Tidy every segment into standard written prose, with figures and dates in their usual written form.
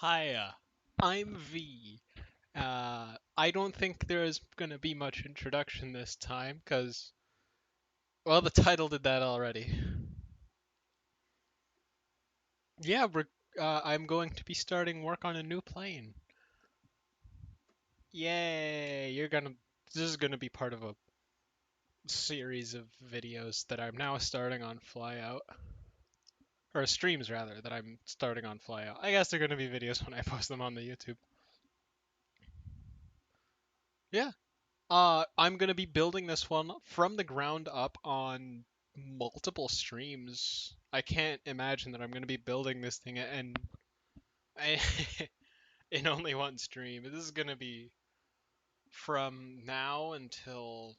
Hi, I'm V. I don't think there's gonna be much introduction this time, because, well, the title did that already. Yeah, I'm going to be starting work on a new plane. Yay! This is gonna be part of a series of videos that I'm now starting on Flyout. Or streams, rather, that I'm starting on Flyout. I guess they're gonna be videos when I post them on the YouTube. Yeah, I'm gonna be building this one from the ground up on multiple streams. I can't imagine that I'm gonna be building this thing and in only one stream. This is gonna be from now until.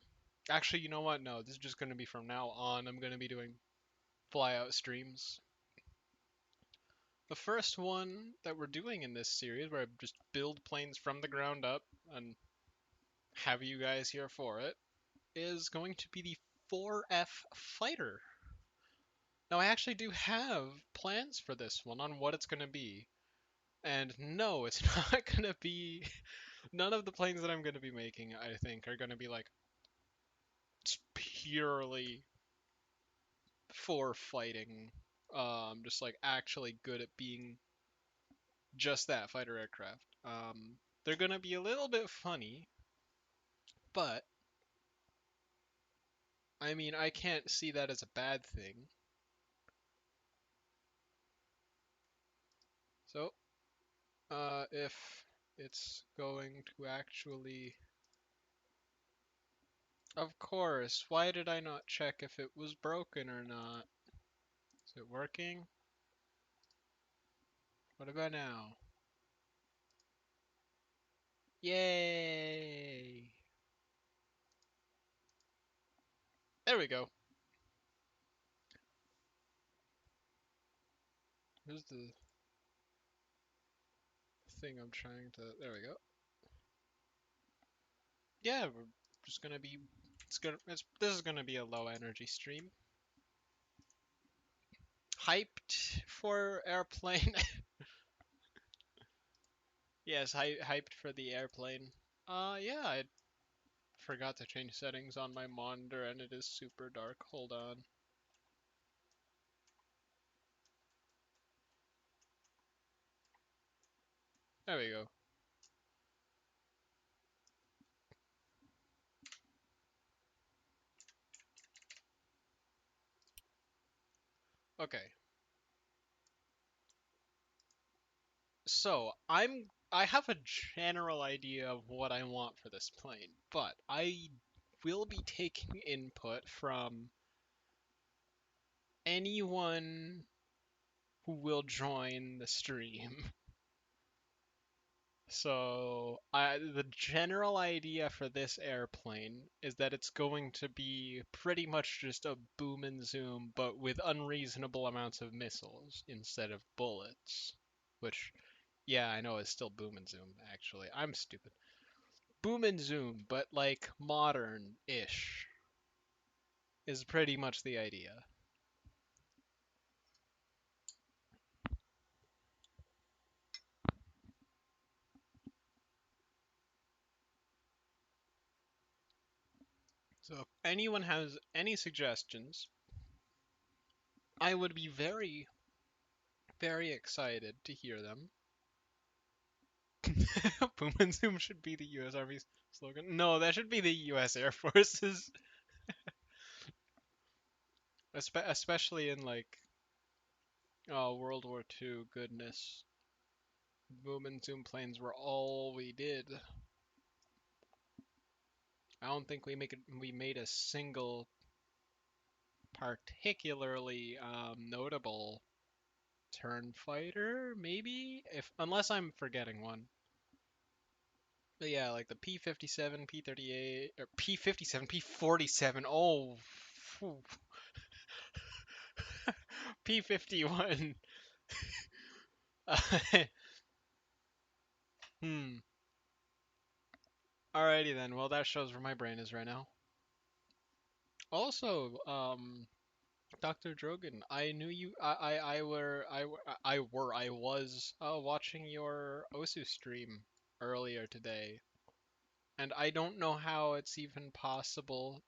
Actually, you know what? No, this is just gonna be from now on. I'm gonna be doing flyout streams. The first one that we're doing in this series, where I just build planes from the ground up and have you guys here for it, is going to be the 4F Fighter. Now, I actually do have plans for this one on what it's going to be. And no, it's not going to be. None of the planes that I'm going to be making, I think, are going to be like purely for fighting. Just like actually good at being just that fighter aircraft. They're going to be a little bit funny, but I mean, I can't see that as a bad thing. So, if it's going to actually. Of course, why did I not check if it was broken or not? Is it working? What about now? Yay! There we go. Here's the thing I'm trying to. There we go. Yeah, we're just gonna be. This is gonna be a low energy stream. Hyped for airplane. Yes, hyped for the airplane. Yeah, I forgot to change settings on my monitor and it is super dark. Hold on. There we go. Okay. So I have a general idea of what I want for this plane, but I will be taking input from anyone who will join the stream. So the general idea for this airplane is that it's going to be pretty much just a boom and zoom, but with unreasonable amounts of missiles instead of bullets. Which, yeah, I know is still boom and zoom, actually. I'm stupid. Boom and zoom, but like modern-ish is pretty much the idea. So if anyone has any suggestions, I would be very, very excited to hear them. Boom and zoom should be the U.S. Army's slogan. No, that should be the U.S. Air Force's, especially in like World War II. Goodness, boom and zoom planes were all we did. I don't think we made a single particularly notable turn fighter, maybe? If unless I'm forgetting one. But yeah, like the P-57, P-38, or P-57, P-47. Oh, phew. P-51. Hmm. Alrighty then. Well, that shows where my brain is right now. Also, Dr. Drogan, I knew you. I was watching your Osu stream earlier today, and I don't know how it's even possible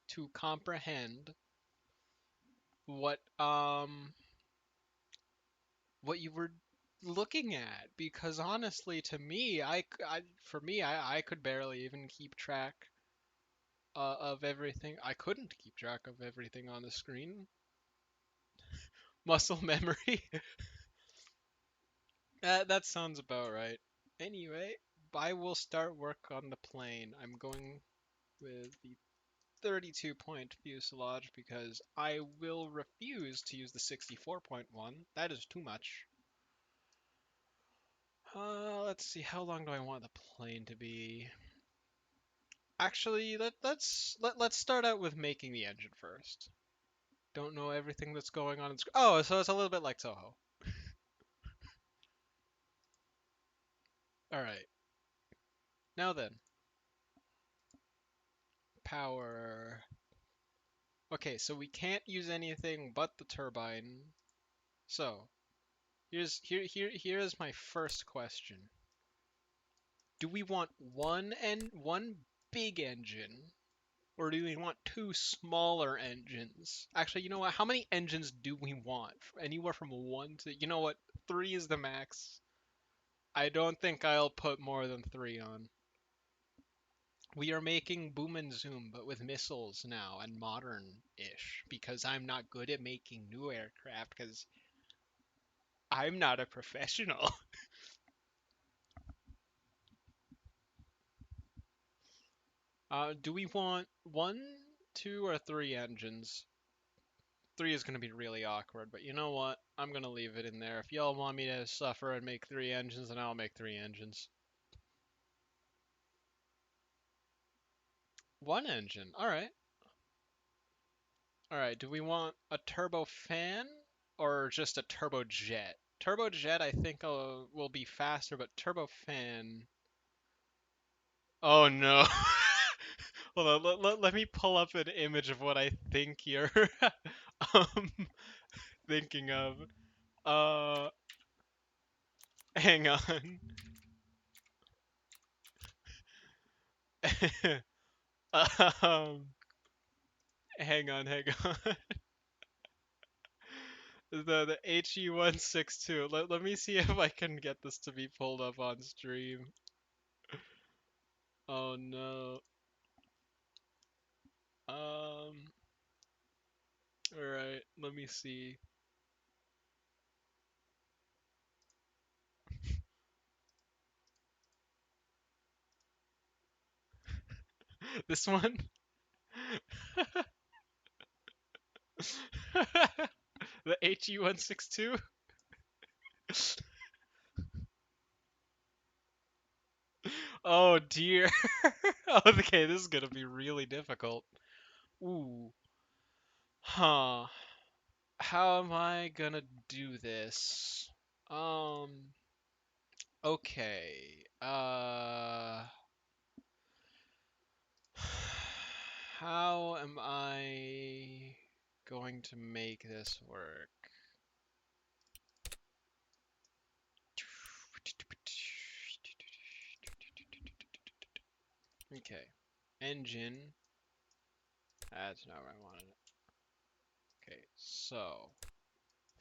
to comprehend what what you were looking at, because honestly, to me, for me, I could barely even keep track of everything. I couldn't keep track of everything on the screen. Muscle memory. That sounds about right. Anyway, I will start work on the plane. I'm going with the 32-point fuselage because I will refuse to use the 64.1. That is too much. Let's see. How long do I want the plane to be? Actually, let's start out with making the engine first. Don't know everything that's going on. Oh, so it's a little bit like Toho. All right. Now then, power. Okay, so we can't use anything but the turbine. So here is my first question. Do we want one big engine, or do we want two smaller engines? Actually, you know what? How many engines do we want? Anywhere from one to, you know what? Three is the max. I don't think I'll put more than three on. We are making Boom and Zoom, but with missiles now and modern-ish, because I'm not good at making new aircraft, because I'm not a professional. Do we want one, two, or three engines? Three is going to be really awkward, but you know what? I'm going to leave it in there. If y'all want me to suffer and make three engines, then I'll make three engines. One engine. All right. All right. Do we want a turbo fan or just a turbojet? Turbojet, I think will be faster, but turbo fan. Oh no. Hold on. Let me pull up an image of what I think you're um, thinking of. Uh, hang on. um, hang on. The HE162. Let me see if I can get this to be pulled up on stream. Oh no. Um. All right. Let me see. This one. The HE162. Oh dear. Okay, this is gonna be really difficult. Ooh. Huh. How am I gonna do this? Um. Okay. How am I going to make this work? Okay. Engine. That's not where I wanted it. Okay, so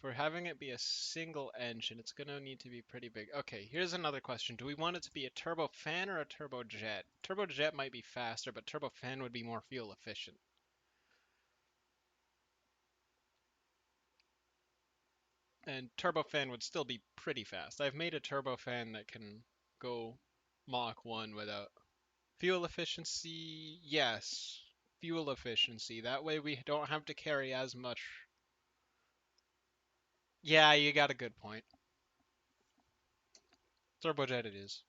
for having it be a single engine, it's gonna need to be pretty big. Okay, here's another question. Do we want it to be a turbofan or a turbojet? Turbojet might be faster, but turbofan would be more fuel efficient. And turbofan would still be pretty fast. I've made a turbofan that can go Mach 1 without fuel efficiency. Yes, fuel efficiency. That way we don't have to carry as much. Yeah, you got a good point. Turbojet it is.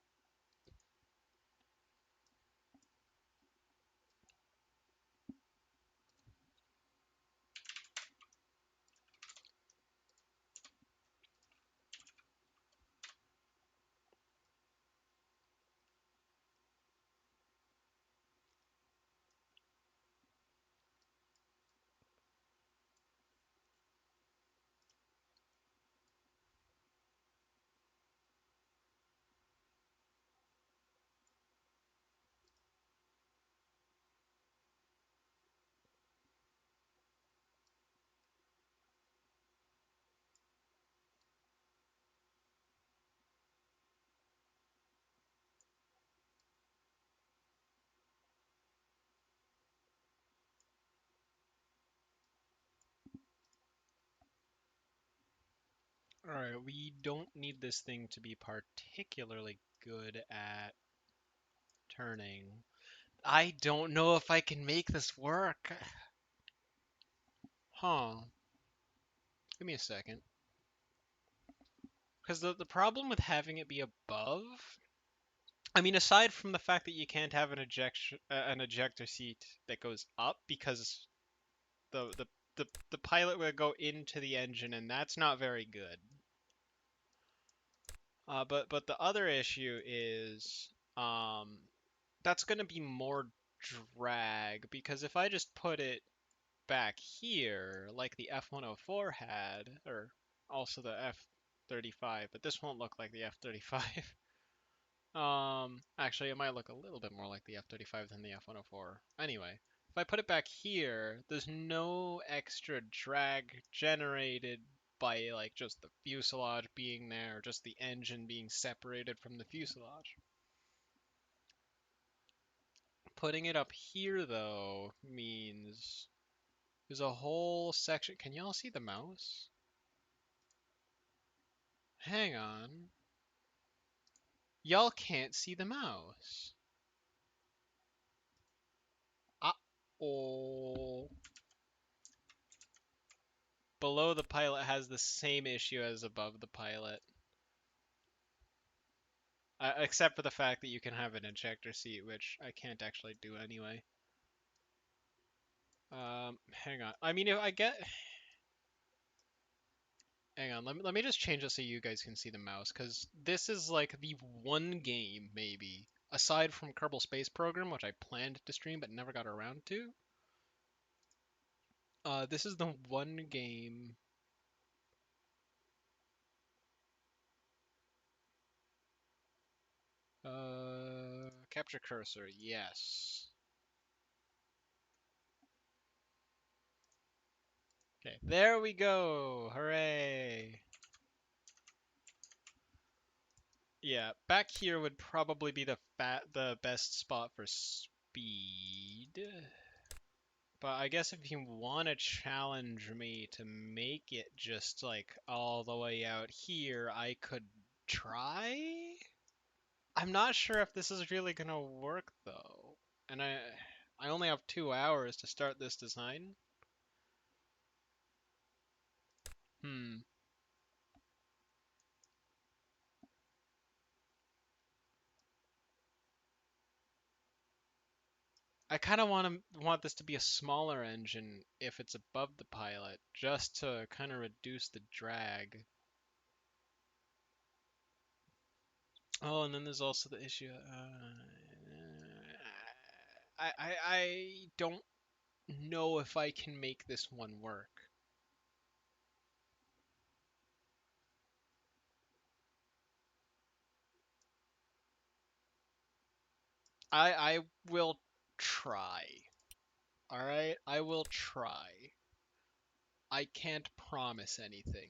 Alright, we don't need this thing to be particularly good at turning. I don't know if I can make this work. Huh. Give me a second. Because the problem with having it be above, I mean, aside from the fact that you can't have an ejector seat that goes up because the the the pilot will go into the engine and that's not very good. But the other issue is that's going to be more drag because if I just put it back here like the F-104 had, or also the F-35, but this won't look like the F-35. Actually, it might look a little bit more like the F-35 than the F-104. Anyway, if I put it back here, there's no extra drag generated by like just the fuselage being there, or just the engine being separated from the fuselage. Putting it up here, though, means there's a whole section. Can y'all see the mouse? Hang on. Y'all can't see the mouse. Uh-oh. Below the pilot has the same issue as above the pilot. Except for the fact that you can have an ejector seat, which I can't actually do anyway. Hang on. I mean, if I get... Hang on, let me just change it so you guys can see the mouse, because this is like the one game, maybe, aside from Kerbal Space Program, which I planned to stream but never got around to. This is the one game... Capture cursor, yes. Okay, there we go! Hooray! Yeah, back here would probably be the best spot for speed. But I guess if you want to challenge me to make it just like all the way out here, I could try? I'm not sure if this is really gonna work though. And I only have 2 hours to start this design. Hmm. I kind of want this to be a smaller engine if it's above the pilot, just to kind of reduce the drag. Oh, and then there's also the issue. I don't know if I can make this one work. I will try. All right, I will try. I can't promise anything.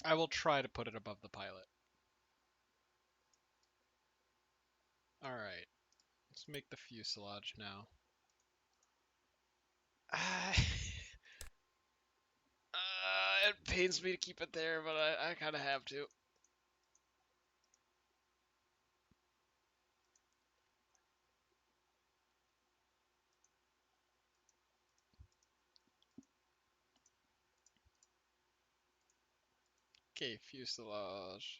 I will try to put it above the pilot. All right, let's make the fuselage now. It pains me to keep it there, but I kind of have to. Okay, fuselage.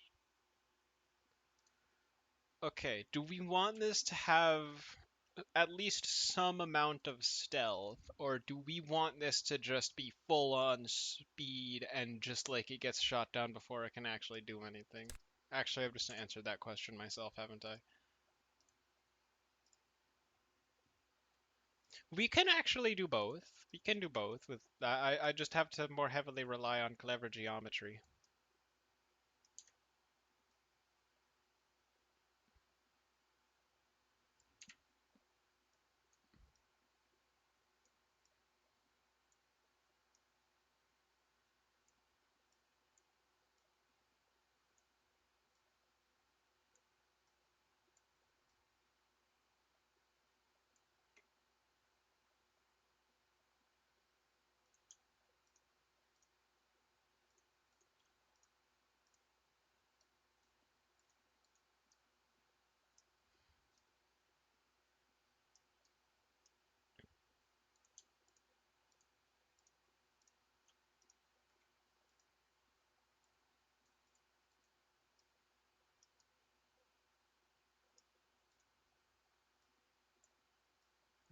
Okay, do we want this to have at least some amount of stealth, or do we want this to just be full on speed and just like it gets shot down before it can actually do anything? Actually, I've just answered that question myself, haven't I? We can actually do both. We can do both with I just have to more heavily rely on clever geometry.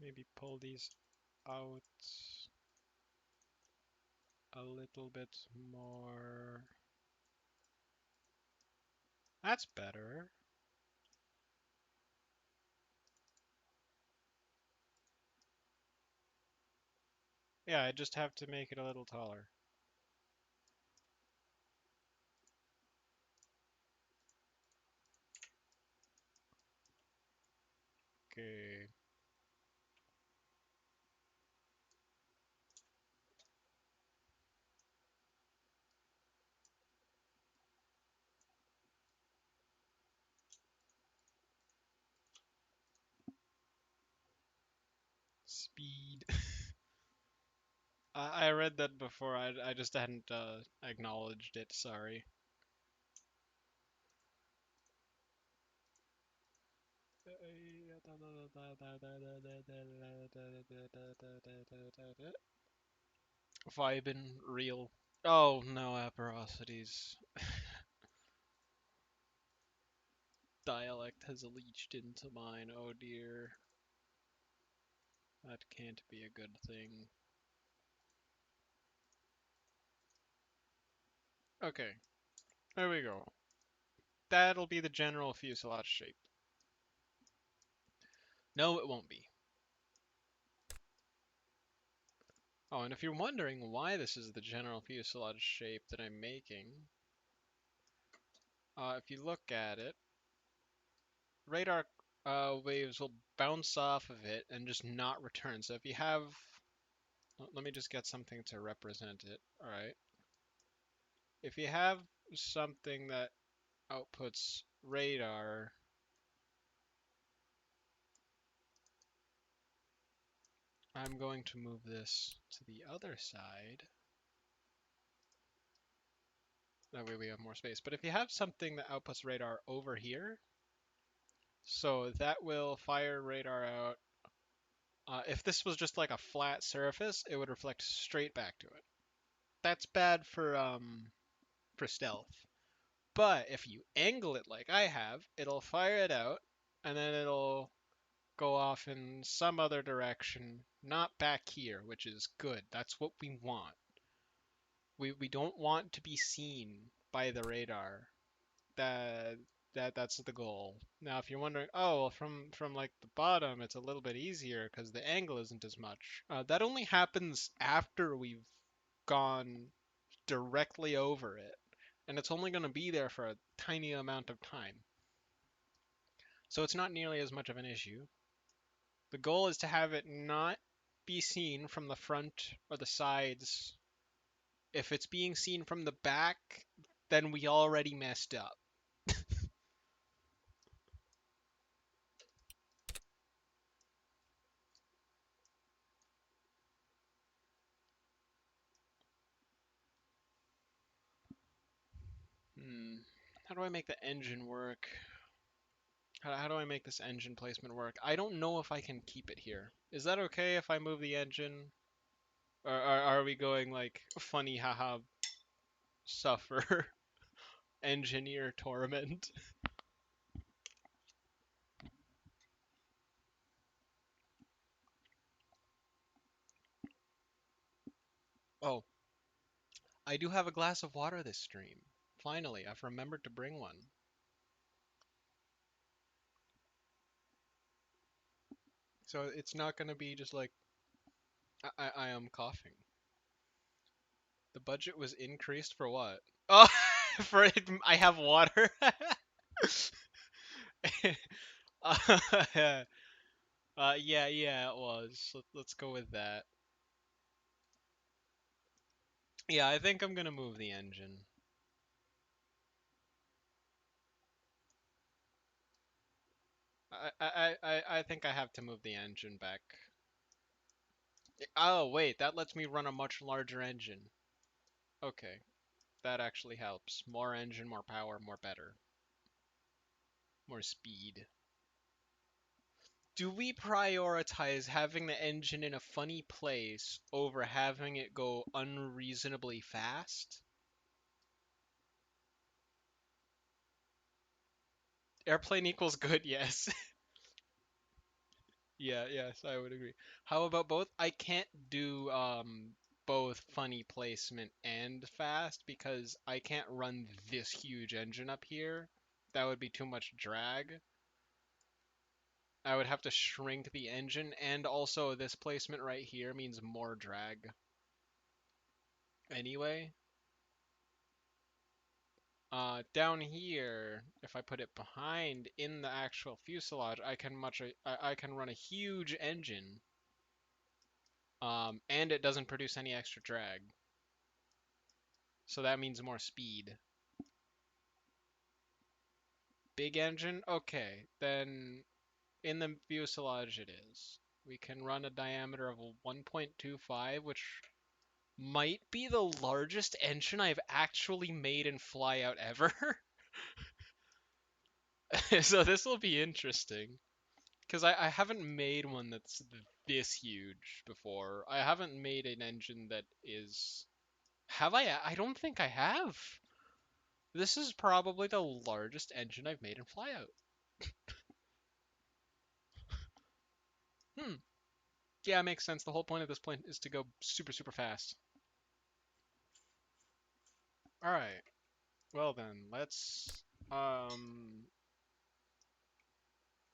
maybe pull these out a little bit more. That's better. Yeah, I just have to make it a little taller. Okay. Speed. I read that before. I just hadn't acknowledged it. Sorry. Vibin real. Oh no, aporosities. Dialect has leached into mine. Oh dear. That can't be a good thing. Okay, there we go. That'll be the general fuselage shape. No, it won't be. Oh, and if you're wondering why this is the general fuselage shape that I'm making, if you look at it, radar waves will bounce off of it and just not return. So if you have, let me just get something to represent it. All right. If you have something that outputs radar, I'm going to move this to the other side. That way we have more space. But if you have something that outputs radar over here, so that will fire radar out. If this was just like a flat surface, it would reflect straight back to it. That's bad for stealth. But if you angle it like I have, it'll fire it out, and then it'll go off in some other direction, not back here, which is good. That's what we want. We don't want to be seen by the radar. That that's the goal. Now, if you're wondering, oh, well, from like the bottom, it's a little bit easier because the angle isn't as much. That only happens after we've gone directly over it, and it's only going to be there for a tiny amount of time. So it's not nearly as much of an issue. The goal is to have it not be seen from the front or the sides. If it's being seen from the back, then we already messed up. Hmm. How do I make the engine work? How do I make this engine placement work? I don't know if I can keep it here. Is that okay if I move the engine? Or are we going like funny haha suffer engineer torment? Oh, I do have a glass of water this stream. Finally, I've remembered to bring one. So it's not gonna be just like I am coughing. The budget was increased for what? Oh, for it, I have water. uh, yeah, it was. Let's go with that. Yeah, I think I'm gonna move the engine. I think I have to move the engine back. Oh, wait, that lets me run a much larger engine. Okay, that actually helps. More engine, more power, more better. More speed. Do we prioritize having the engine in a funny place over having it go unreasonably fast? Airplane equals good, yes. Yeah, yes, I would agree. How about both? I can't do both funny placement and fast because I can't run this huge engine up here. That would be too much drag. I would have to shrink the engine, and also this placement right here means more drag anyway. Down here, if I put it behind in the actual fuselage, I can run a huge engine, and it doesn't produce any extra drag. So that means more speed. Big engine? Okay, then in the fuselage it is. We can run a diameter of 1.25, which might be the largest engine I've actually made in Flyout ever. So this will be interesting. Because I haven't made one that's this huge before. I haven't made an engine that is. Have I? I don't think I have. This is probably the largest engine I've made in Flyout. Hmm. Yeah, it makes sense. The whole point of this plane is to go super, super fast. Alright. Well then, let's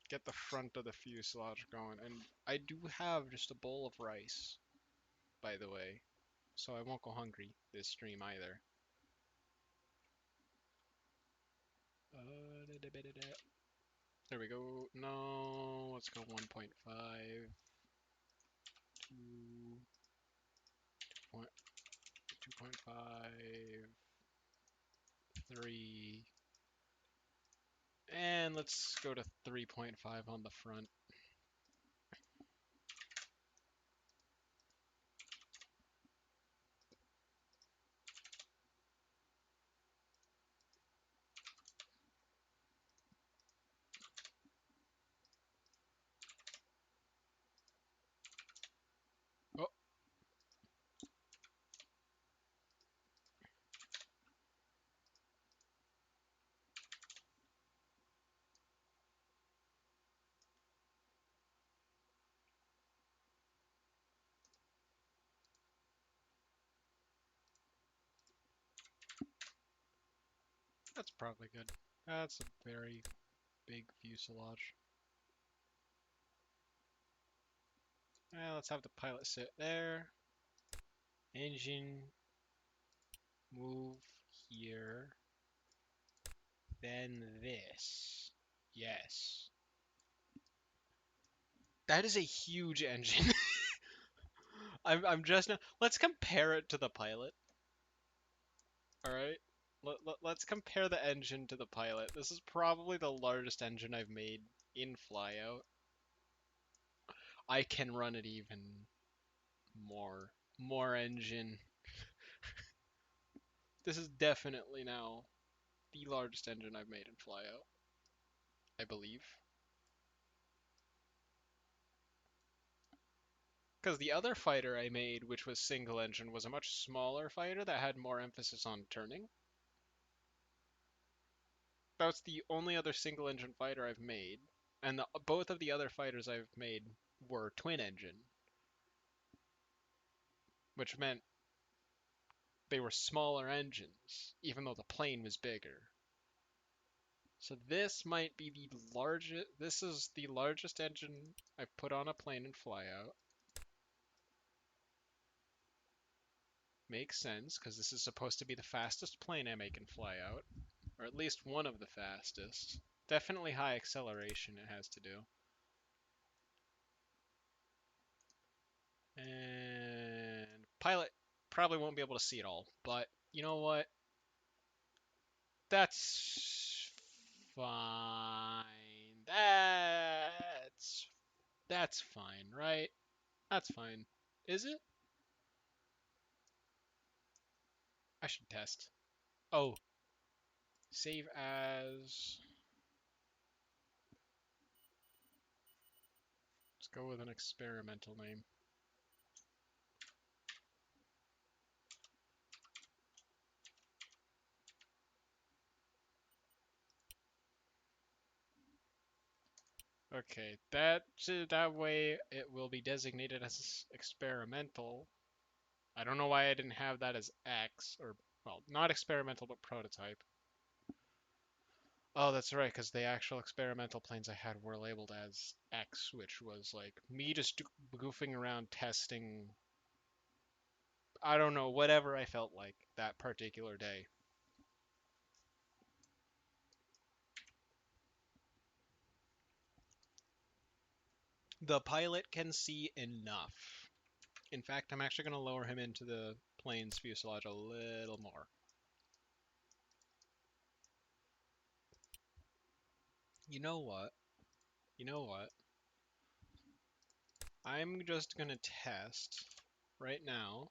get the front of the fuselage going. And I do have just a bowl of rice, by the way. So I won't go hungry this stream either. There we go. No, let's go 1.5, 2, 2.5, 3, and let's go to 3.5 on the front. Oh, that's probably good. That's a very big fuselage. Let's have the pilot sit there. Engine, move here. Then this. Yes. That is a huge engine. I'm just now. Let's compare it to the pilot. All right. Let's compare the engine to the pilot. This is probably the largest engine I've made in Flyout. I can run it even more. More engine. This is definitely now the largest engine I've made in Flyout, I believe. Because the other fighter I made, which was single engine, was a much smaller fighter that had more emphasis on turning. That's the only other single engine fighter I've made. And both of the other fighters I've made were twin engine, which meant they were smaller engines, even though the plane was bigger. So this might be the largest, this is the largest engine I've put on a plane in Flyout. Makes sense, because this is supposed to be the fastest plane I make in Flyout, or at least one of the fastest. Definitely high acceleration it has to do. And pilot probably won't be able to see it all, but you know what? That's fine. That's fine, right? That's fine. Is it? I should test. Oh, save as. Let's go with an experimental name. Okay, that way it will be designated as experimental. I don't know why I didn't have that as X, or, well, not experimental, but prototype. Oh, that's right, because the actual experimental planes I had were labeled as X, which was like me just goofing around testing, I don't know, whatever I felt like that particular day. The pilot can see enough. In fact, I'm actually going to lower him into the plane's fuselage a little more. You know what? You know what? I'm just going to test right now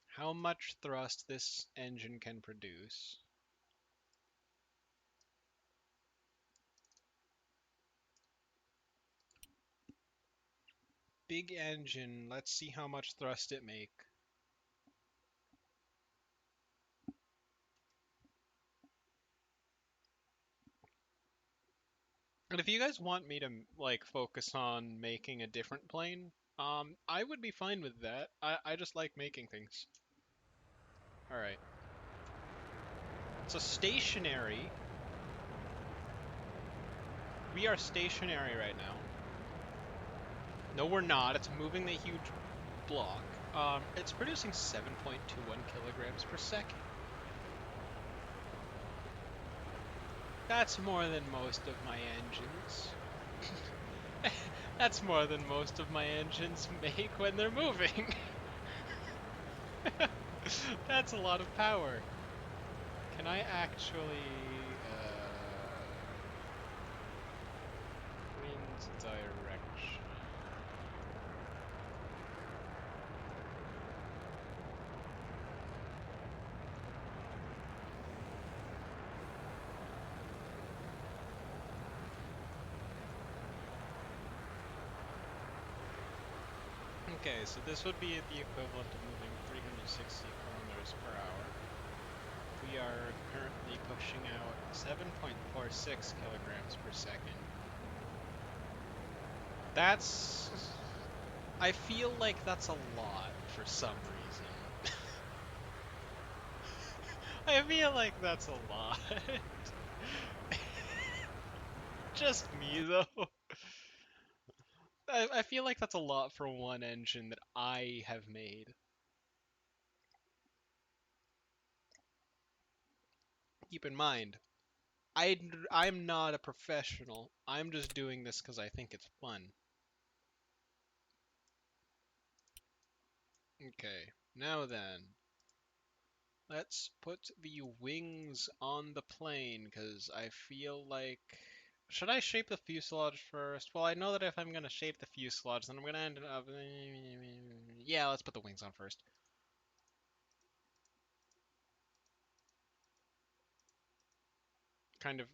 how much thrust this engine can produce. Big engine, let's see how much thrust it make. And if you guys want me to like focus on making a different plane, I would be fine with that. I just like making things. All right. So stationary. We are stationary right now. No, we're not. It's moving the huge block. It's producing 7.21 kilograms per second. That's more than most of my engines. That's more than most of my engines make when they're moving. That's a lot of power. Can I actually wind direction? Okay, so this would be the equivalent of moving 360 kilometers per hour. We are currently pushing out 7.46 kilograms per second. That's... I feel like that's a lot for some reason. I feel like that's a lot. Just me, though. I feel like that's a lot for one engine that I have made. Keep in mind, I'm not a professional. I'm just doing this because I think it's fun. Okay, now then, let's put the wings on the plane because I feel like... Should I shape the fuselage first? Well, I know that if I'm going to shape the fuselage, then I'm going to end up... Yeah, let's put the wings on first. Kind of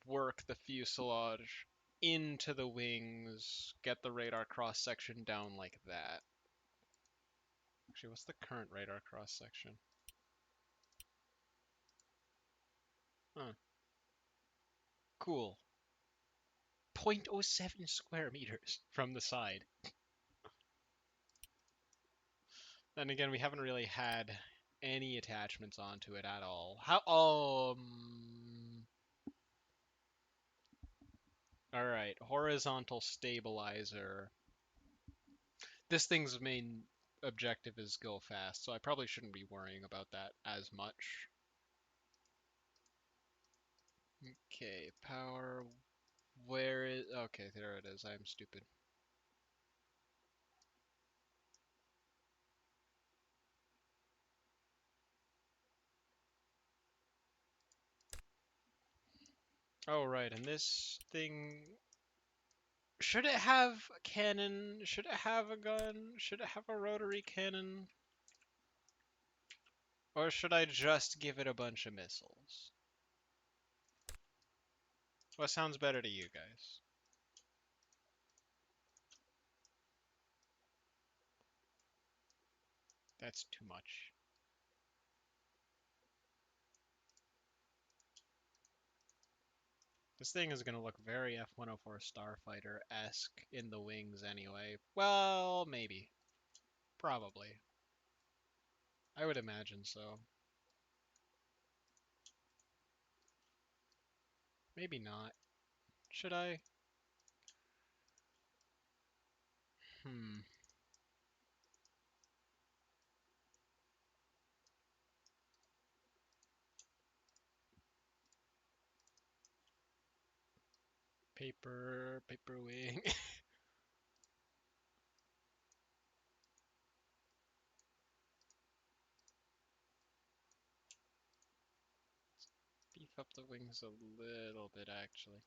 work the fuselage into the wings, get the radar cross section down like that. Actually, what's the current radar cross section? Huh. Cool. 0.07 square meters from the side. Then again, we haven't really had any attachments onto it at all. Alright, horizontal stabilizer. This thing's main objective is go fast, so I probably shouldn't be worrying about that as much. Okay, power. Where is... Okay, there it is. I'm stupid. Oh, right, and this thing... Should it have a cannon? Should it have a gun? Should it have a rotary cannon? Or should I just give it a bunch of missiles? What sounds better to you guys? That's too much. This thing is gonna look very F-104 Starfighter-esque in the wings anyway. Well, maybe. Probably. I would imagine so. Maybe not. Should I? Hmm. Paper wing. Beef up the wings a little bit, actually.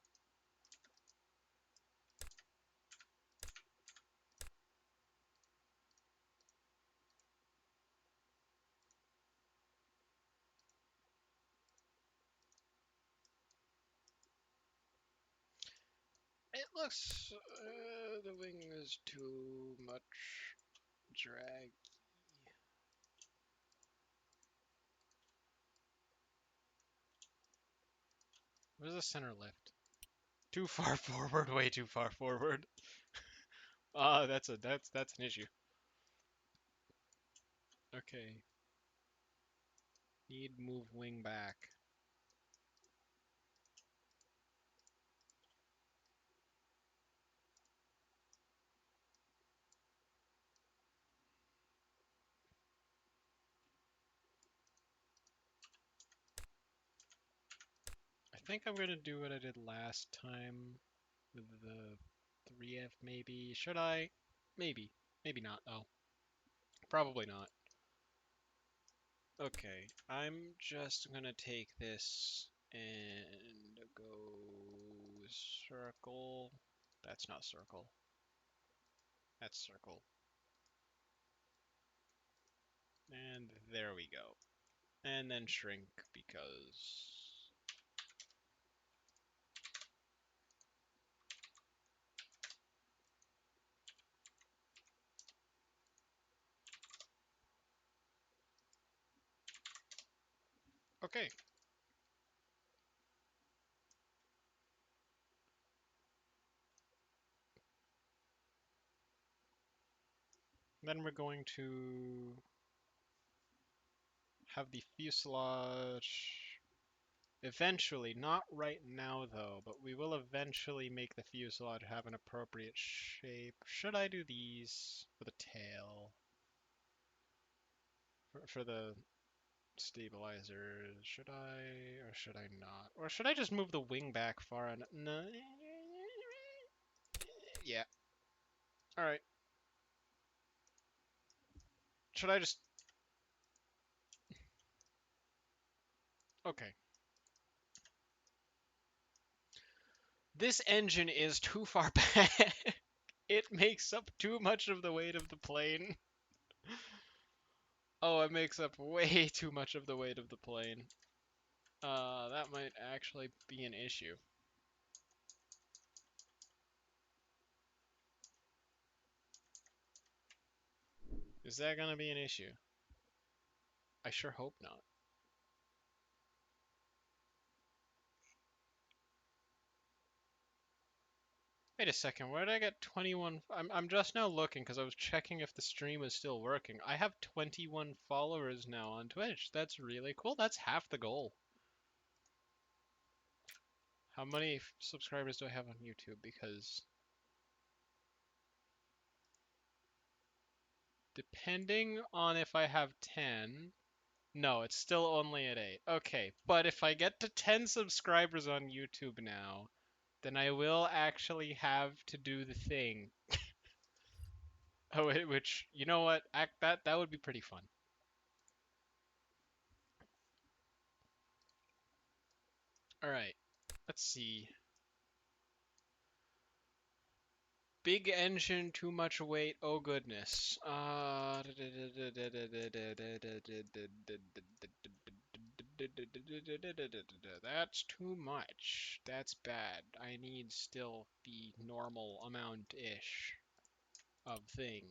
It looks... the wing is too much drag. Where's the center lift? Too far forward, way too far forward. That's an issue. Okay. Need move wing back. I think I'm gonna do what I did last time with the 3F maybe. Should I? Maybe. Maybe not though. Probably not. Okay, I'm just gonna take this and go circle. That's not circle. That's circle. And there we go. And then shrink because... Okay. Then we're going to have the fuselage eventually, not right now though, but we will eventually make the fuselage have an appropriate shape. Should I do these for the tail? For the stabilizers, should I or should I not? Or should I just move the wing back far enough? No. Yeah. All right. Should I just... Okay. This engine is too far back. It makes up too much of the weight of the plane. Oh, it makes up way too much of the weight of the plane. That might actually be an issue. Is that gonna be an issue? I sure hope not. Wait a second, where did I get 21? I'm just now looking because I was checking if the stream is still working. I have 21 followers now on Twitch. That's really cool. That's half the goal. How many subscribers do I have on YouTube? Because depending on if I have 10, no, it's still only at 8. Okay, but if I get to 10 subscribers on YouTube now, then I will actually have to do the thing. Oh, which, you know what? That would be pretty fun. All right, let's see. Big engine, too much weight. Oh goodness. That's too much. That's bad. I need still the normal amount-ish of thing.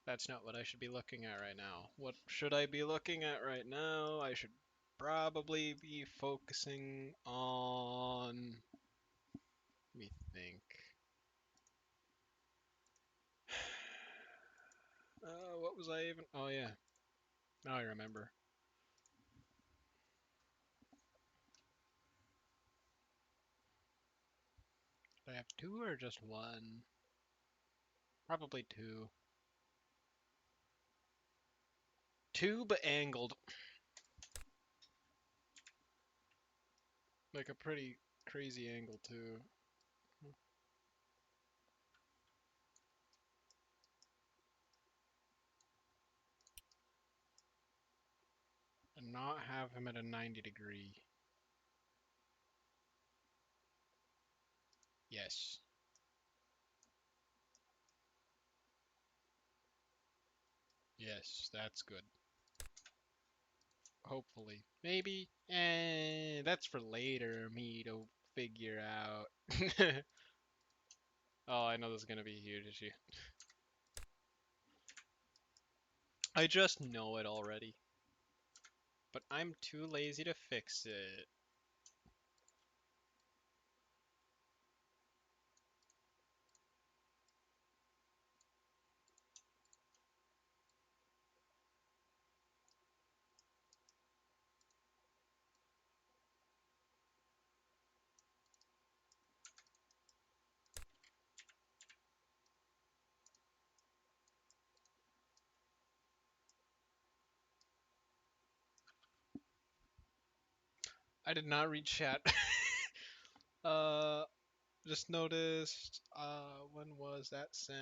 That's not what I should be looking at right now. What should I be looking at right now? I should probably be focusing on. Let me think. What was I even? Oh, yeah. Now I remember. Do I have two or just one? Probably two. Two, but angled. Like a pretty crazy angle, too. And not have him at a 90 degree. Yes. Yes, that's good. Hopefully. Maybe. That's for later, me to figure out. Oh, I know this is gonna be a huge issue. I just know it already. But I'm too lazy to fix it. I did not read chat. uh, just noticed, when was that sent?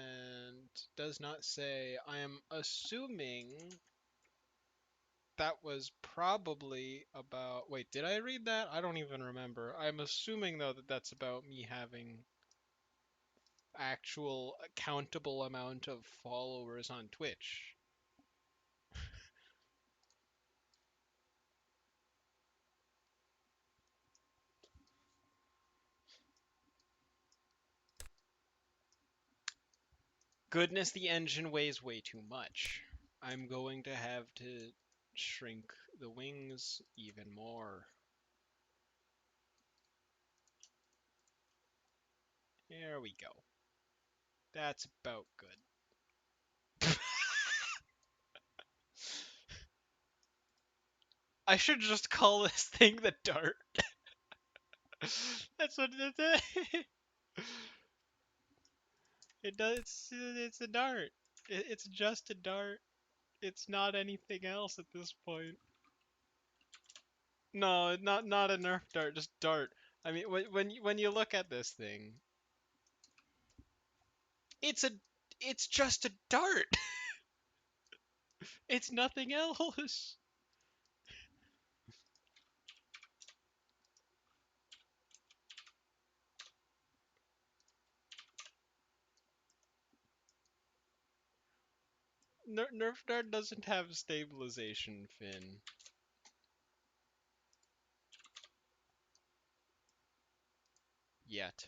Does not say. I am assuming that was probably about. Wait, did I read that? I don't even remember. I'm assuming though that that's about me having actual countable amount of followers on Twitch. Goodness, the engine weighs way too much. I'm going to have to shrink the wings even more. There we go. That's about good. I should just call this thing the dart. That's what it is. It does. It's a dart. It's just a dart. It's not anything else at this point. No, not a Nerf dart, just dart. I mean, when you look at this thing, it's a it's just a dart. It's nothing else. Nerf dart doesn't have a stabilization fin yet.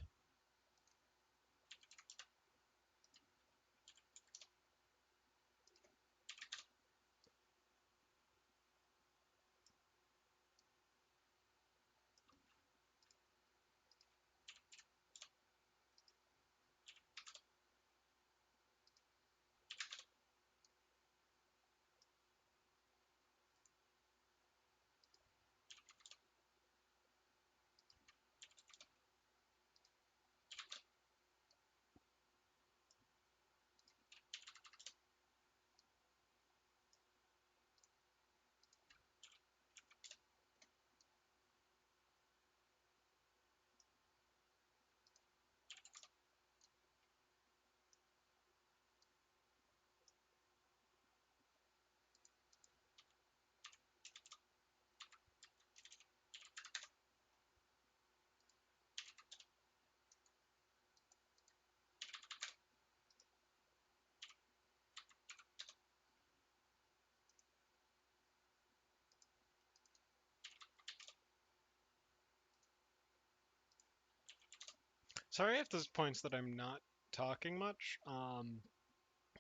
Sorry if there's points that I'm not talking much.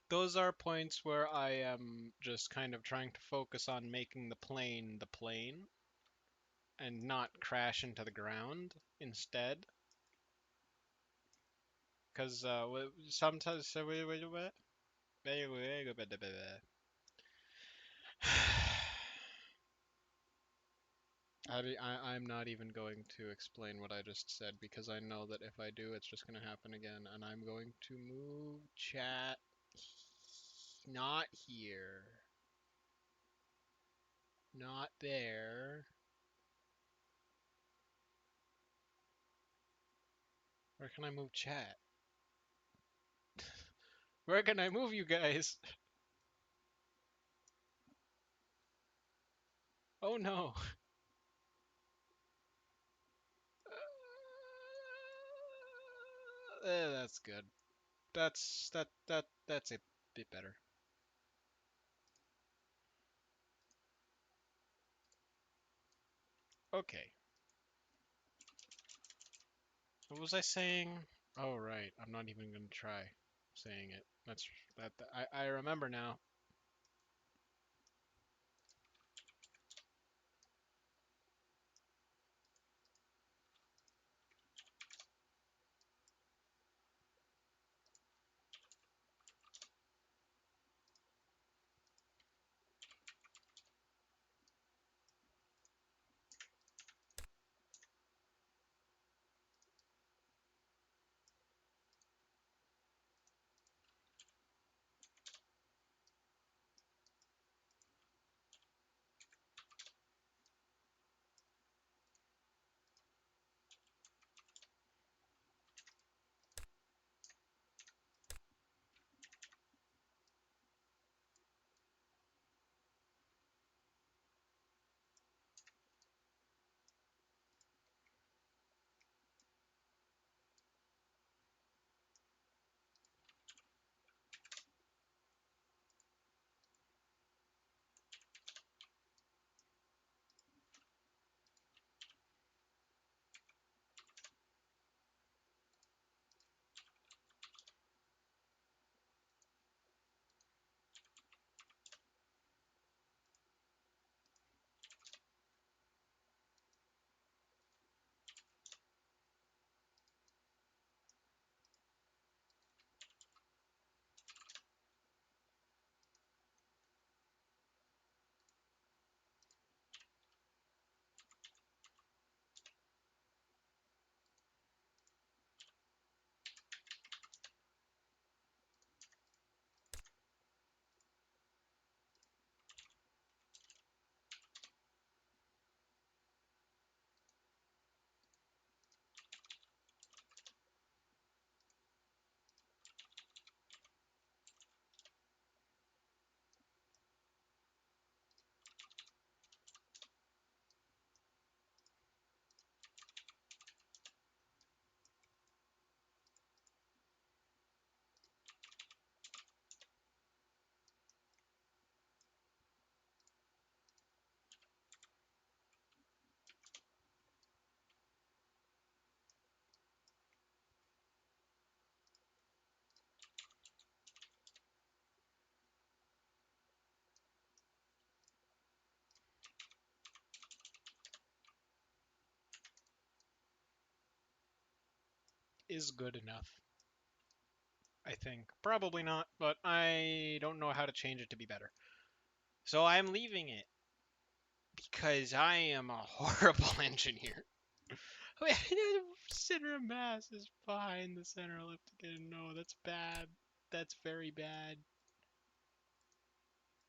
those are points where I am just kind of trying to focus on making the plane and not crash into the ground instead. Because sometimes. I'm not even going to explain what I just said because I know that if I do, it's just going to happen again. And I'm going to move chat not here, not there. Where can I move chat? Where can I move you guys? Oh no. That's good. That's a bit better. Okay. What was I saying? Oh right. I'm not even gonna try saying it. I remember now. Is good enough. I think. Probably not, but I don't know how to change it to be better. So I'm leaving it because I am a horrible engineer. Wait, center of mass is behind the center left again. No, that's bad. That's very bad.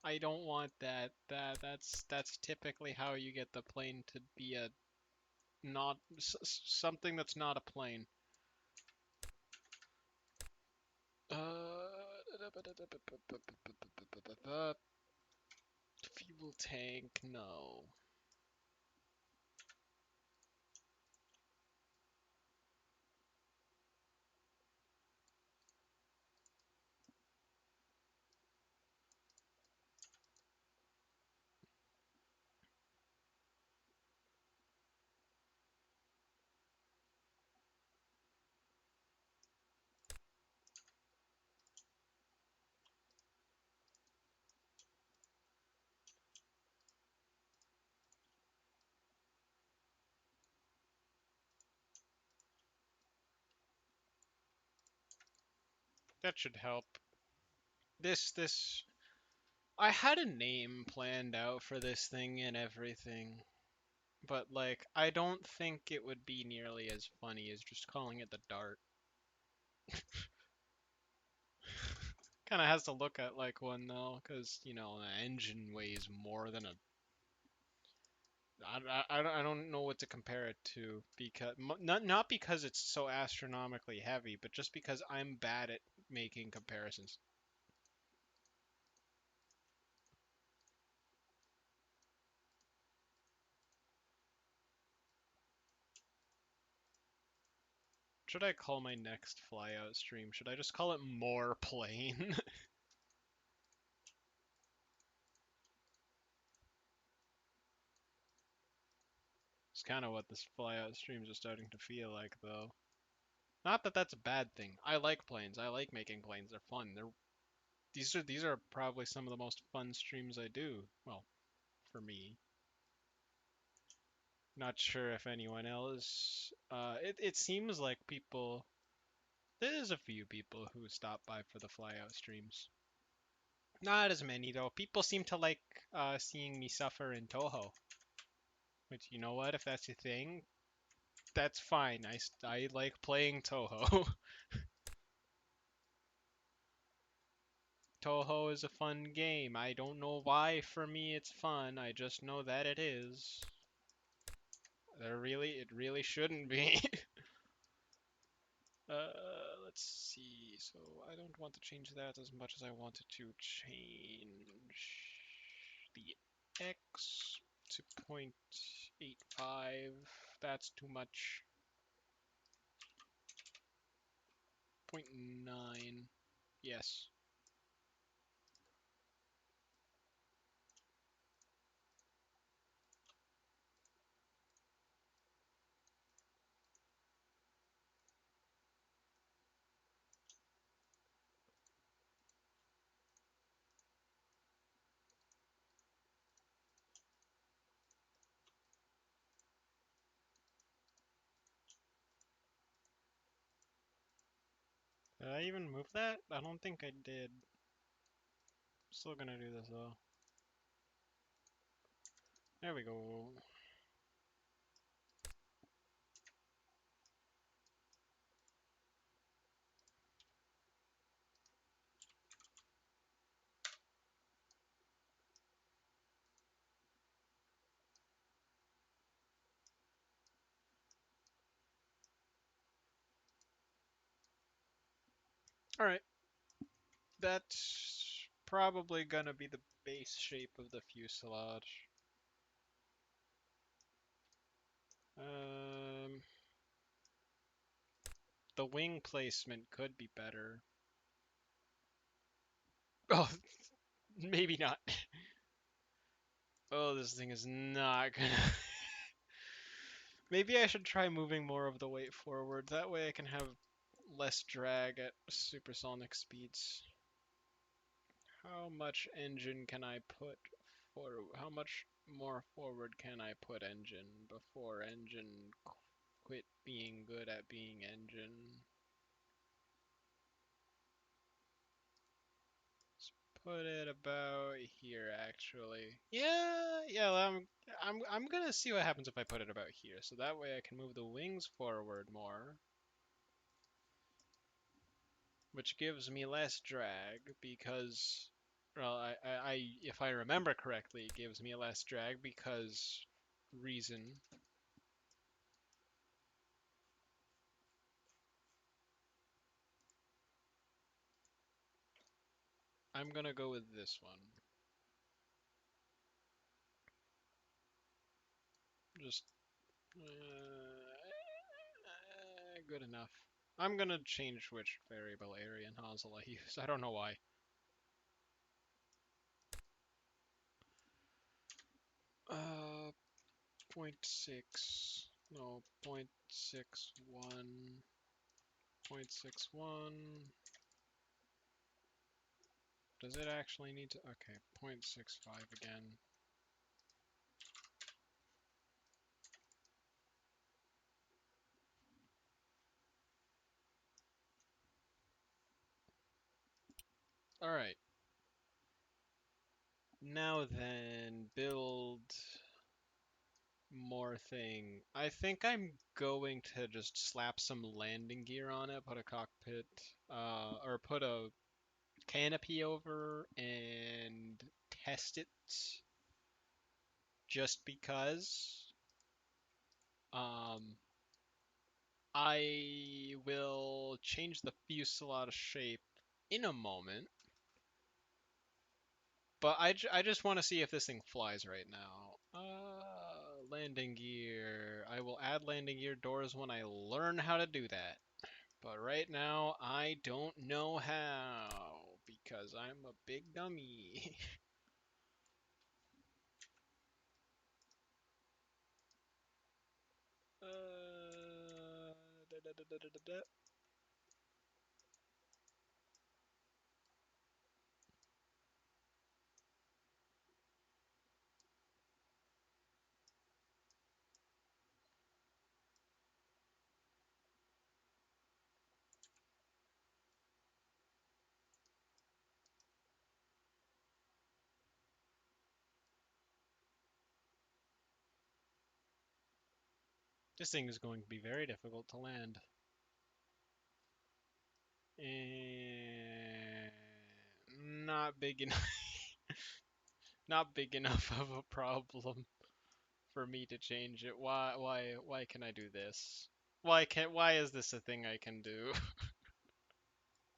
I don't want that. That's typically how you get the plane to be a not something that's not a plane. Fuel tank, no. That should help. This I had a name planned out for this thing and everything, but like I don't think it would be nearly as funny as just calling it the Dart. Kind of has to look at like one though, because you know the engine weighs more than a. I don't know what to compare it to because not because it's so astronomically heavy, but just because I'm bad at making comparisons. Should I call my next flyout stream? Should I just call it more plain? It's kind of what this flyout streams are starting to feel like, though. Not that that's a bad thing. I like planes. I like making planes. They're fun. These are probably some of the most fun streams I do. Well, for me. Not sure if anyone else. It seems like people. There's a few people who stop by for the flyout streams. Not as many though. People seem to like seeing me suffer in Toho. Which you know what? If that's your thing, that's fine. I like playing Toho. Toho is a fun game. I don't know why for me it's fun. I just know that it is. It really shouldn't be. Let's see. So I don't want to change that as much as I wanted to change the X to 0.85. That's too much. 0. 0.9. Yes. Did I even move that? I don't think I did. Still gonna do this though. There we go. Alright. That's probably gonna be the base shape of the fuselage. Um, the wing placement could be better. Oh, maybe not. Oh, this thing is not gonna. Maybe I should try moving more of the weight forward. That way I can have less drag at supersonic speeds. How much engine can I put for? How much more forward can I put engine before engine quit being good at being engine? Let's put it about here, actually. Yeah. I'm gonna see what happens if I put it about here. So that way I can move the wings forward more, which gives me less drag because, well, if I remember correctly, it gives me less drag because reason. I'm gonna go with this one. Just good enough. I'm gonna change which variable area and nozzle I use. I don't know why. Uh, point 0.6. No, 0.61. 0.61. Does it actually need to? Okay, 0.65 again. All right. Now then, build more thing. I think I'm going to just slap some landing gear on it, put a cockpit, or put a canopy over and test it just because. Um, I will change the fuselage shape in a moment, but I just want to see if this thing flies right now. Landing gear. I will add landing gear doors when I learn how to do that. But right now, I don't know how because I'm a big dummy. Da. This thing is going to be very difficult to land. And not big enough, not big enough of a problem for me to change it. Why can I do this? Why is this a thing I can do?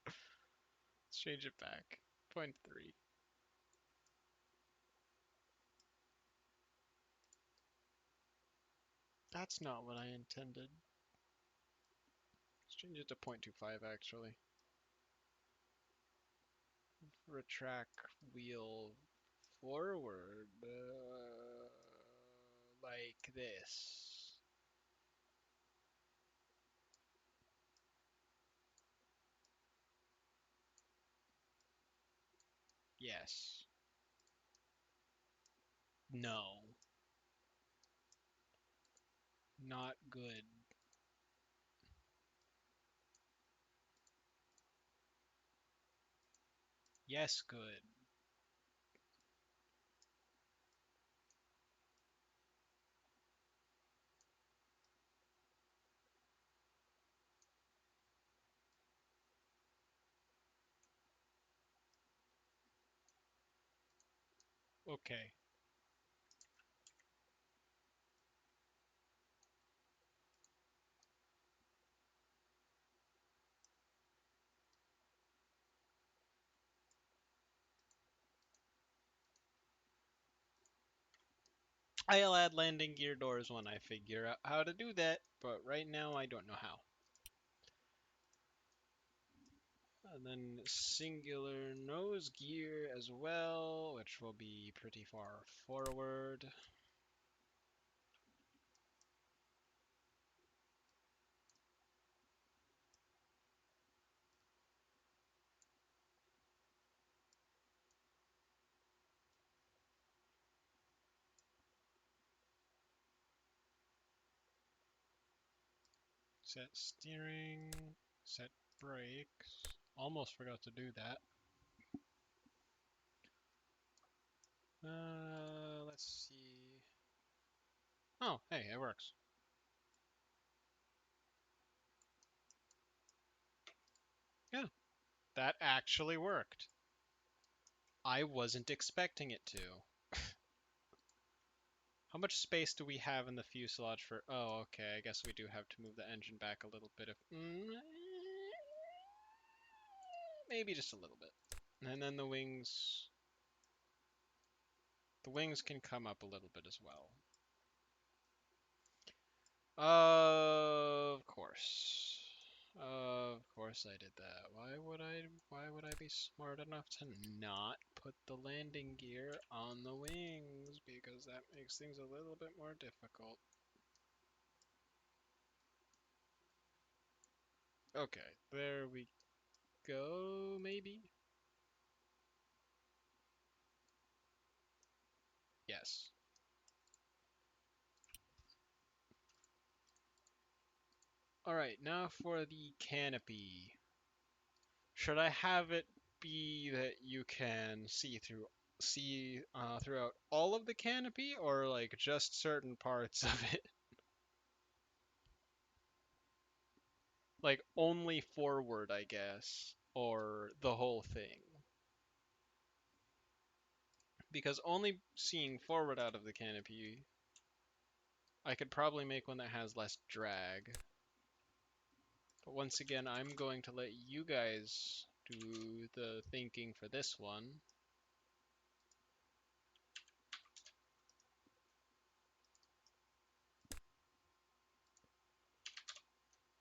Let's change it back. Point 3. That's not what I intended. Let's change it to 0.25 actually. Retract wheel forward like this. Yes. No. Not good. Yes, good. Okay. I'll add landing gear doors when I figure out how to do that, but right now I don't know how. And then singular nose gear as well, which will be pretty far forward. Set steering, set brakes. Almost forgot to do that. Let's see. Oh, hey, it works. Yeah, that actually worked. I wasn't expecting it to. How much space do we have in the fuselage for... Oh, okay, I guess we do have to move the engine back a little bit if... maybe just a little bit. And then the wings... The wings can come up a little bit as well. Of course. Of course I did that. Why would I be smart enough to not put the landing gear on the wings? Because that makes things a little bit more difficult. Okay, there we go, maybe? Yes. Alright, now for the canopy. Should I have it be that you can see throughout all of the canopy or like just certain parts of it? Like only forward, I guess, or the whole thing. Because only seeing forward out of the canopy, I could probably make one that has less drag. But once again, I'm going to let you guys do the thinking for this one.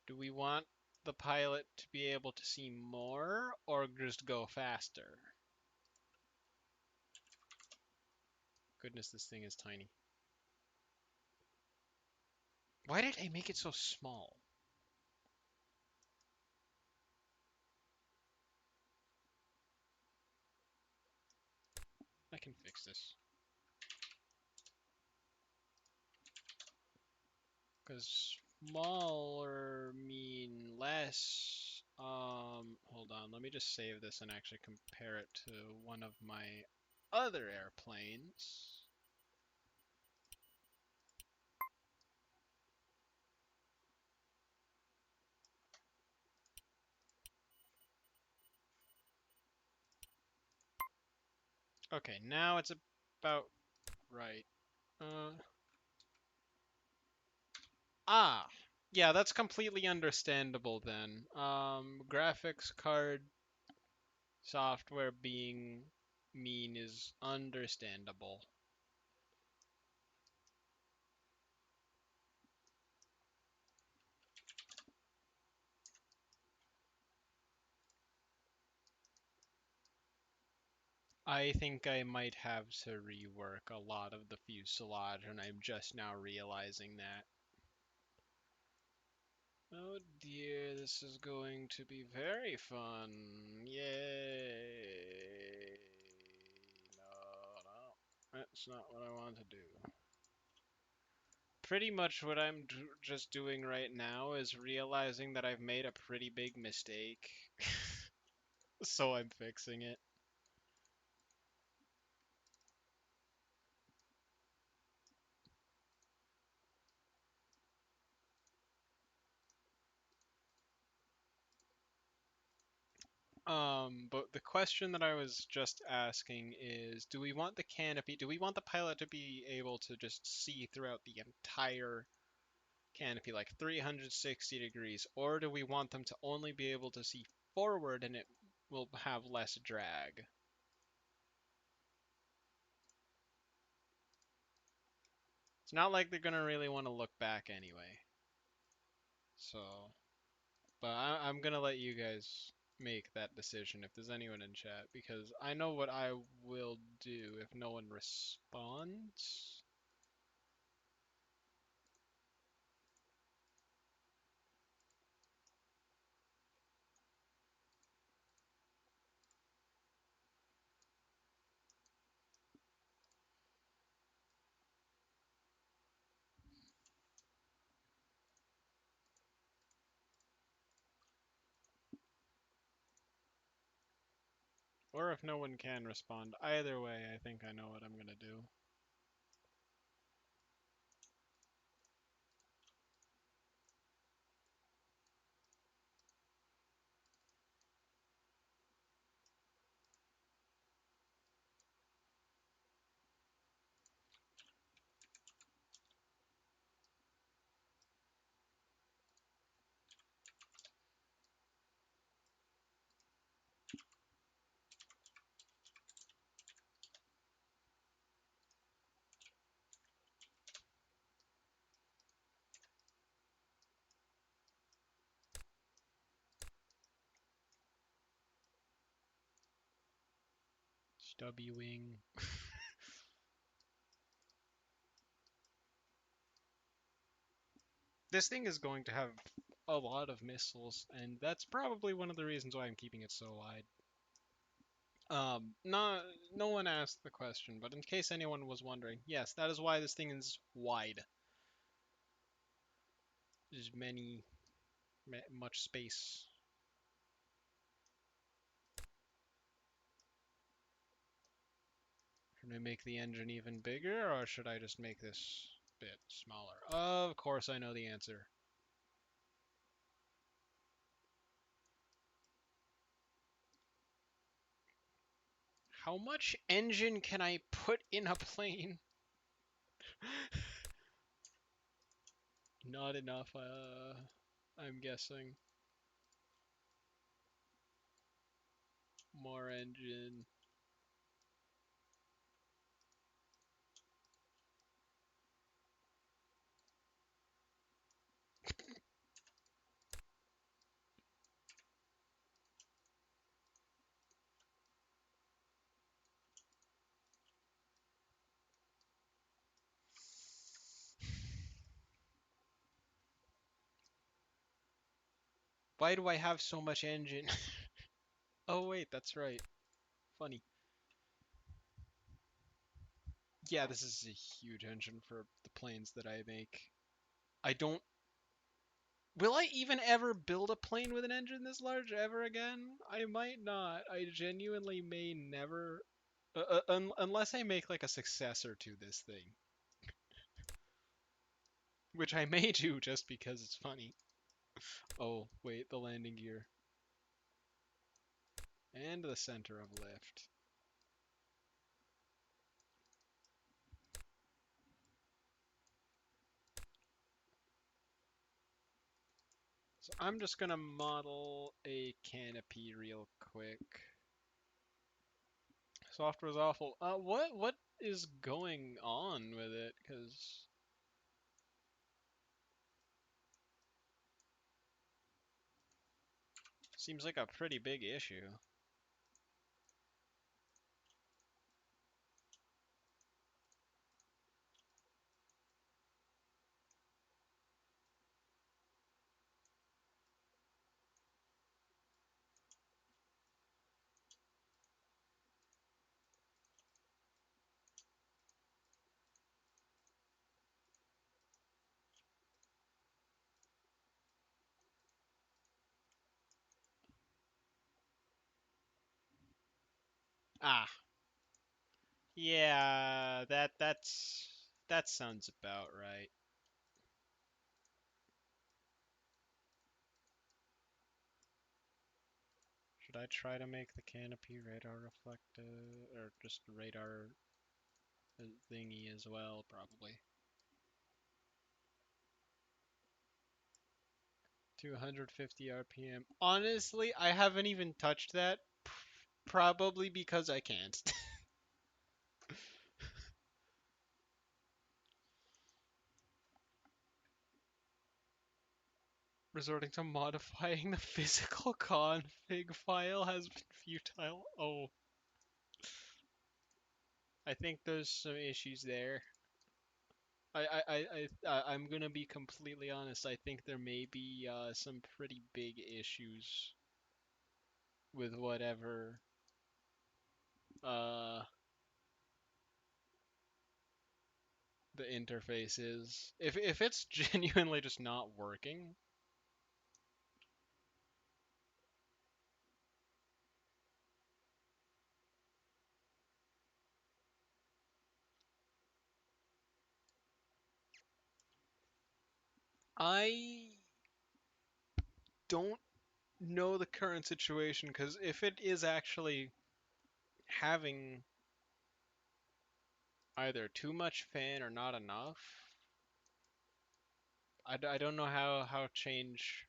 Do we want the pilot to be able to see more or just go faster? Goodness, this thing is tiny. Why did I make it so small? I can fix this. Because smaller mean less. Hold on, let me just save this and actually compare it to one of my other airplanes. Okay, now it's about right. Uh, ah, yeah, that's completely understandable then. Graphics card software being mean is understandable. I think I might have to rework a lot of the fuselage, and I'm just now realizing that. Oh dear, this is going to be very fun. Yay! No, that's not what I want to do. Pretty much what I'm just doing right now is realizing that I've made a pretty big mistake. So I'm fixing it. But the question that I was just asking is, do we want the pilot to be able to just see throughout the entire canopy, like 360 degrees, or do we want them to only be able to see forward and it will have less drag? It's not like they're gonna really want to look back anyway. So, but I'm gonna let you guys make that decision if there's anyone in chat, because I know what I will do if no one responds. Or if no one can respond. Either way, I think I know what I'm gonna do. Stubby wing. This thing is going to have a lot of missiles, and that's probably one of the reasons why I'm keeping it so wide. No one asked the question, but in case anyone was wondering, yes, that is why this thing is wide. There's much space. Should I make the engine even bigger, or should I just make this bit smaller? Of course I know the answer. How much engine can I put in a plane? Not enough, I'm guessing. More engine. Why do I have so much engine? Oh wait, that's right. Funny. Yeah, this is a huge engine for the planes that I make. I don't... Will I even ever build a plane with an engine this large ever again? I might not. I genuinely may never... unless I make like a successor to this thing. Which I may do just because it's funny. Oh, wait, the landing gear. And the center of lift. So I'm just gonna model a canopy real quick. Software's awful. What is going on with it? Because seems like a pretty big issue. Ah, yeah, that sounds about right. Should I try to make the canopy radar reflective or just radar thingy as well? Probably. 250 RPM. Honestly, I haven't even touched that. Probably because I can't. Resorting to modifying the physical config file has been futile. Oh, I think there's some issues there. I'm gonna be completely honest. I think there may be some pretty big issues with whatever uh, the interface is. If it's genuinely just not working, I don't know the current situation because if it is actually having either too much fan or not enough, I don't know how change.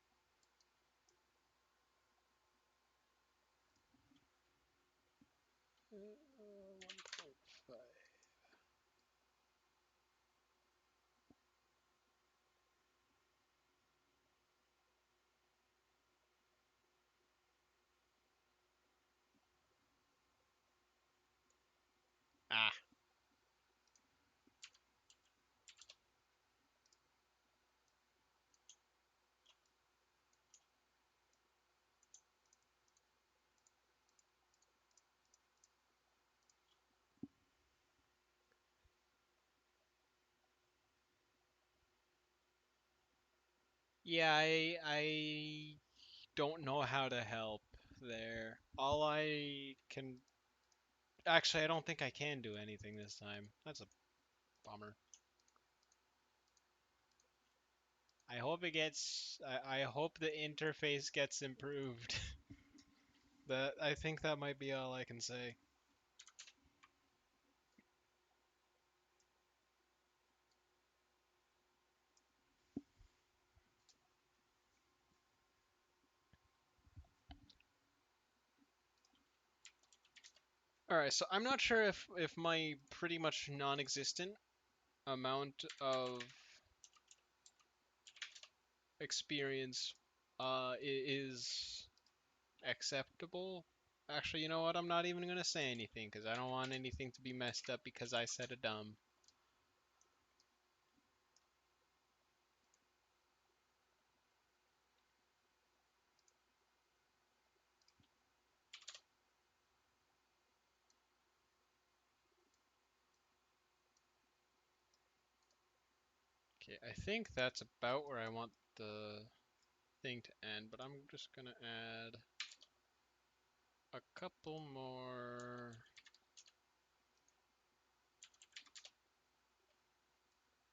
1.5. Ah, yeah, I don't know how to help there. All I can Actually, I don't think I can do anything this time. That's a bummer. I hope it gets. I hope the interface gets improved. That I think that might be all I can say. All right, so I'm not sure if my pretty much non-existent amount of experience is acceptable. Actually, you know what? I'm not even gonna say anything because I don't want anything to be messed up because I said a dumb. Okay, I think that's about where I want the thing to end, but I'm just gonna add a couple more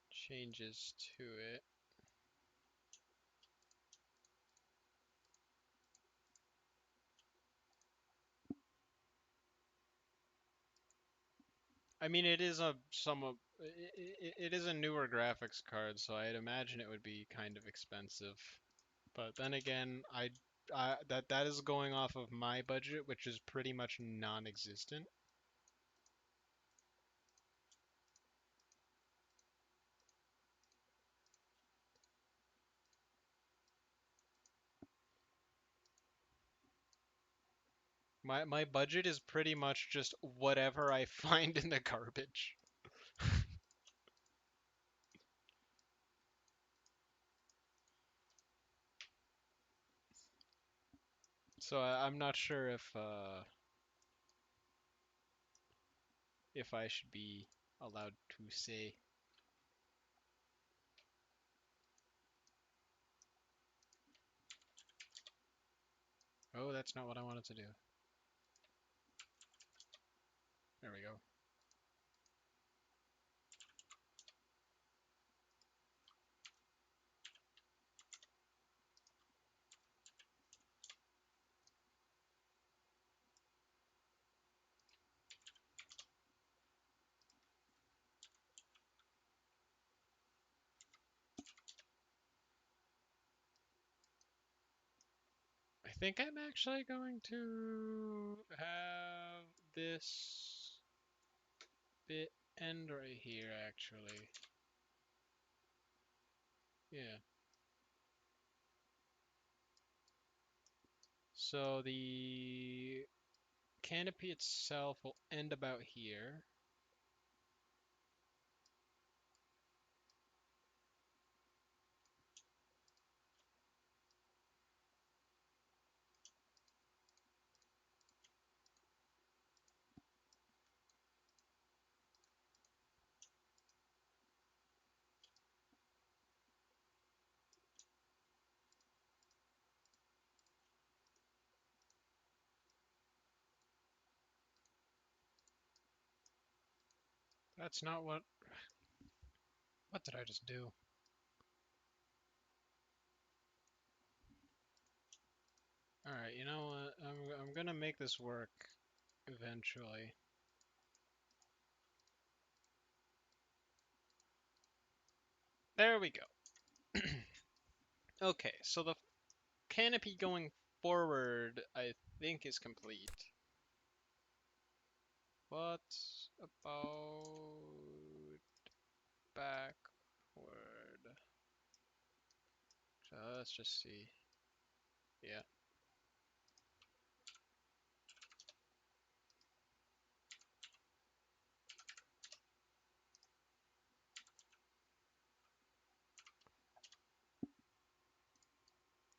changes to it. I mean, it is a somewhat it is a newer graphics card, so I'd imagine it would be kind of expensive. But then again, that is going off of my budget, which is pretty much non-existent. My budget is pretty much just whatever I find in the garbage. So I'm not sure if I should be allowed to say. Oh, that's not what I wanted to do. There we go. I think I'm actually going to have this bit end right here, actually. Yeah. So the canopy itself will end about here. That's not what... What did I just do? Alright, you know what? I'm gonna make this work eventually. There we go. Okay, so the canopy going forward, I think, is complete. What about backward? So let's just see. Yeah.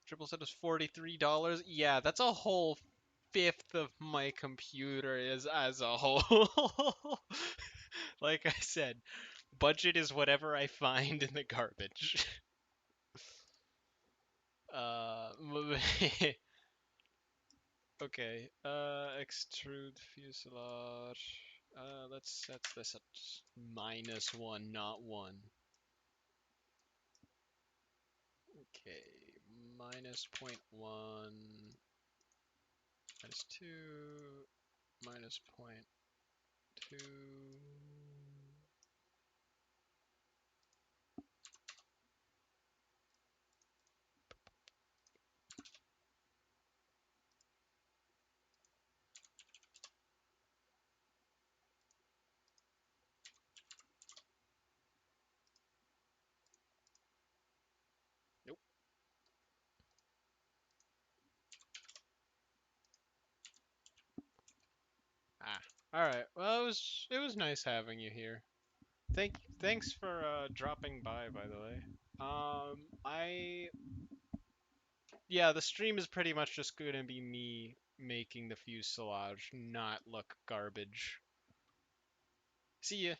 Triple set is $43. Yeah, that's a whole fifth of my computer is as a whole. Like I said, budget is whatever I find in the garbage. Uh, Okay, extrude fuselage. Let's set this at -1, not 1. Okay, minus point 0.1, -2, minus point 0.2. Nope. Ah. All right. Well, it was nice having you here. Thanks for dropping by the way. I Yeah, the stream is pretty much just gonna be me making the fuselage not look garbage. See ya.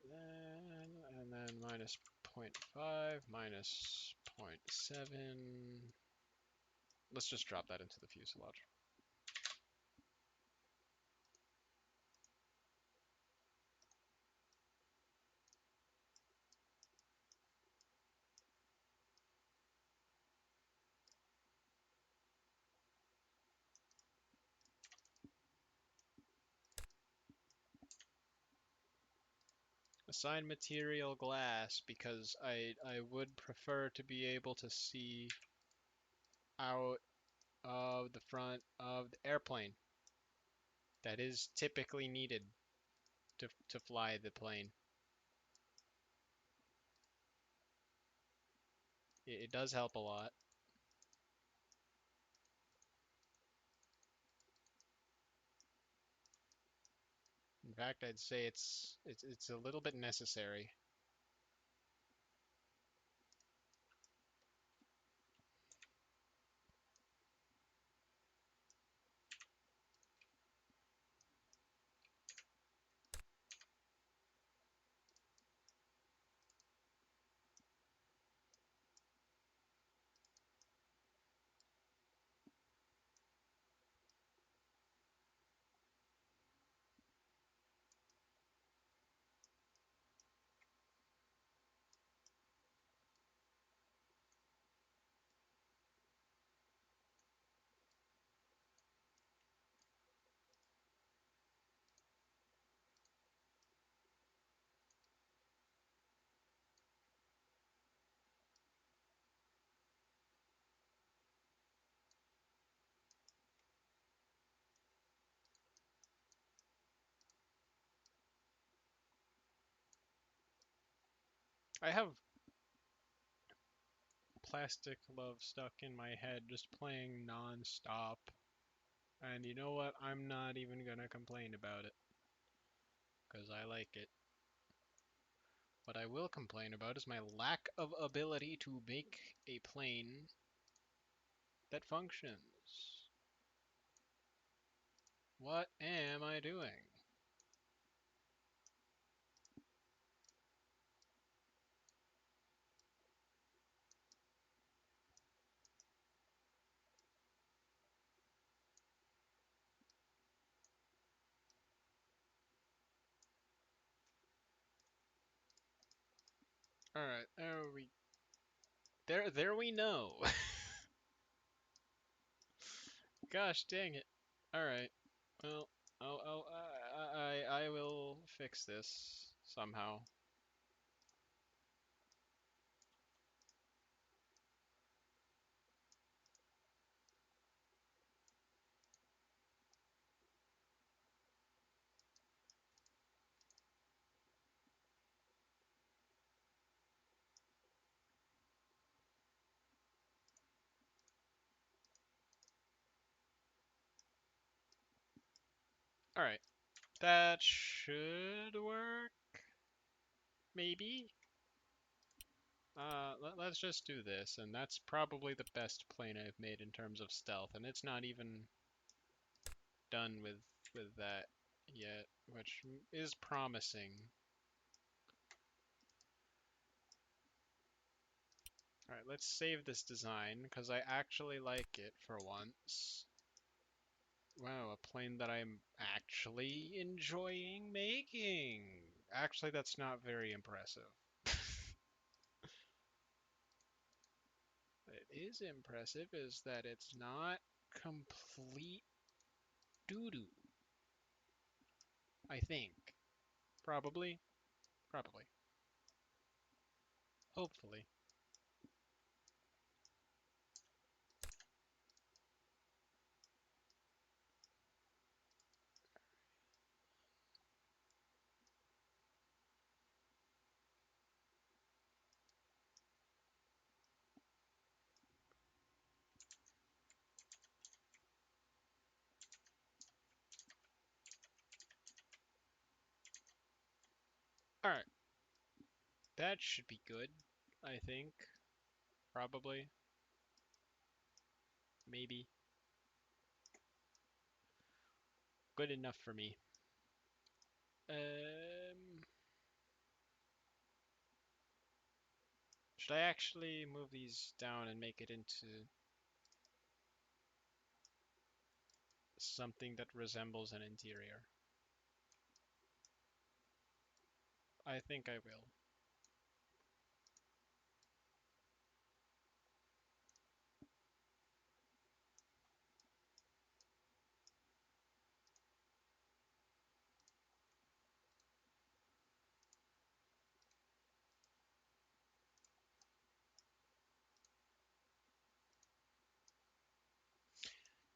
Alright, and then minus point 0.5, minus point 0.7. Let's just drop that into the fuselage. Assign material glass because I would prefer to be able to see out of the front of the airplane. That is typically needed to fly the plane. It does help a lot. In fact, I'd say it's a little bit necessary. I have Plastic Love stuck in my head just playing non-stop. And you know what? I'm not even gonna complain about it. Because I like it. What I will complain about is my lack of ability to make a plane that functions. What am I doing? Alright, there we know. Gosh dang it. Alright. Well, I will fix this somehow. Alright. That should work. Maybe. Let's just do this, and that's probably the best plane I've made in terms of stealth, and it's not even done with that yet, which is promising. Alright, let's save this design, because I actually like it for once. Wow, a plane that I'm actually enjoying making. Actually, that's not very impressive. What is impressive is that it's not complete doo-doo. I think. Probably. Probably. Hopefully. Alright, that should be good, I think. Probably. Maybe. Good enough for me. Um, should I actually move these down and make it into something that resembles an interior? I think I will.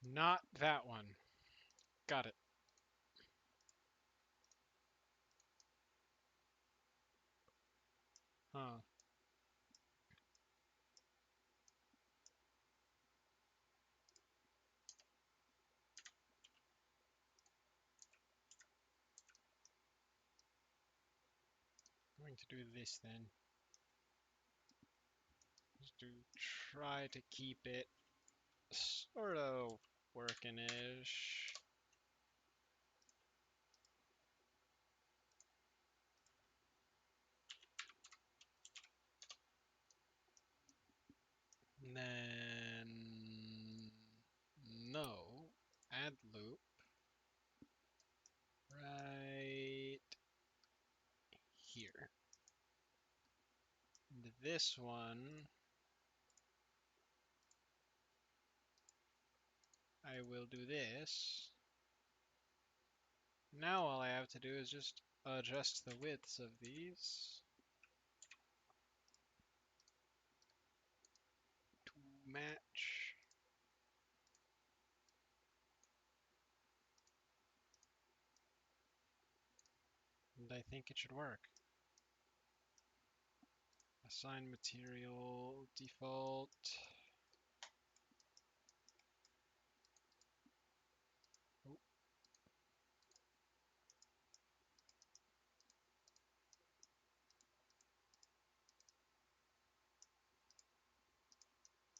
Not that one. Got it. Huh. I'm going to do this then. Just to try to keep it sort of working-ish. And then no, add loop right here. And this one I will do this. Now all I have to do is just adjust the widths of these to match. And I think it should work. Assign material default. Oh,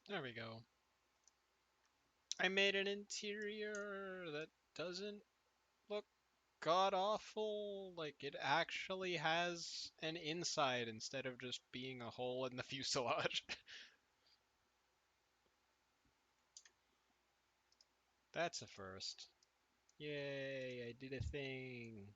there we go. I made an interior that doesn't look god awful. Like it actually has an inside instead of just being a hole in the fuselage. That's a first. Yay, I did a thing.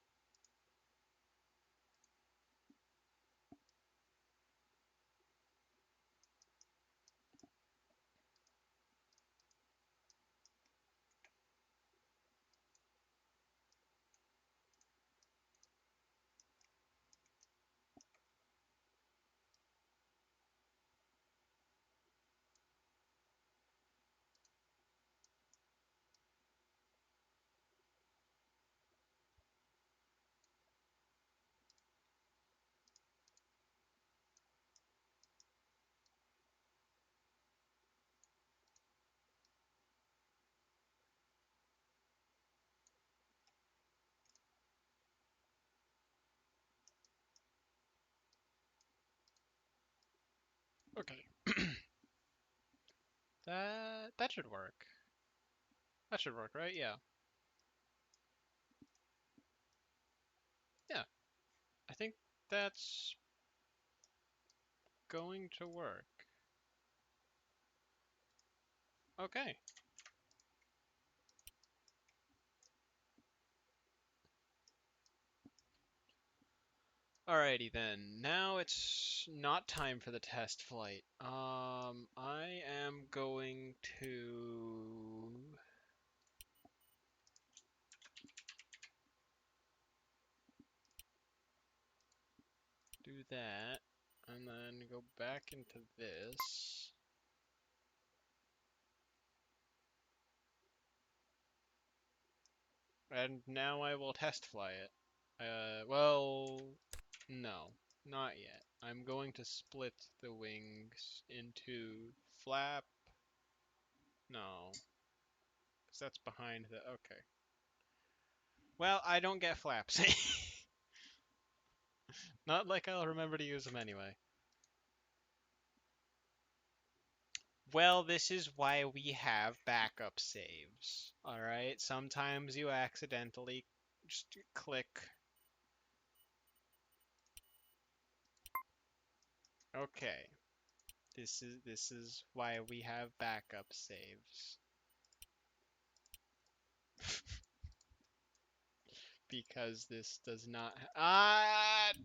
Okay. That should work. That should work, right? Yeah. Yeah. I think that's going to work. Okay. Alrighty then. Now it's not time for the test flight. I am going to do that and then go back into this. And now I will test fly it. Well, no, not yet. I'm going to split the wings into flap. No, because that's behind the. Okay. Well, I don't get flaps. Not like I'll remember to use them anyway. Well, this is why we have backup saves. Alright? Sometimes you accidentally just click. Okay. This is why we have backup saves. Because this does not.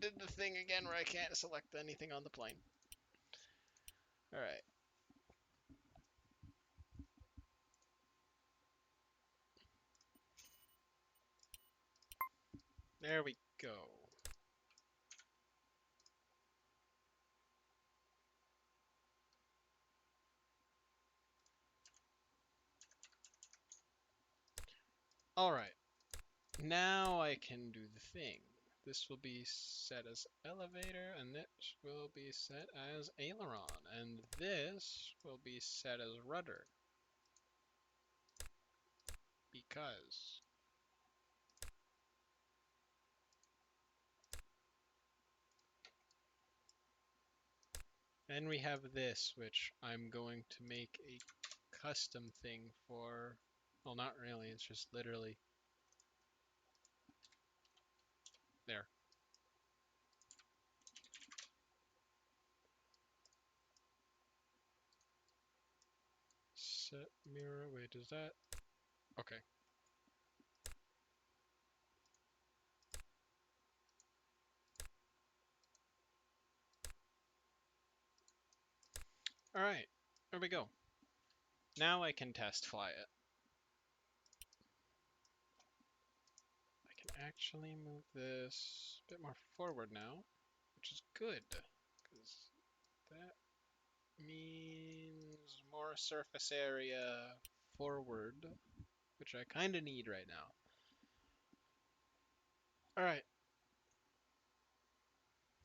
Did the thing again where I can't select anything on the plane. Alright. There we go. Alright. Now I can do the thing. This will be set as elevator, and this will be set as aileron, and this will be set as rudder. Because. Then we have this, which I'm going to make a custom thing for. Well, not really, it's just literally there. Set mirror, wait, is that? Okay. Alright, there we go. Now I can test fly it. I can actually move this a bit more forward now, which is good, because that means more surface area forward, which I kind of need right now. Alright,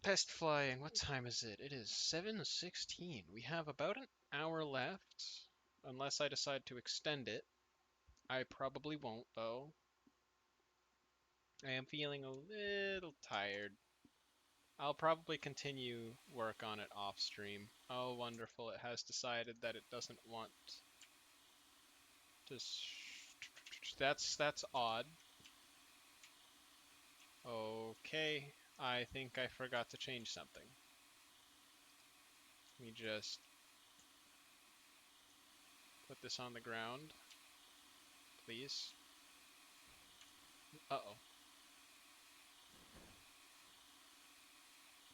test flying. What time is it? It is 7:16. We have about an hour left, unless I decide to extend it. I probably won't, though. I am feeling a little tired. I'll probably continue work on it off stream. Oh, wonderful. It has decided that it doesn't want to. That's odd. Okay. I think I forgot to change something. Let me just put this on the ground, please. Uh-oh.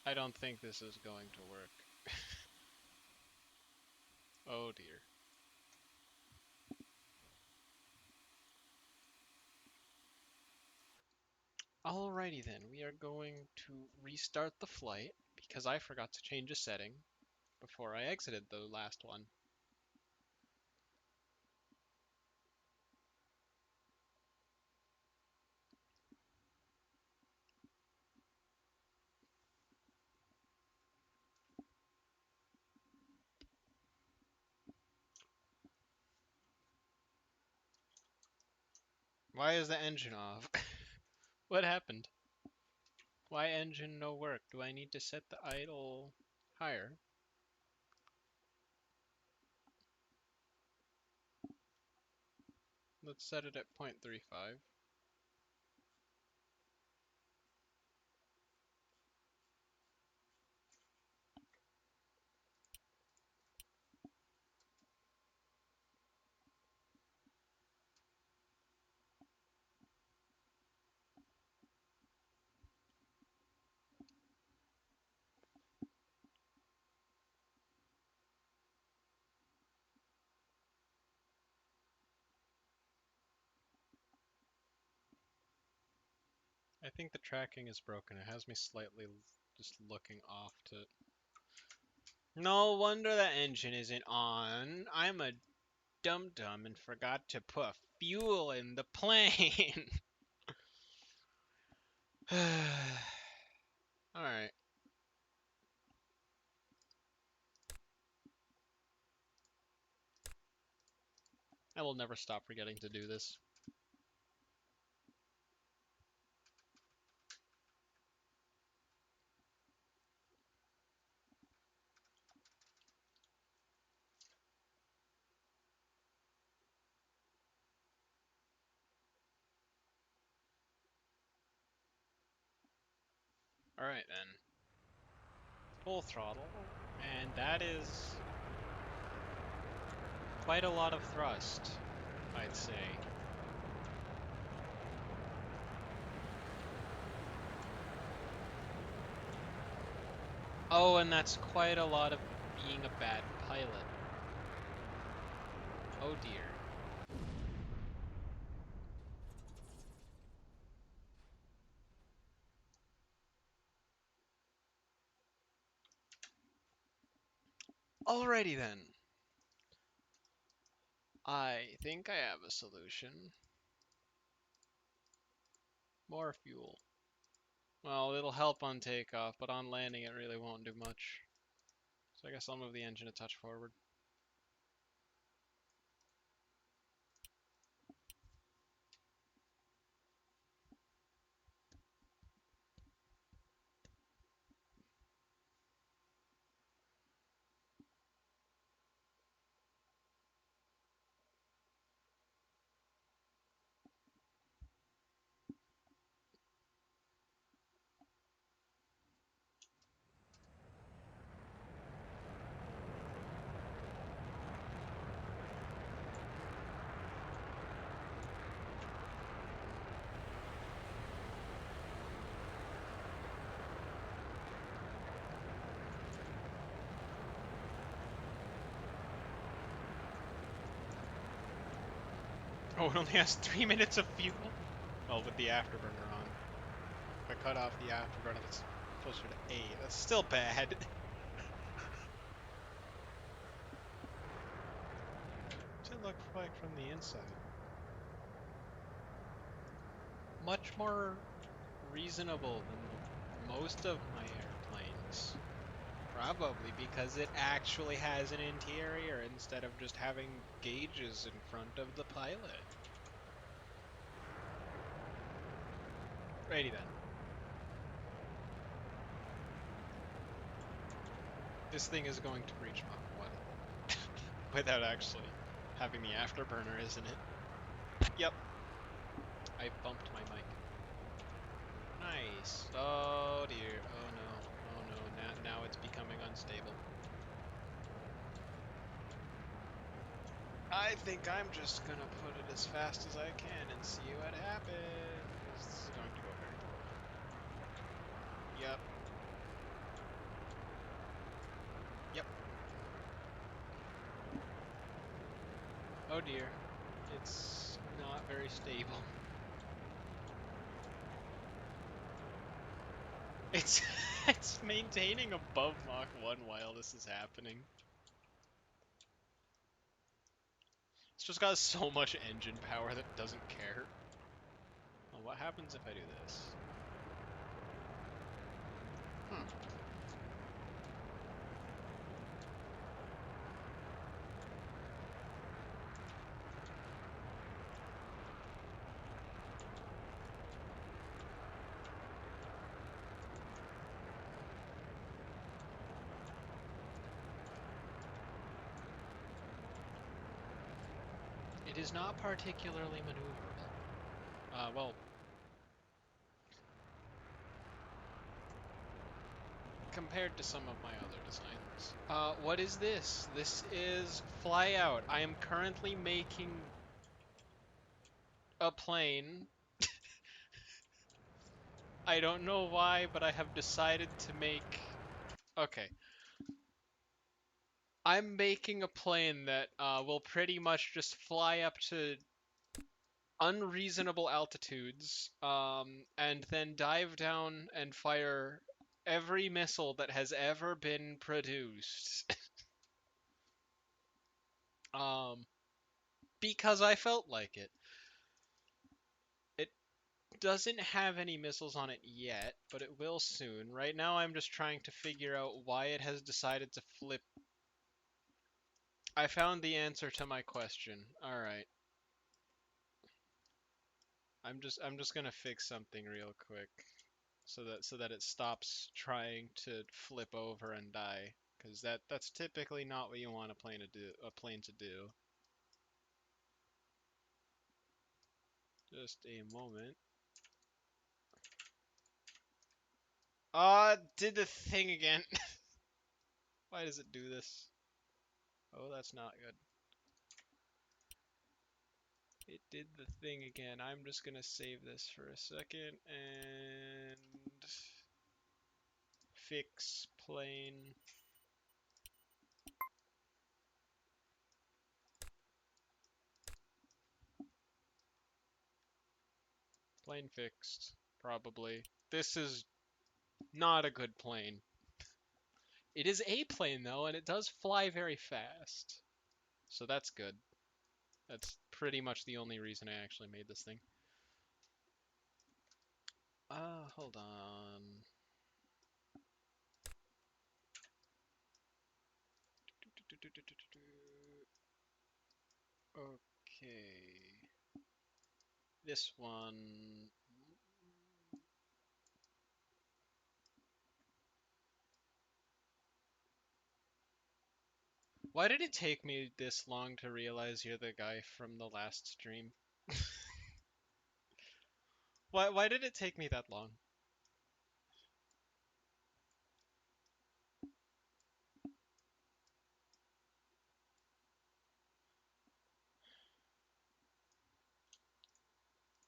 I don't think this is going to work. Oh dear. Alrighty then, we are going to restart the flight because I forgot to change a setting before I exited the last one. Why is the engine off? What happened? Why engine no work? Do I need to set the idle higher? Let's set it at 0.35. I think the tracking is broken. It has me slightly just looking off to... No wonder the engine isn't on. I'm a dum-dum and forgot to put fuel in the plane. Alright. I will never stop forgetting to do this. Alright then. Full throttle. And that is quite a lot of thrust, I'd say. Oh, and that's quite a lot of being a bad pilot. Oh dear. Alrighty then. I think I have a solution. More fuel. Well, it'll help on takeoff, but on landing it really won't do much. So I guess I'll move the engine a touch forward. Oh, it only has 3 minutes of fuel? Well, with the afterburner on. If I cut off the afterburner, that's closer to 8. That's still bad. What's it look like from the inside? Much more reasonable than most of my airplanes. Probably because it actually has an interior instead of just having gauges in front of the pilot. Righty then. This thing is going to reach Mach 1 without actually having the afterburner, isn't it? Yep. I bumped my mic. Nice. Oh dear. Oh no. Oh no. Now it's becoming unstable. I think I'm just gonna put it as fast as I can and see what happens. This is going to go very poorly. Yep. Yep. Oh dear. It's not very stable. It's it's maintaining above Mach 1 while this is happening. It's just got so much engine power that it doesn't care. Well, what happens if I do this? Hmm. It is not particularly maneuverable. Well, compared to some of my other designs. What is this? This is Flyout. I am currently making a plane. I don't know why, but I have decided to make... Okay. I'm making a plane that will pretty much just fly up to unreasonable altitudes, and then dive down and fire every missile that has ever been produced. um, because I felt like it. It doesn't have any missiles on it yet, but it will soon. Right now, I'm just trying to figure out why it has decided to flip. I found the answer to my question. All right. I'm just gonna fix something real quick so that it stops trying to flip over and die, because that's typically not what you want a plane to do. Just a moment. Did the thing again. Why does it do this? Oh, that's not good. It did the thing again. I'm just gonna save this for a second and fix plane. Plane fixed, probably. This is not a good plane. It is a plane though, and it does fly very fast. So that's good. That's pretty much the only reason I actually made this thing. Hold on. Okay. This one. Why did it take me this long to realize you're the guy from the last stream? Why did it take me that long?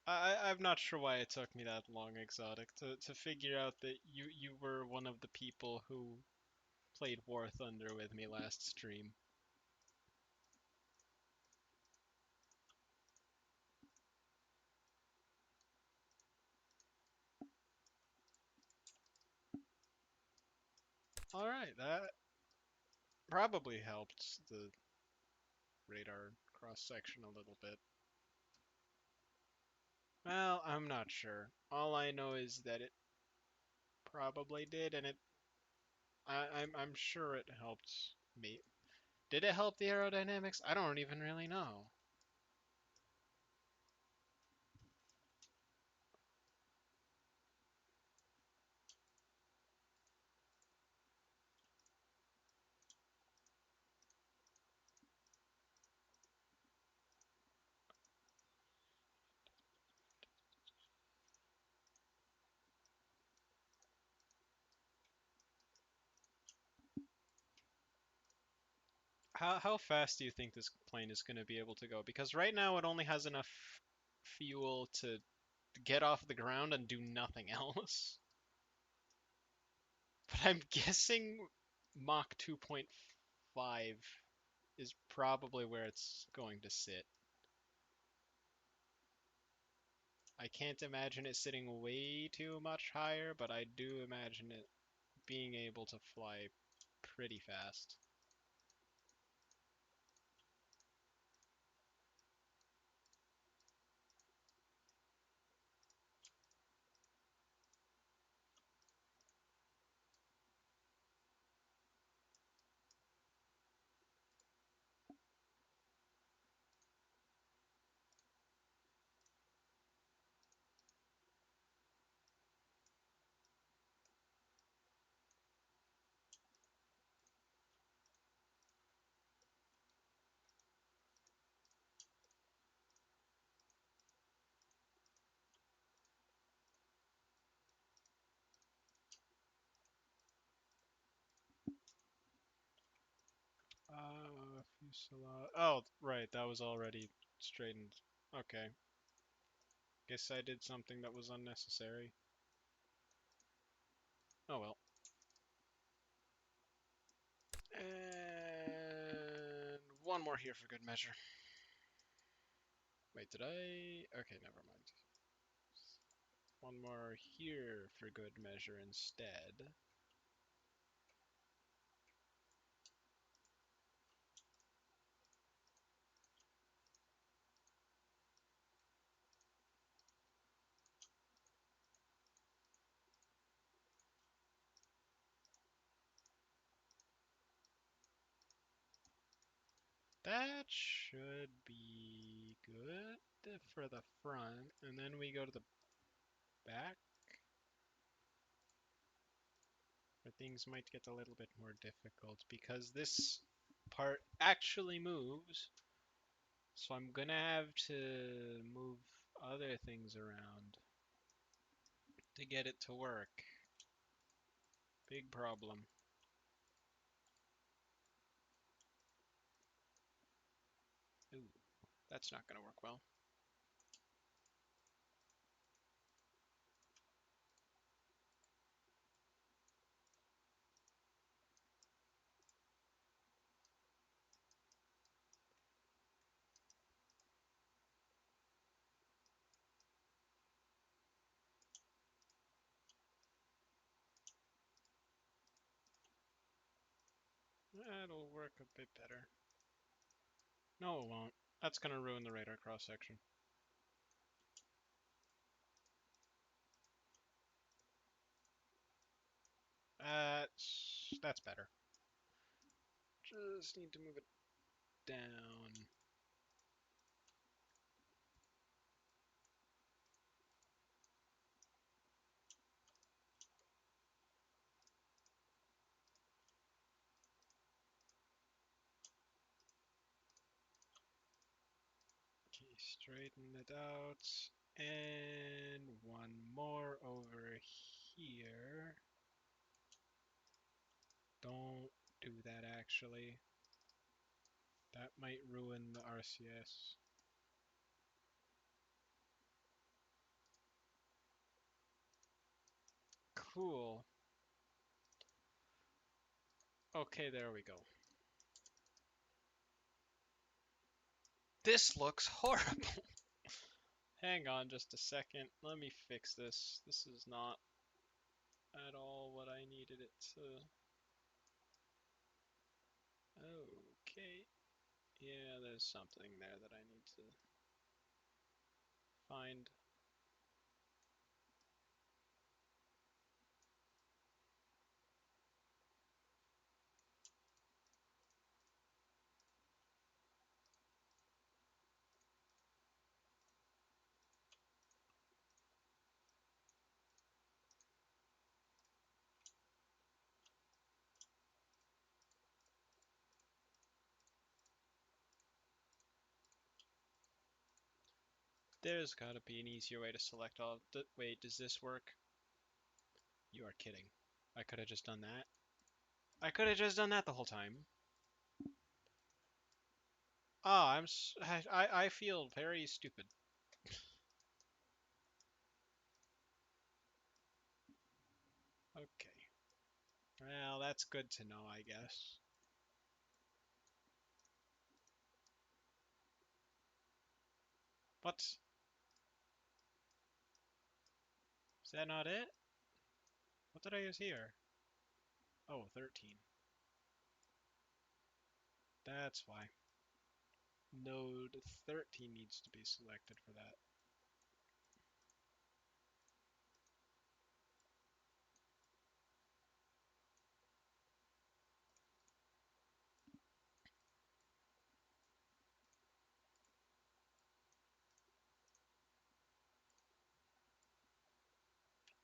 I'm not sure why it took me that long, Exotic, to figure out that you were one of the people who played War Thunder with me last stream. Alright, that probably helped the radar cross-section a little bit. Well, I'm not sure. All I know is that it probably did, and I'm sure it helped me. Did it help the aerodynamics? I don't even really know. How fast do you think this plane is going to be able to go? Because right now it only has enough fuel to get off the ground and do nothing else. But I'm guessing Mach 2.5 is probably where it's going to sit. I can't imagine it sitting way too much higher, but I do imagine it being able to fly pretty fast. Fuselage. Oh, right, that was already straightened. Okay. Guess I did something that was unnecessary. Oh well. And one more here for good measure. Wait, did I? Okay, never mind. One more here for good measure instead. That should be good for the front. And then we go to the back, where things might get a little bit more difficult because this part actually moves. So I'm gonna have to move other things around to get it to work. Big problem. Ooh, that's not gonna work well. That'll work a bit better. No, it won't. That's gonna ruin the radar cross section. That's better. Just need to move it down. Okay, straighten it out. And one more over here. Don't do that actually. That might ruin the RCS. Cool. Okay, there we go. This looks horrible. Hang on just a second. Let me fix this. This is not at all what I needed it to. Okay. Yeah, there's something there that I need to find. There's gotta be an easier way to select all of the. Wait, does this work? You are kidding. I could have just done that. I could have just done that the whole time. Ah, I feel very stupid. Okay. Well, that's good to know, I guess. What? Is that not it? What did I use here? Oh, 13. That's why. Node 13 needs to be selected for that.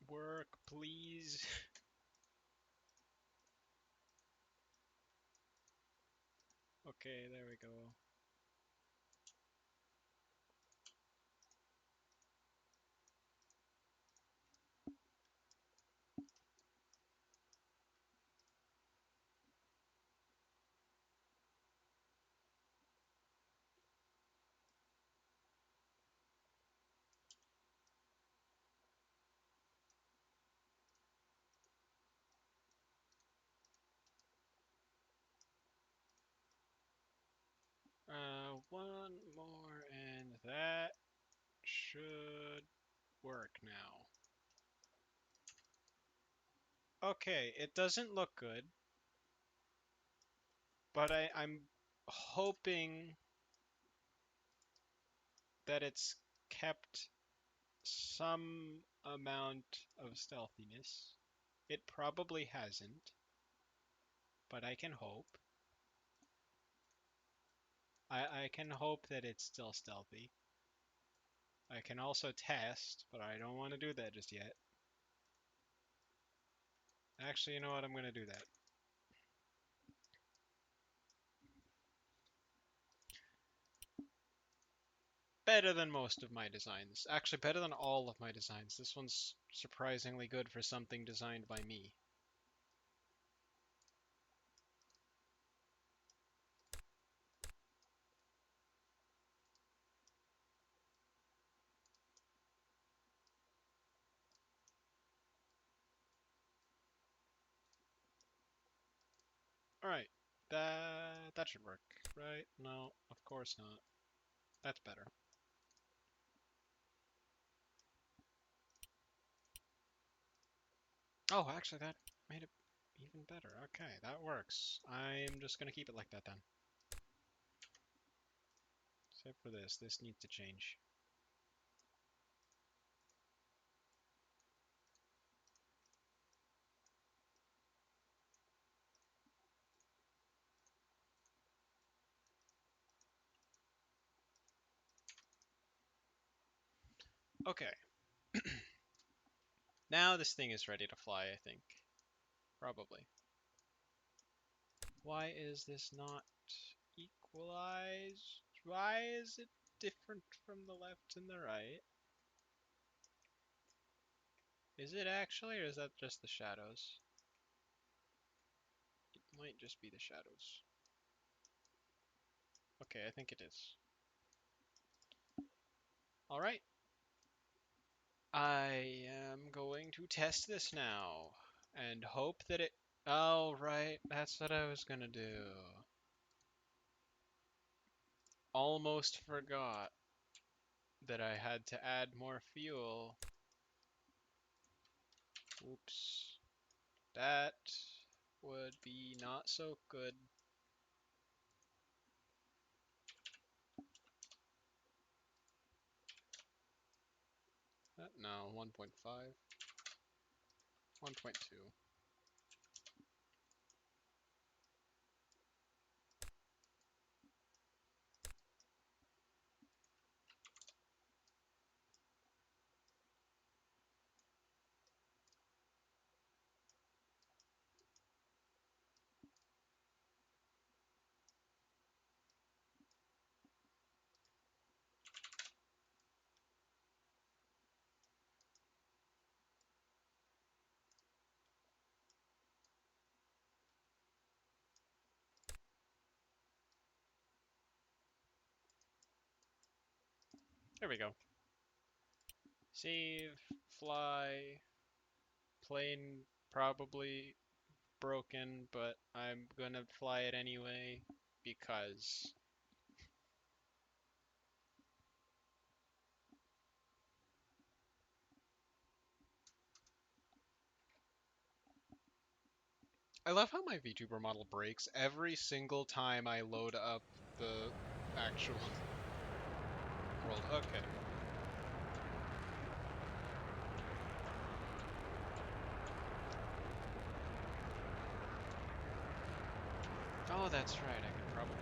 Work, please. Okay, there we go. One more and that should work now. Okay, it doesn't look good, but I'm hoping that it's kept some amount of stealthiness. It probably hasn't, but I can hope. I can hope that it's still stealthy. I can also test, but I don't want to do that just yet. Actually, you know what? I'm going to do that. Better than most of my designs. Actually, better than all of my designs. This one's surprisingly good for something designed by me. Alright, that should work, right? No, of course not. That's better. Oh, actually, that made it even better. Okay, that works. I'm just gonna keep it like that then. Except for this. This needs to change. Okay. Now this thing is ready to fly, I think. Probably. Why is this not equalized? Why is it different from the left and the right? Is it actually, or is that just the shadows? It might just be the shadows. Okay, I think it is. Alright. I am going to test this now and hope that it... Oh, right, that's what I was gonna do. Almost forgot that I had to add more fuel. Oops. That would be not so good. No, 1.5. 1.2. There we go. Save, fly, plane probably broken, but I'm gonna fly it anyway because I love how my VTuber model breaks every single time I load up the actual world. Okay. Oh, that's right. I could probably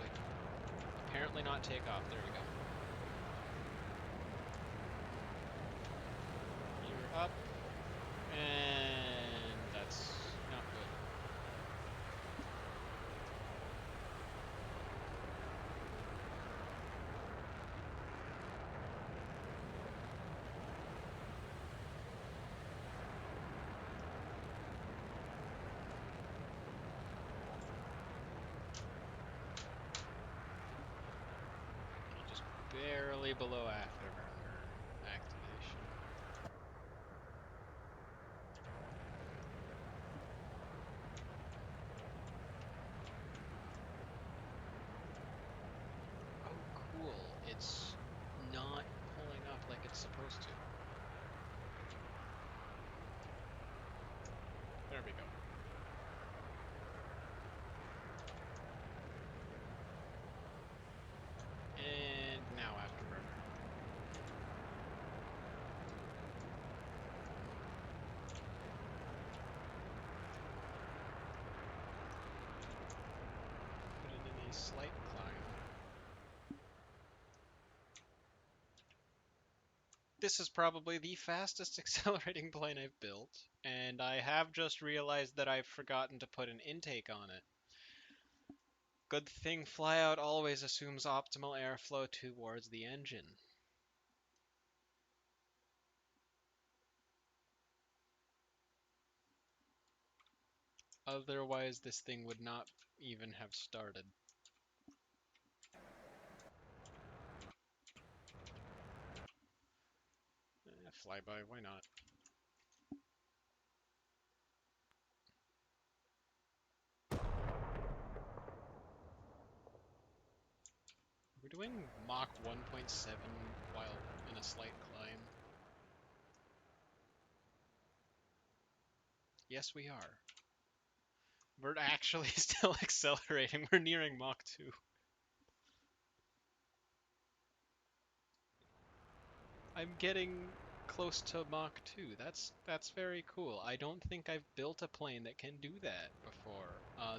apparently not take off. There we go. You're up. And that's not good. Okay, just barely below afterburner activation. Oh, cool. It's not There we go. And now afterburner. Put it in a slight climb. This is probably the fastest accelerating plane I've built, and I have just realized that I've forgotten to put an intake on it. Good thing Flyout always assumes optimal airflow towards the engine. Otherwise, this thing would not even have started. Flyby, why not? We're doing Mach 1.7 while in a slight climb. Yes, we are. We're actually still accelerating. We're nearing Mach 2. I'm getting close to Mach 2. That's very cool. I don't think I've built a plane that can do that before.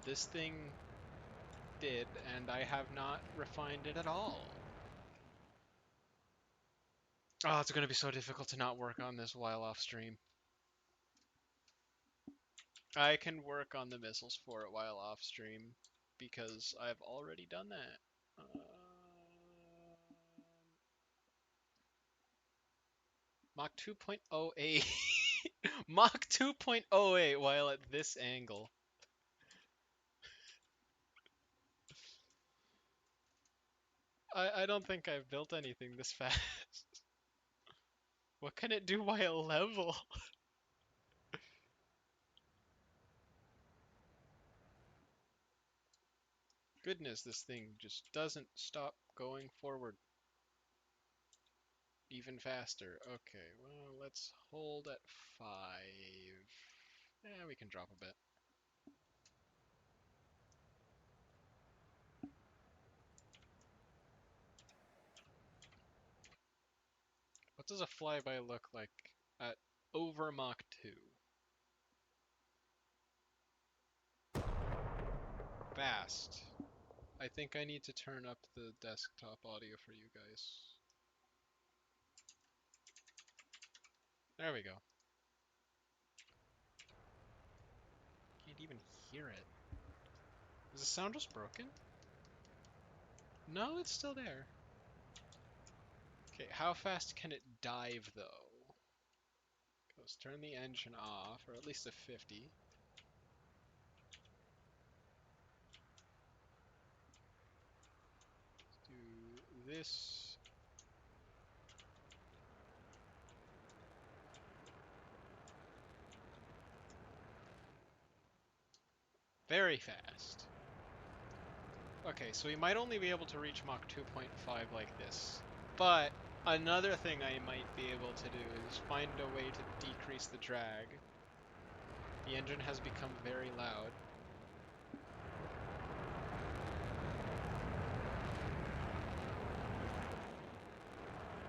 This thing did, and I have not refined it at all. Oh, it's going to be so difficult to not work on this while off stream. I can work on the missiles for it while off stream because I've already done that. Mach 2.08. Mach 2.08 while at this angle. I don't think I've built anything this fast. What can it do while level? Goodness, this thing just doesn't stop going forward even faster. Okay, well, let's hold at 5. We can drop a bit. What does a flyby look like at over Mach 2? Fast. I think I need to turn up the desktop audio for you guys. There we go. Can't even hear it. Is the sound just broken? No, it's still there. Okay, how fast can it dive though? Let's turn the engine off, or at least to 50. Do this. Very fast. Okay, so we might only be able to reach Mach 2.5 like this. But another thing I might be able to do is find a way to decrease the drag. The engine has become very loud.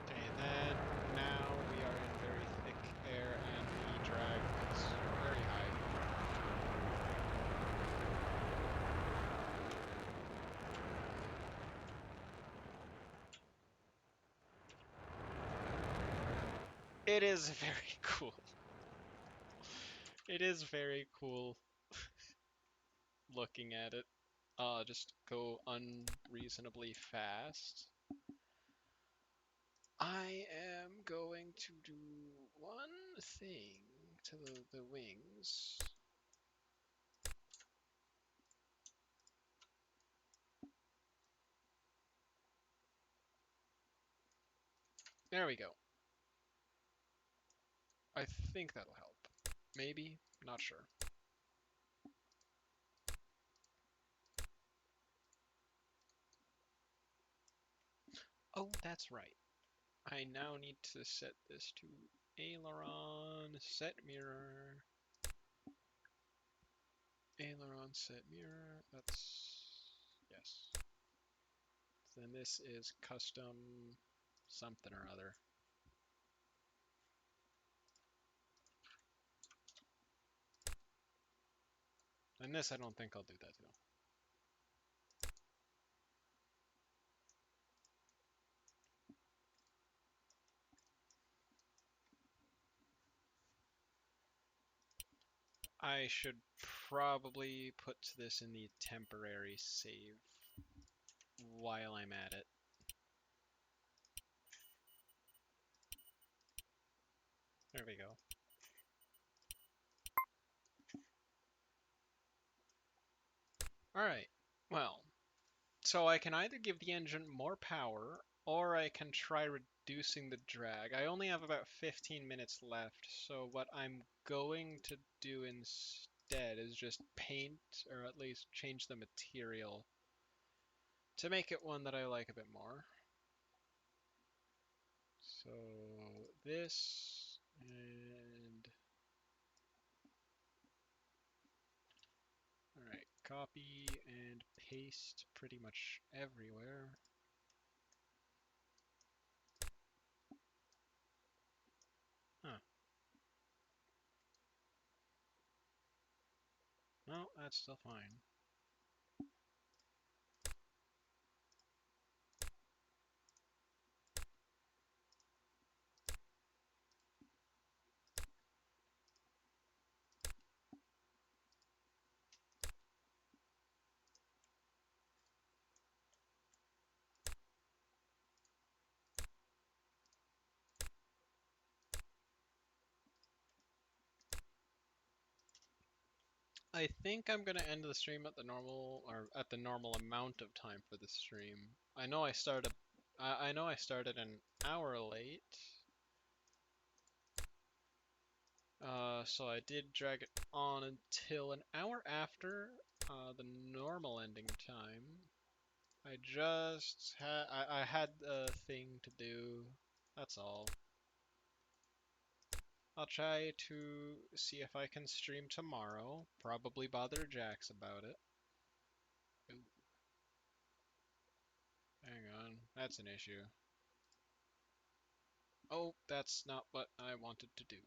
Okay, then now we are in very thick air and the drag is very high. It is very cool. It is very cool looking at it. Just go unreasonably fast. I am going to do one thing to the wings. There we go. I think that'll help. Maybe, not sure. Oh, that's right. I now need to set this to aileron, set mirror. Aileron set mirror. That's yes. Then this is custom something or other. And this I don't think I'll do that to. I should probably put this in the temporary save while I'm at it. There we go. Alright, well, so I can either give the engine more power, or I can try reducing the drag. I only have about 15 minutes left, so what I'm going to do instead is just paint, or at least change the material to make it one that I like a bit more. So this, and alright, copy and paste pretty much everywhere. Huh. No, that's still fine. I think I'm gonna end the stream at the normal, or at the normal amount of time for the stream. I know I started, I know I started an hour late. So I did drag it on until an hour after the normal ending time. I had a thing to do. That's all. I'll try to see if I can stream tomorrow. Probably bother Jax about it. Ooh, hang on, that's an issue. Oh, that's not what I wanted to do.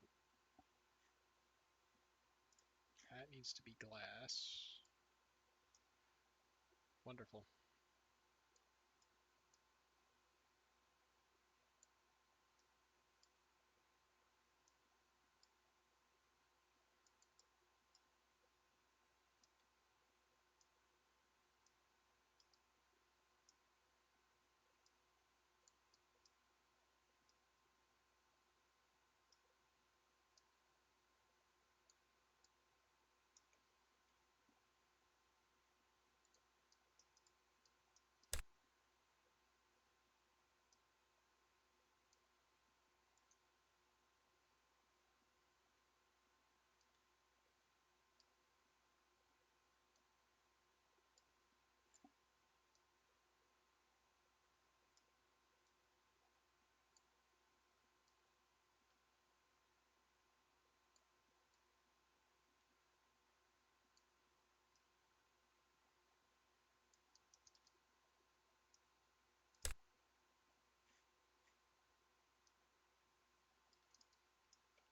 That needs to be glass. Wonderful.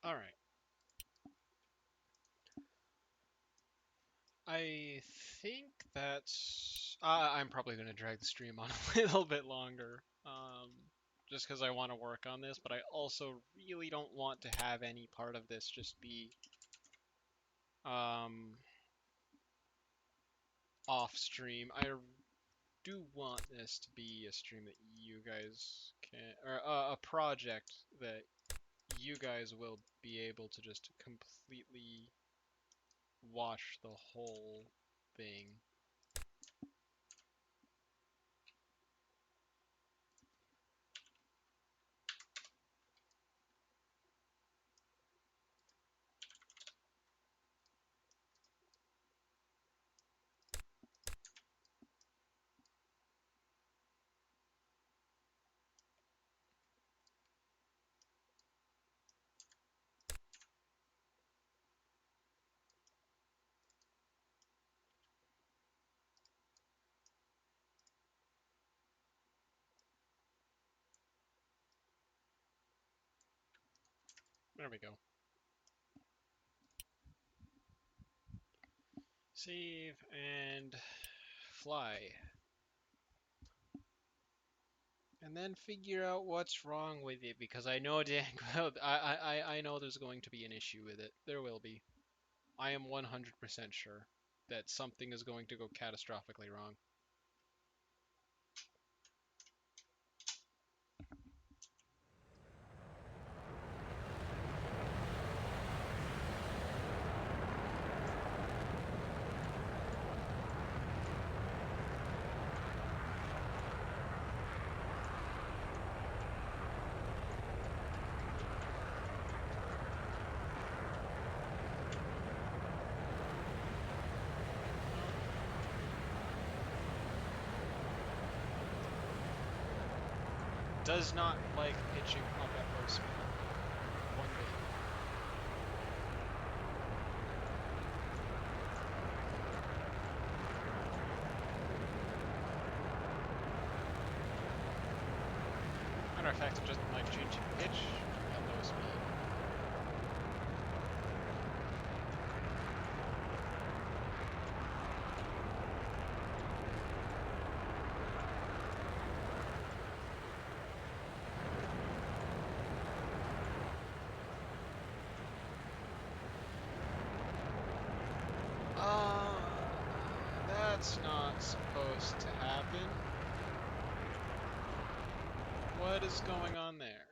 Alright. I think that's... I'm probably going to drag the stream on a little bit longer. Just because I want to work on this, but I also really don't want to have any part of this just be um, off stream. I do want this to be a stream that you guys can, or a project that you guys will be able to just completely watch the whole thing. There we go. Save and fly. And then figure out what's wrong with it, because I know dang well, I know there's going to be an issue with it. There will be. I am 100% sure that something is going to go catastrophically wrong. Does not like pitching up at low speed. One bit. Matter of fact, it doesn't like changing pitch at low speed. That's not supposed to happen. What is going on there?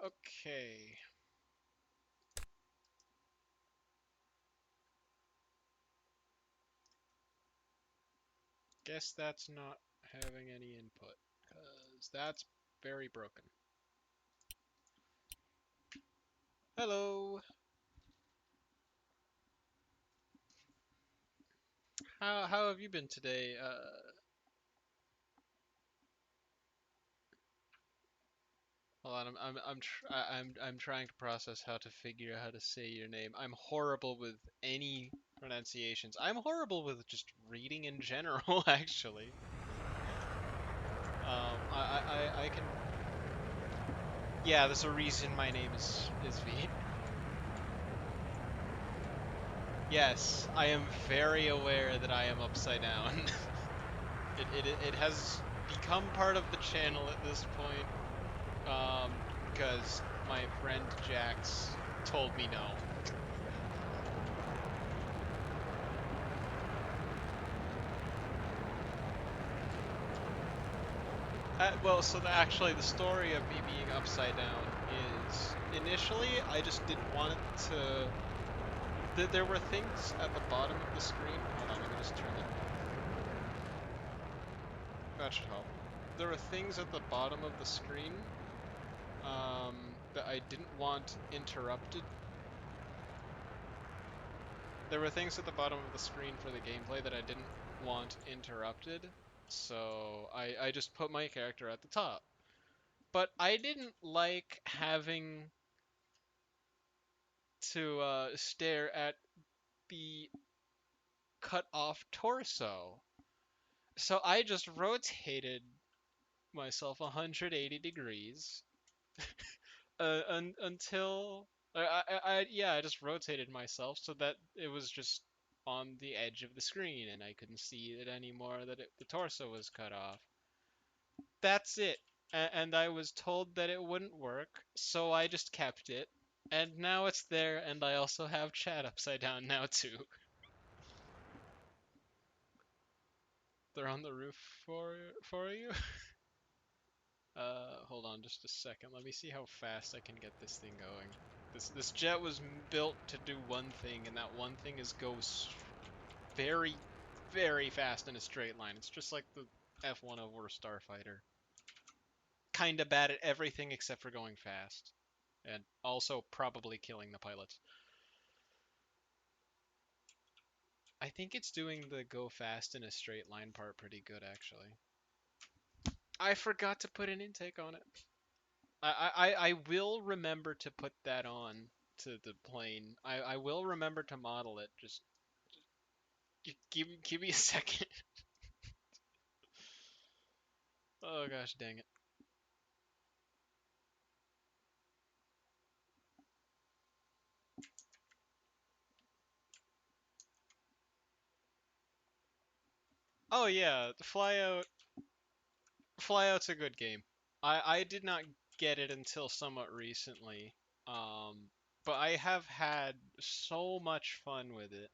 Okay. Guess that's not having any input, because that's very broken. Hello. How have you been today? Hold on, I'm trying to process how to figure out how to say your name. I'm horrible with any pronunciations. I'm horrible with just reading in general, actually. I can. Yeah, there's a reason my name is V. Yes, I am very aware that I am upside down. It has become part of the channel at this point, because my friend Jax told me no. Well, so actually, the story of me being upside down is initially I just didn't want it to. There were things at the bottom of the screen. Hold on, let me just turn it. That should help. There were things at the bottom of the screen that I didn't want interrupted. There were things at the bottom of the screen for the gameplay that I didn't want interrupted, so I just put my character at the top. But I didn't like having to stare at the cut off torso. So I just rotated myself 180 degrees until yeah, I just rotated myself so that it was just on the edge of the screen and I couldn't see it anymore that the torso was cut off. That's it. And I was told that it wouldn't work, so I just kept it. And now it's there, and I also have chat upside down now too. They're on the roof for you. Hold on just a second. Let me see how fast I can get this thing going. This jet was built to do one thing, and that one thing is go very, very fast in a straight line. It's just like the F1 over a starfighter. Kinda bad at everything except for going fast, and also probably killing the pilots. I think it's doing the go fast in a straight line part pretty good, actually. I forgot to put an intake on it. I will remember to put that on to the plane. I will remember to model it. Just give me a second. Oh gosh, dang it. Oh yeah, the Flyout's a good game. I did not get it until somewhat recently. Um, but I have had so much fun with it.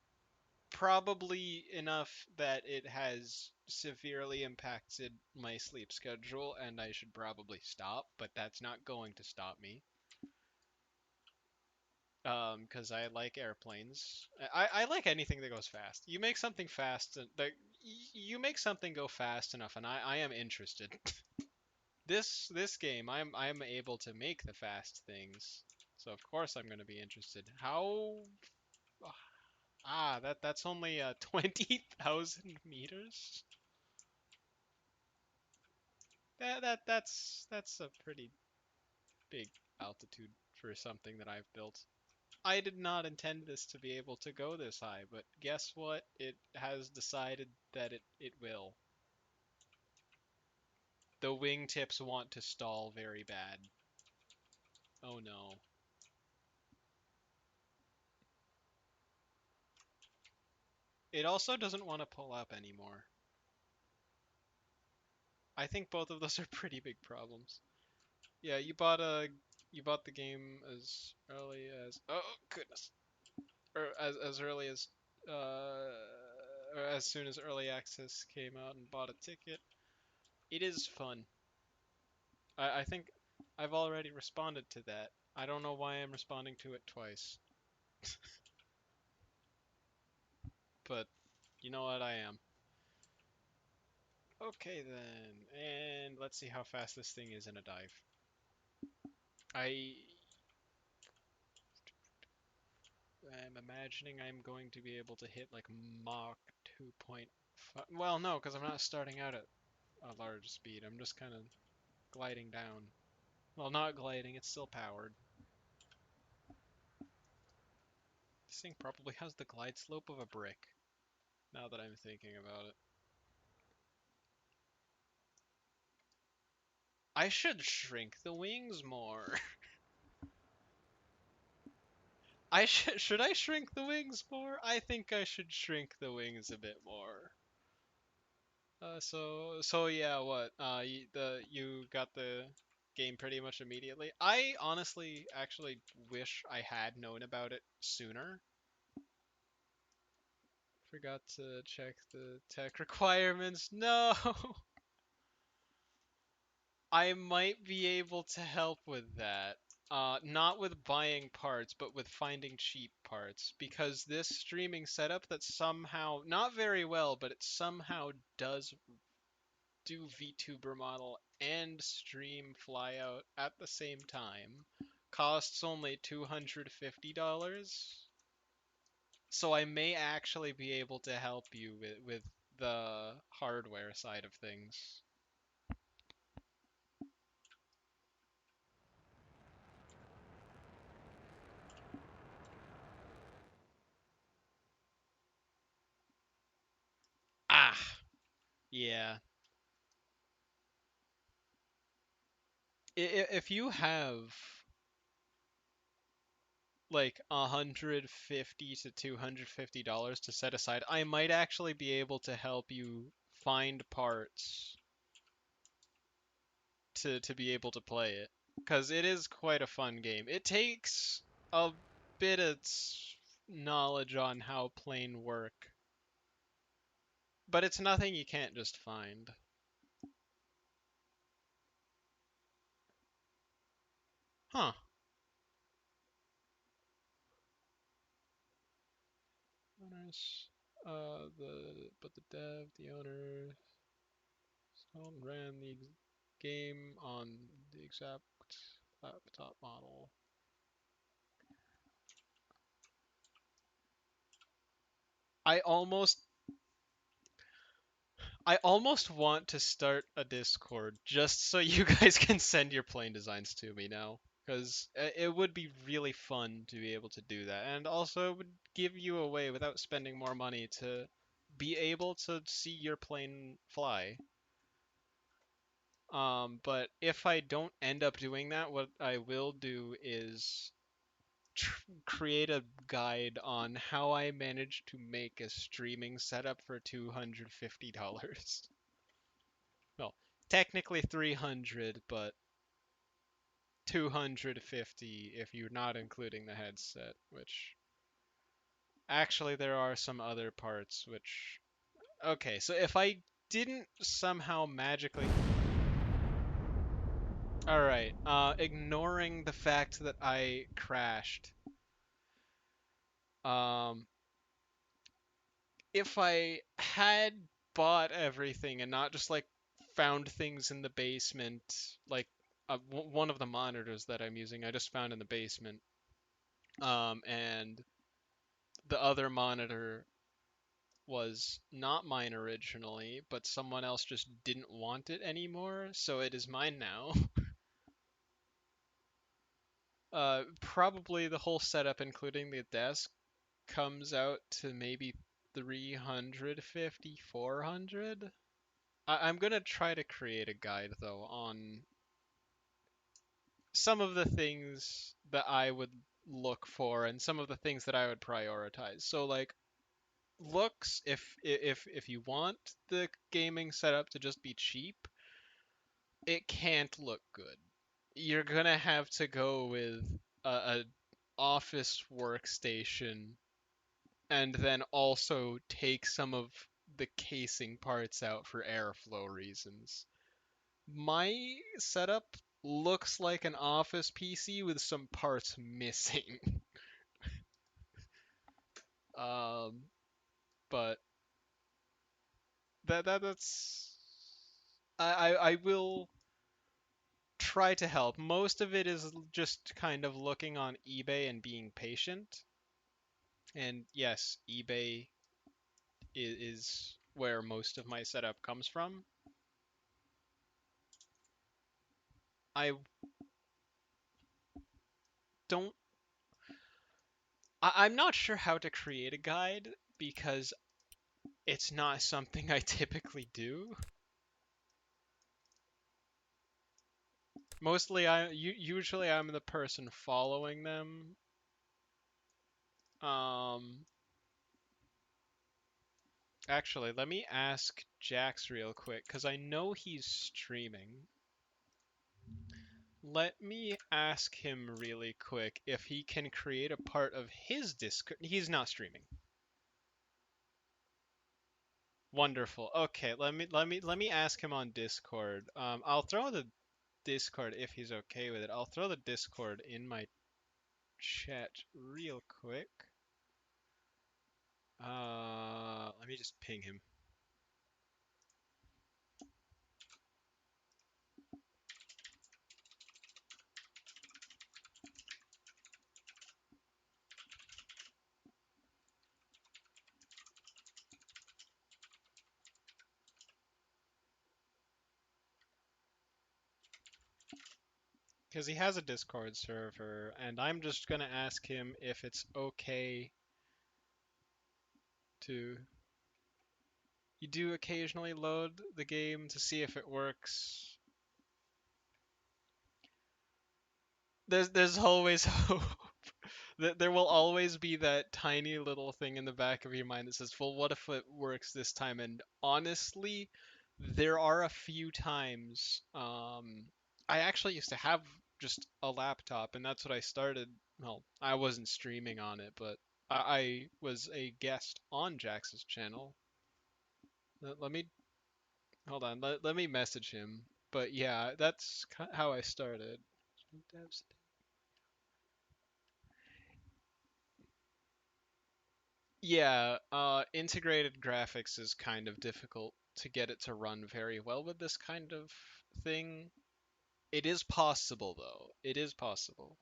Probably enough that it has severely impacted my sleep schedule, and I should probably stop, but that's not going to stop me. Because I like airplanes. I like anything that goes fast. You make something fast, you make something go fast enough, and I am interested. This game, I'm able to make the fast things, so of course I'm going to be interested. How? That's only 20,000 meters. That's a pretty big altitude for something that I've built. I did not intend this to be able to go this high, but guess what? It has decided that it will. The wingtips want to stall very bad. Oh no. It also doesn't want to pull up anymore. I think both of those are pretty big problems. Yeah, you bought the game as early as oh goodness, or as early as uh or as soon as early access came out and bought a ticket. It is fun. I think I've already responded to that. I don't know why I'm responding to it twice, but you know what, I am. Okay then, and let's see how fast this thing is in a dive. I am imagining I'm going to be able to hit like Mach 2.5. Well, no, because I'm not starting out at a large speed. I'm just kind of gliding down. Well, not gliding, it's still powered. This thing probably has the glide slope of a brick, now that I'm thinking about it. I should shrink the wings more. Should I shrink the wings more? I think I should shrink the wings a bit more. So yeah, what? You got the game pretty much immediately. I honestly actually wish I had known about it sooner. Forgot to check the tech requirements. No! I might be able to help with that. Not with buying parts, but with finding cheap parts. Because this streaming setup that somehow, not very well, but it somehow does do VTuber model and stream Flyout at the same time, costs only $250. So I may actually be able to help you with the hardware side of things. Ah, yeah. If you have like $150 to $250 to set aside, I might actually be able to help you find parts to be able to play it, because it is quite a fun game. It takes a bit of knowledge on how plane work, but it's nothing you can't just find. Huh. Owners, the dev, the owner, someone ran the game on the exact laptop model. I almost I almost want to start a Discord just so you guys can send your plane designs to me now, because it would be really fun to be able to do that, and also it would give you a way without spending more money to be able to see your plane fly. But if I don't end up doing that, what I will do is create a guide on how I managed to make a streaming setup for $250. Well, technically 300, but 250 if you're not including the headset, which actually there are some other parts which okay, so if I didn't somehow magically all right, ignoring the fact that I crashed, um, if I had bought everything and not just like found things in the basement, like one of the monitors that I'm using, I just found in the basement, and the other monitor was not mine originally, but someone else just didn't want it anymore, so it is mine now. Probably the whole setup, including the desk, comes out to maybe 350, 400. I'm gonna try to create a guide though on some of the things that I would look for and some of the things that I would prioritize. So like looks, if you want the gaming setup to just be cheap, it can't look good. You're gonna have to go with a office workstation and then also take some of the casing parts out for airflow reasons. My setup looks like an office PC with some parts missing. um, but that's I will try to help. Most of it is just kind of looking on eBay and being patient. And yes, eBay is where most of my setup comes from. I don't I'm not sure how to create a guide because it's not something I typically do. Mostly usually I'm the person following them. Um Actually, let me ask Jax real quick cuz I know he's streaming. Let me ask him really quick if he can create a part of his Discord. He's not streaming. Wonderful. Okay, let me ask him on Discord. I'll throw the Discord if he's okay with it. I'll throw the Discord in my chat real quick. Let me just ping him. Because he has a Discord server, and I'm just gonna ask him if it's okay to. You do occasionally load the game to see if it works. There's always hope. There will always be that tiny little thing in the back of your mind that says, "Well, what if it works this time?" And honestly, there are a few times. I actually used to have just a laptop, and that's what I started. Well, I wasn't streaming on it, but I was a guest on Jax's channel. Let me hold on. Let me message him. But yeah, that's how I started. Yeah, integrated graphics is kind of difficult to get it to run very well with this kind of thing. It is possible, though. It is possible.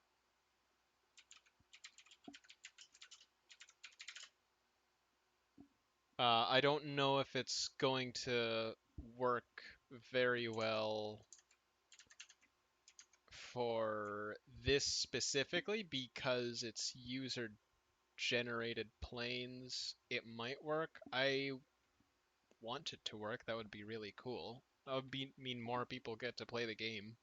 I don't know if it's going to work very well for this specifically because it's user generated planes. It might work. I want it to work. That would be really cool. That would mean more people get to play the game.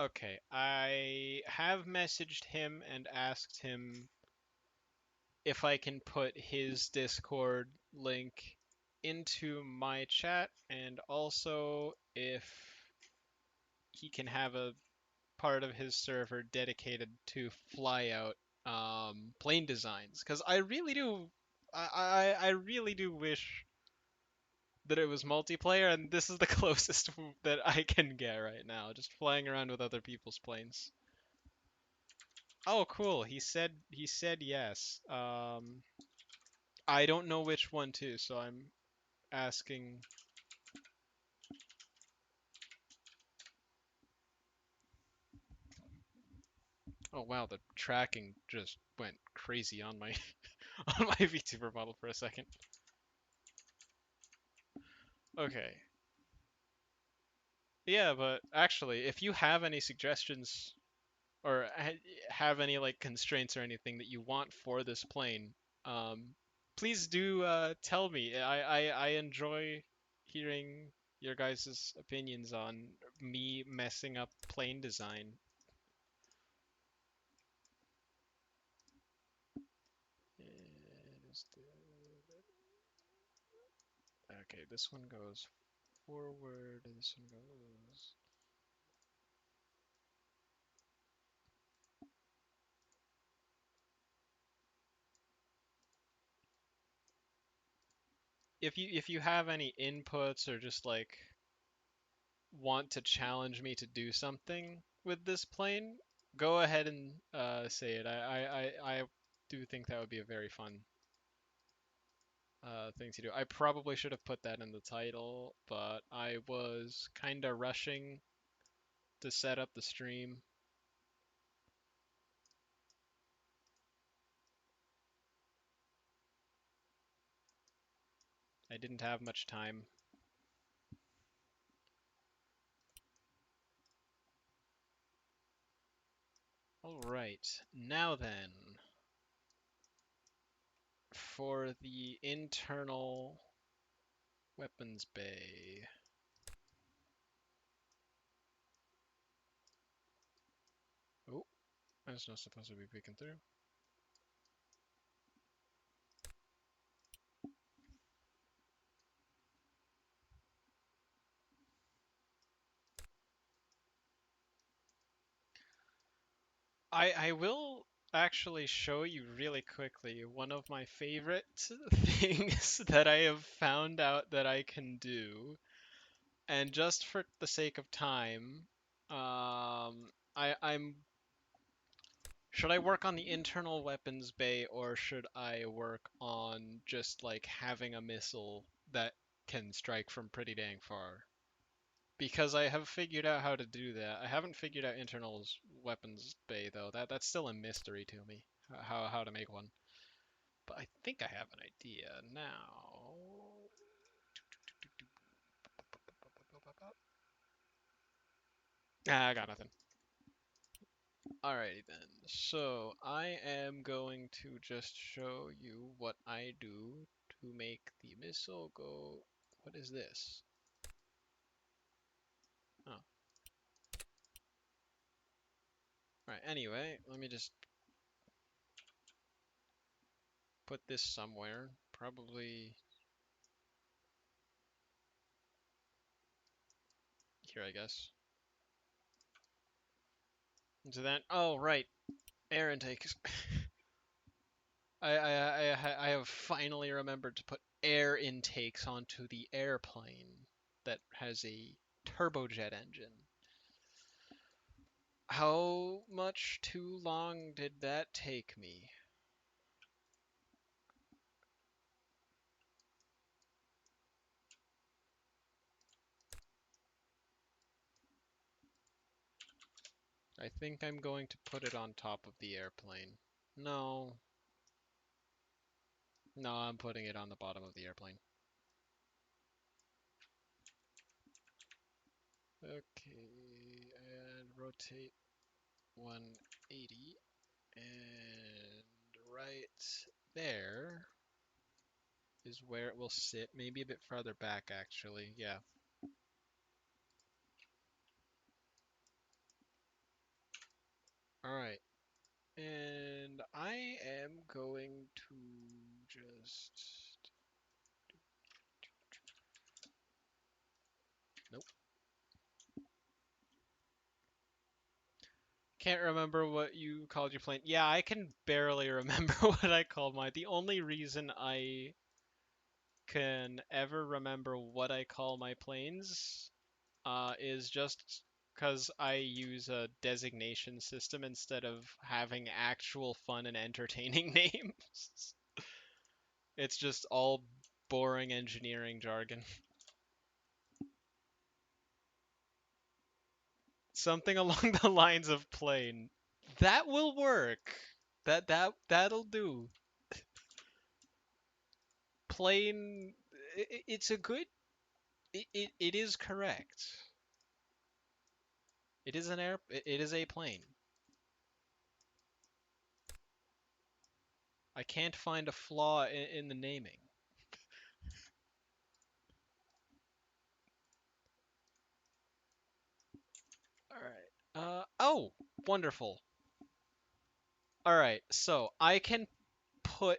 Okay, I have messaged him and asked him if I can put his Discord link into my chat and also if he can have a part of his server dedicated to Flyout plane designs because I really do wish that it was multiplayer, and this is the closest that I can get right now, just flying around with other people's planes. Oh, cool. He said yes. I don't know which one too, so I'm asking. Oh wow, the tracking just went crazy on my on my VTuber model for a second. Okay. Yeah, but actually, if you have any suggestions or have any like constraints or anything that you want for this plane, um, please do tell me. I enjoy hearing your guys' opinions on me messing up plane design. Okay, this one goes forward, this one goes. If you have any inputs or just like want to challenge me to do something with this plane, go ahead and say it. I do think that would be a very fun thing to do. I probably should have put that in the title, but I was kind of rushing to set up the stream. I didn't have much time. All right, now then, for the internal weapons bay. Oh, that's not supposed to be peeking through. I will actually show you really quickly one of my favorite things that I have found out that I can do. And just for the sake of time, I'm should I work on the internal weapons bay or should I work on just like having a missile that can strike from pretty dang far? Because I have figured out how to do that. I haven't figured out internals weapons bay though. That's still a mystery to me. How to make one. But I think I have an idea now. Ah, I got nothing. Alrighty then. So I am going to just show you what I do to make the missile go. What is this? Oh. Alright, anyway, let me just put this somewhere. Probably here, I guess. So then, oh right, air intakes. I have finally remembered to put air intakes onto the airplane that has a turbojet engine. How much too long did that take me? I think I'm going to put it on top of the airplane. No. No, I'm putting it on the bottom of the airplane. Okay, and rotate 180. And right there is where it will sit. Maybe a bit farther back, actually. Yeah. All right. And I am going to just. Nope. Can't remember what you called your plane. Yeah, I can barely remember what I called mine. The only reason I can ever remember what I call my planes is just because I use a designation system instead of having actual fun and entertaining names. It's just all boring engineering jargon. Something along the lines of plane. That will work. That'll do. Plane. It's a good. It is correct. It is an air. It is a plane. I can't find a flaw in the naming. All right. Oh, wonderful. All right. So I can put.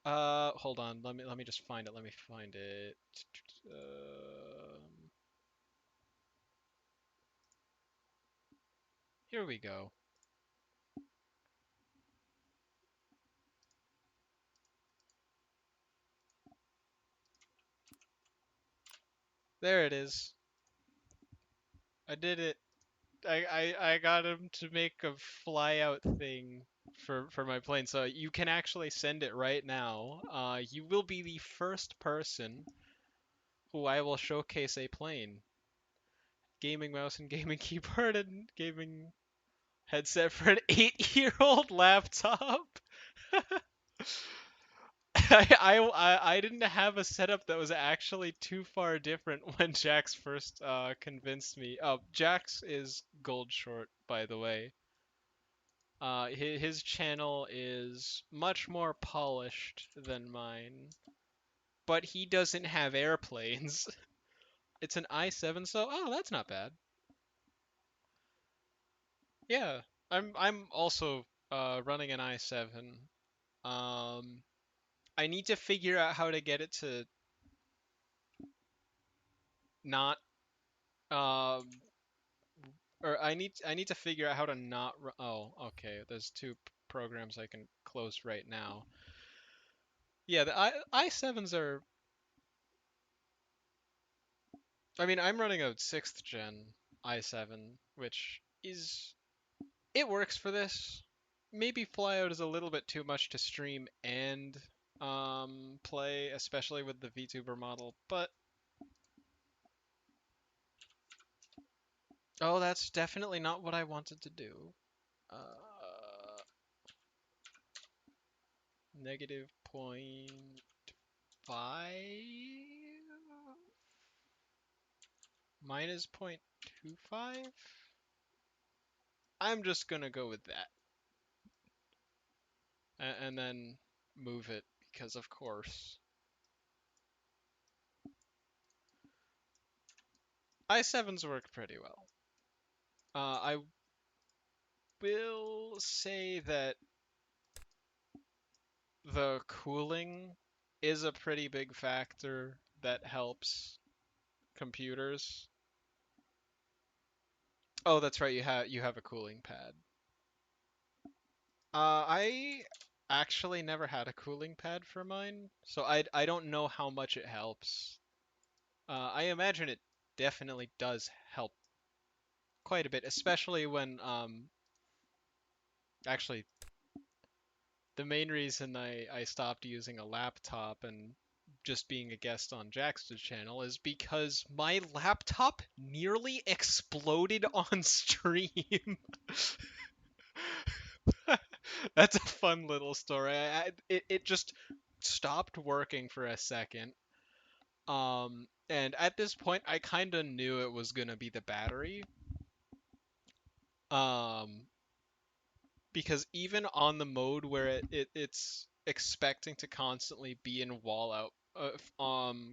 Hold on. Let me just find it. Let me find it. Here we go. There it is. I did it. I got him to make a flyout thing for my plane, so you can actually send it right now. You will be the first person who I will showcase a plane, gaming mouse and gaming keyboard and gaming headset for an 8-year-old laptop. I didn't have a setup that was actually too far different when Jax first convinced me. Oh, Jax is gold short, by the way. His channel is much more polished than mine, but he doesn't have airplanes. It's an i7, so oh, that's not bad. Yeah, I'm also running an i7. Um, I need to figure out how to get it to not um or I need to figure out how to not oh, okay, there's two programs I can close right now. Yeah, the i7s are I mean, I'm running a 6th gen i7, which is it works for this. Maybe Flyout is a little bit too much to stream and play, especially with the VTuber model, but oh, that's definitely not what I wanted to do. Negative point 5 minus 0.25. I'm just gonna go with that, and then move it because of course. i7s work pretty well. I will say that the cooling is a pretty big factor that helps computers. Oh, that's right. You have a cooling pad. I actually never had a cooling pad for mine, so I don't know how much it helps. I imagine it definitely does help quite a bit, especially when actually the main reason I stopped using a laptop and just being a guest on Jax's channel is because my laptop nearly exploded on stream. That's a fun little story. It just stopped working for a second. And at this point, I kind of knew it was gonna be the battery. Um, because even on the mode where it's expecting to constantly be in wall out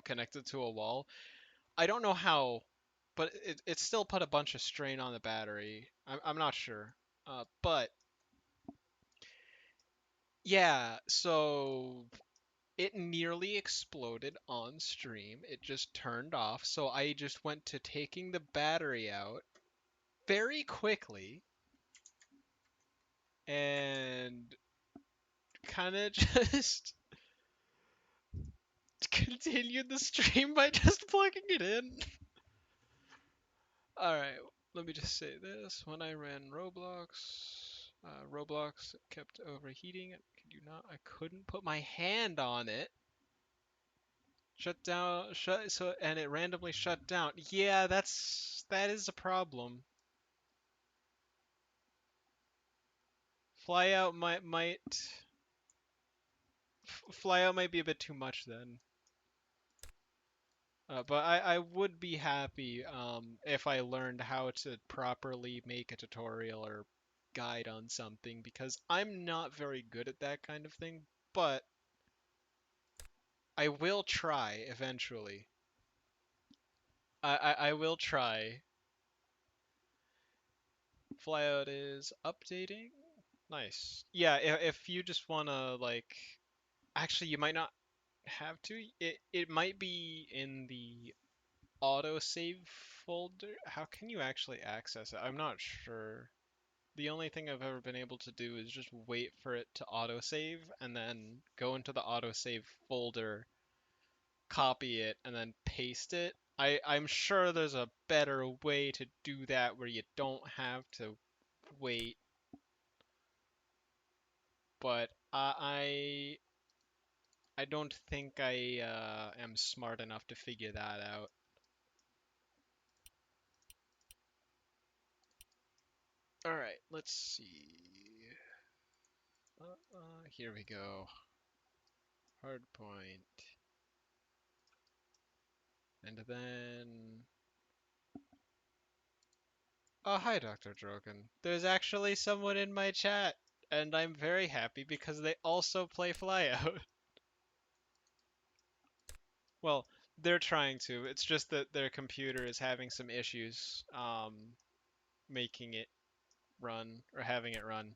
connected to a wall, I don't know how, but it still put a bunch of strain on the battery. I'm not sure. But yeah, so it nearly exploded on stream. It just turned off, so I just went to taking the battery out very quickly and kind of just continued the stream by just plugging it in. Alright, let me just say this. When I ran Roblox kept overheating. Could you not? I couldn't put my hand on it. Shut down, and it randomly shut down. Yeah, that is a problem. Flyout Flyout might be a bit too much then. But I would be happy if I learned how to properly make a tutorial or guide on something because I'm not very good at that kind of thing, but I will try eventually. I will try. Flyout is updating. Nice. Yeah, if you just wanna like, actually you might not have to. It might be in the autosave folder. How can you actually access it? I'm not sure. The only thing I've ever been able to do is just wait for it to autosave and then go into the autosave folder, copy it, and then paste it. I'm sure there's a better way to do that where you don't have to wait, but I don't think I am smart enough to figure that out. All right, let's see. Here we go. Hardpoint. And then... Oh, hi, Dr. Drogon. There's actually someone in my chat, and I'm very happy because they also play Flyout. Well, they're trying to. It's just that their computer is having some issues making it run, or having it run.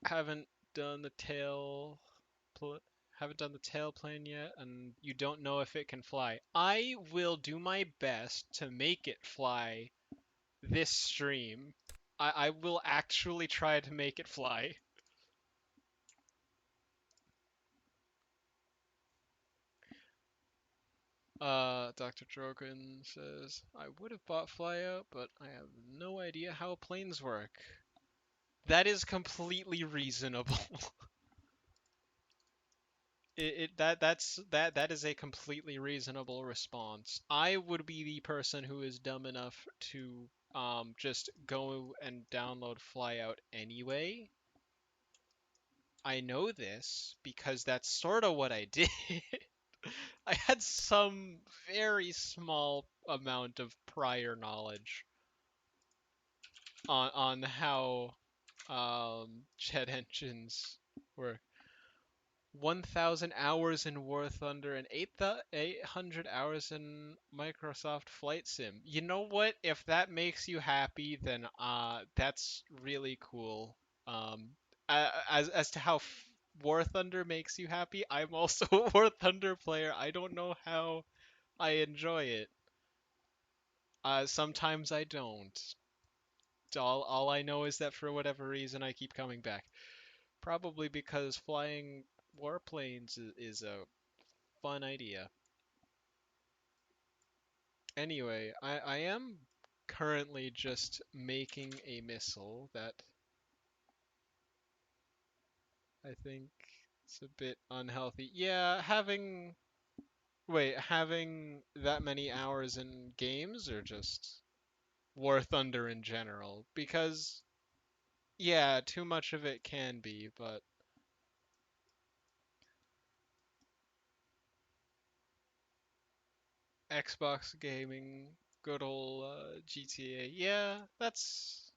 Haven't done the tail pl haven't done the tail plane yet, and you don't know if it can fly. I will do my best to make it fly this stream. I will actually try to make it fly. Dr. Drogon says, I would have bought Flyout, but I have no idea how planes work. That is completely reasonable. That is a completely reasonable response. I would be the person who is dumb enough to just go and download Flyout anyway. I know this because that's sort of what I did. I had some very small amount of prior knowledge on how jet engines work. 1,000 hours in War Thunder and 800 hours in Microsoft Flight Sim. You know what? If that makes you happy, then that's really cool. Um, as to how War Thunder makes you happy, I'm also a War Thunder player. I don't know how I enjoy it. Sometimes I don't. All I know is that for whatever reason I keep coming back. Probably because flying warplanes is a fun idea. Anyway, I am currently just making a missile that I think is a bit unhealthy. Yeah, having that many hours in games or just War Thunder in general? Because yeah, too much of it can be, but Xbox gaming, good old GTA. Yeah, that's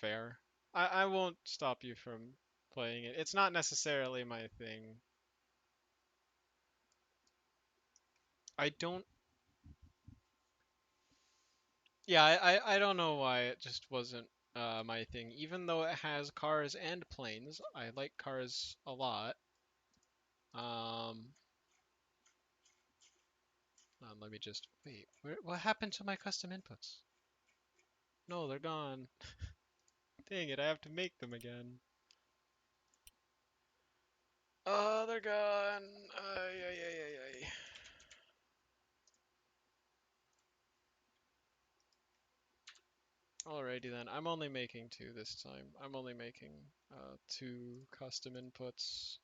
fair. I won't stop you from playing it. It's not necessarily my thing. I don't. Yeah, I don't know why it just wasn't my thing. Even though it has cars and planes, I like cars a lot. Um, Let me just wait. What happened to my custom inputs? No, they're gone. Dang it, I have to make them again. Oh, they're gone. Ay, ay, ay, ay, ay. Alrighty then. I'm only making two this time. I'm only making two custom inputs.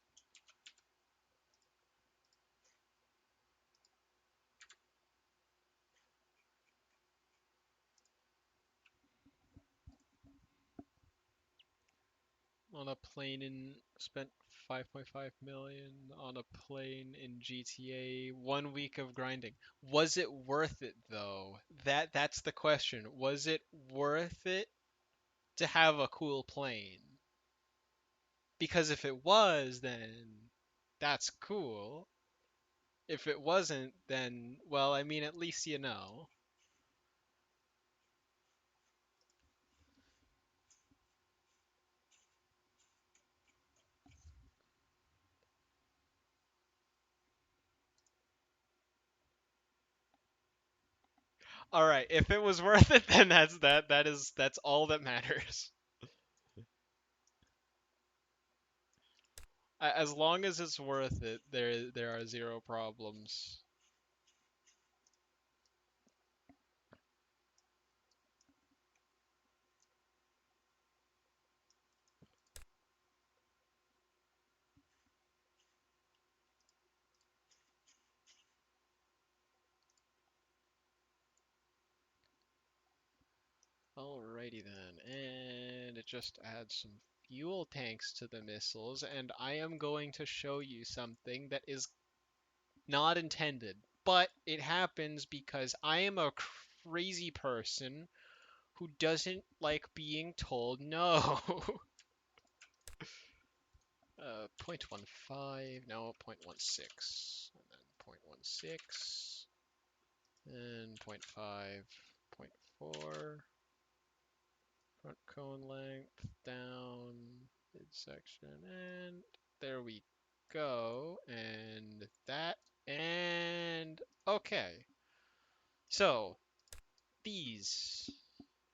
On a plane in spent 5.5 million on a plane in GTA. 1 week of grinding. Was it worth it though? That's the question. Was it worth it to have a cool plane? Because if it was, then that's cool. If it wasn't, then well, I mean, at least you know. All right, if it was worth it, then that's all that matters. As long as it's worth it, there are zero problems. Alrighty then, and it just adds some fuel tanks to the missiles, and I am going to show you something that is not intended, but it happens because I am a crazy person who doesn't like being told no. 0.15, no, 0.16, and then 0.16, and zero point 0.5, 0.4, front cone length, down, midsection, and there we go, and that, and okay. So, these,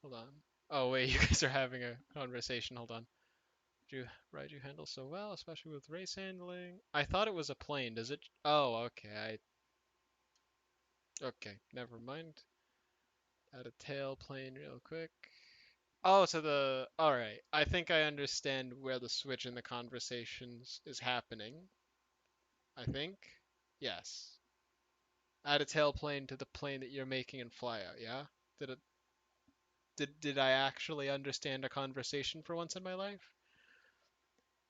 hold on. Oh wait, you guys are having a conversation, hold on. You ride you handle so well, especially with race handling. I thought it was a plane. Does it? Oh, okay. Okay. Never mind. Add a tail plane real quick. Oh, to the. All right. I think I understand where the switch in the conversations is happening. I think. Yes. Add a tail plane to the plane that you're making in Flyout. Yeah. Did it? Did I actually understand a conversation for once in my life?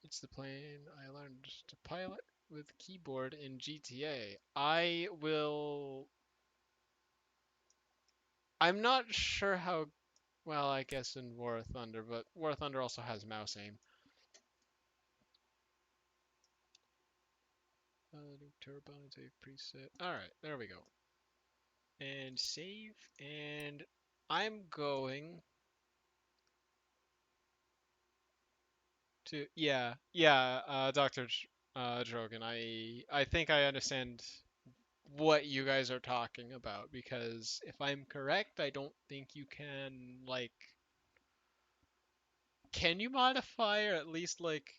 It's the plane I learned to pilot with keyboard in GTA. I will. I'm not sure how. Well, I guess in War Thunder, but War Thunder also has mouse aim. New turbine save preset. All right, there we go. And save. And I'm going to. Yeah. Doctor Drogan. I think I understand what you guys are talking about because if I'm correct, I don't think you can like can you modify or at least like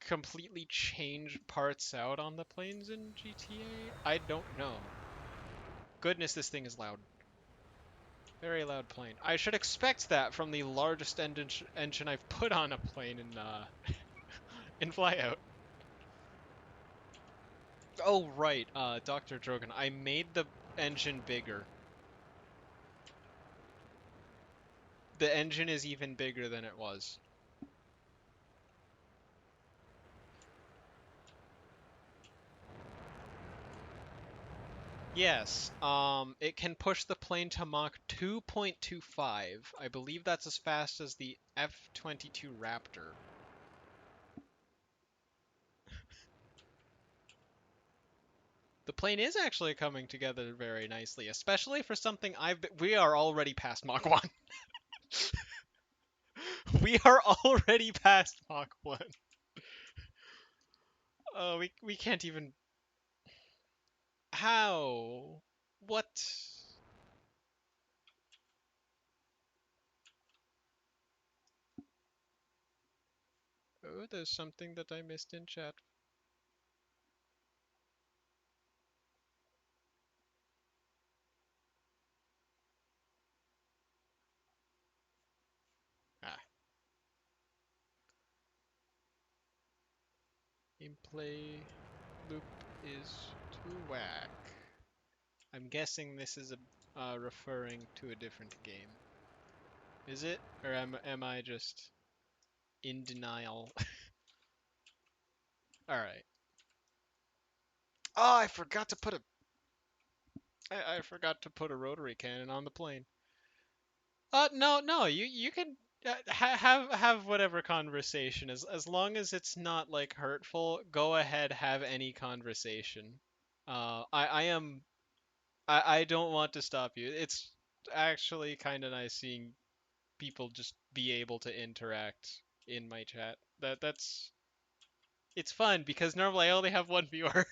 completely change parts out on the planes in GTA? I don't know. Goodness, this thing is loud. Very loud plane. I should expect that from the largest engine I've put on a plane in Flyout. Oh right, Dr. Drogan. I made the engine bigger. The engine is even bigger than it was. Yes, it can push the plane to Mach 2.25. I believe that's as fast as the F-22 Raptor. The plane is actually coming together very nicely, especially for something we are already past Mach 1. We are already past Mach 1. Oh, we can't even. How? What? Oh, there's something that I missed in chat. Ah, gameplay loop is too whack. I'm guessing this is referring to a different game. Is it? Or am I just in denial? Alright. Oh, I forgot to put a rotary cannon on the plane. No, no, you can have whatever conversation as long as it's not like hurtful. Go ahead, have any conversation. I am I don't want to stop you. It's actually kind of nice seeing people just be able to interact in my chat. That's it's fun because normally I only have one viewer.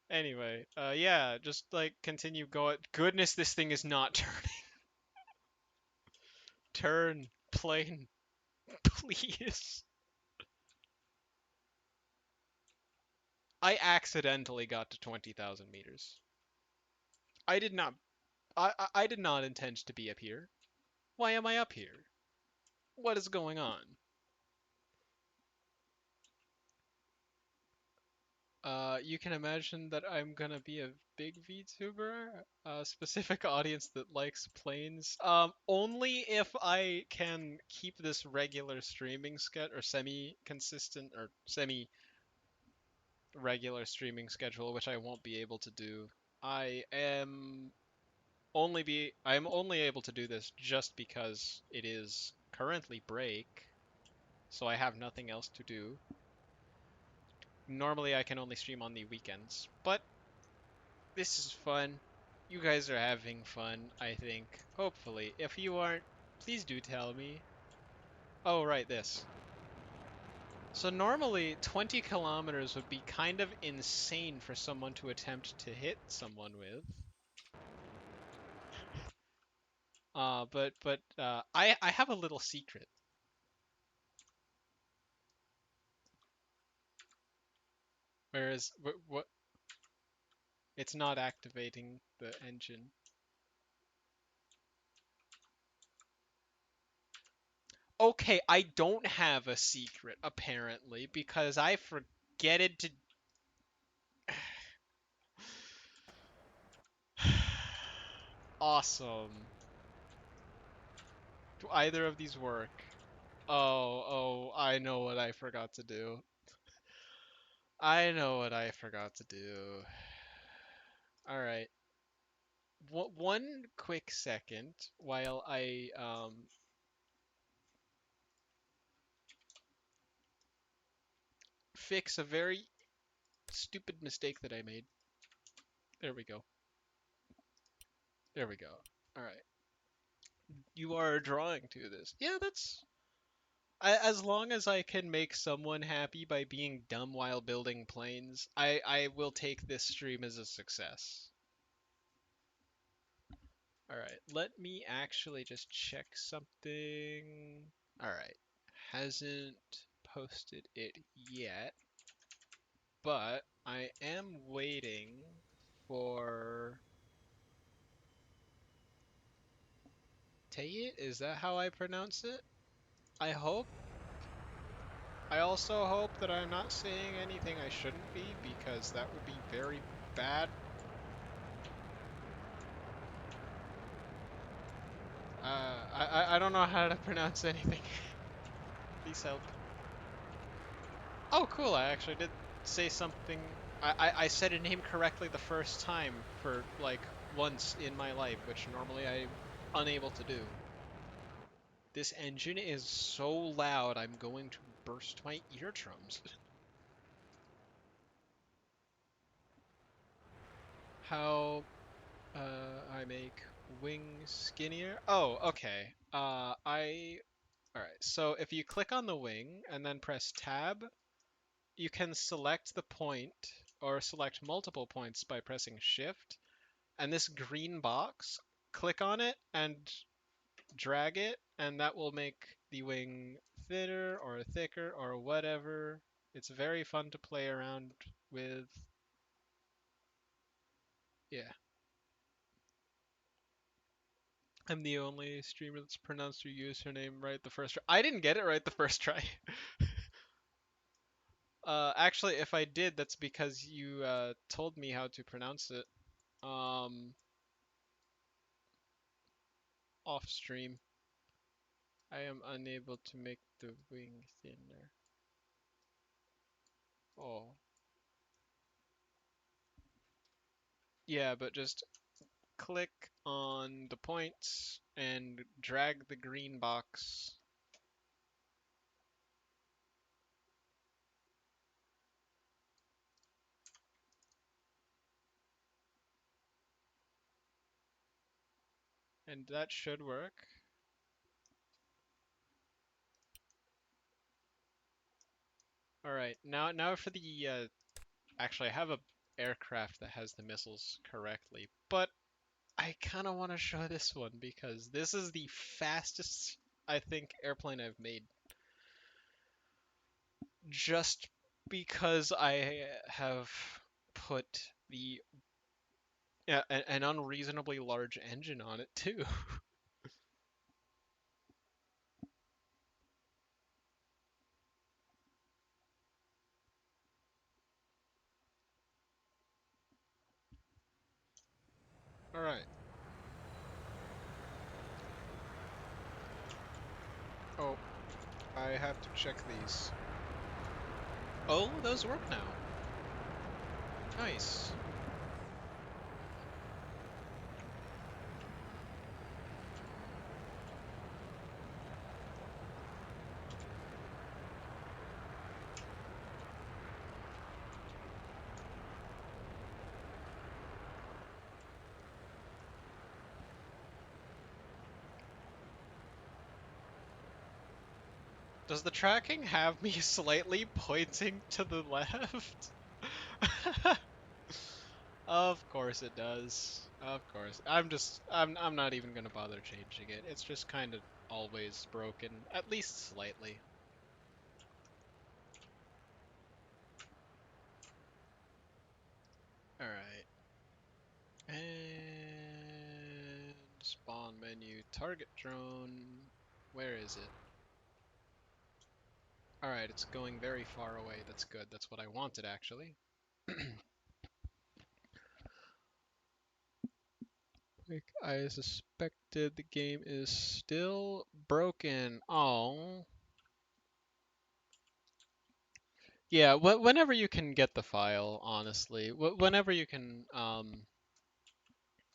Anyway, yeah, just like continue going. Goodness, this thing is not turning. Turn, plane, please. I accidentally got to 20,000 meters. I did not. I did not intend to be up here. Why am I up here? What is going on? You can imagine that I'm gonna be a big VTuber, a specific audience that likes planes. Only if I can keep this regular streaming schedule or semi-consistent or semi-regular streaming schedule, which I won't be able to do. I am I'm only able to do this just because it is currently break, so I have nothing else to do. Normally I can only stream on the weekends, but this is fun. You guys are having fun, I think. Hopefully. If you aren't, please do tell me. Oh, right, this. So normally 20 kilometers would be kind of insane for someone to attempt to hit someone with. I have a little secret. Whereas what it's not activating the engine. Okay, I don't have a secret apparently because I forgetted to. Awesome. Do either of these work? I know what I forgot to do. I know what I forgot to do. Alright. One quick second while I fix a very stupid mistake that I made. There we go. There we go. Alright. You are drawing to this. Yeah, that's as long as I can make someone happy by being dumb while building planes, I will take this stream as a success. Alright, let me actually just check something. Alright, hasn't posted it yet, but I am waiting for Tayit? Is that how I pronounce it? I hope. I also hope that I'm not saying anything I shouldn't be, because that would be very bad. I don't know how to pronounce anything. Please help. Oh, cool, I actually did say something. I said a name correctly the first time for, like, once in my life, which normally I'm unable to do. This engine is so loud, I'm going to burst my eardrums. how I make wing skinnier. Oh, okay. Alright, so if you click on the wing and then press tab, you can select the point or select multiple points by pressing shift. And this green box, click on it and drag it, and that will make the wing thinner or thicker or whatever. It's very fun to play around with. Yeah. I'm the only streamer that's pronounced your username right the first try. I didn't get it right the first try. Actually, if I did, that's because you told me how to pronounce it um, off stream. I am unable to make the wing thinner. Oh. Yeah, but just click on the points and drag the green box. And that should work. All right, now for the actually I have a aircraft that has the missiles correctly, but I kind of want to show this one because this is the fastest I think airplane I've made. Just because I have put the an unreasonably large engine on it too. All right. Oh, I have to check these. Oh, those work now. Nice. Does the tracking have me slightly pointing to the left? Of course it does. Of course. I'm not even gonna bother changing it. It's just kind of always broken, at least slightly. All right. And spawn menu, target drone. Where is it? All right, it's going very far away. That's good. That's what I wanted actually. Like I suspected, the game is still broken. Oh. Yeah, whenever you can get the file, honestly. Whenever you can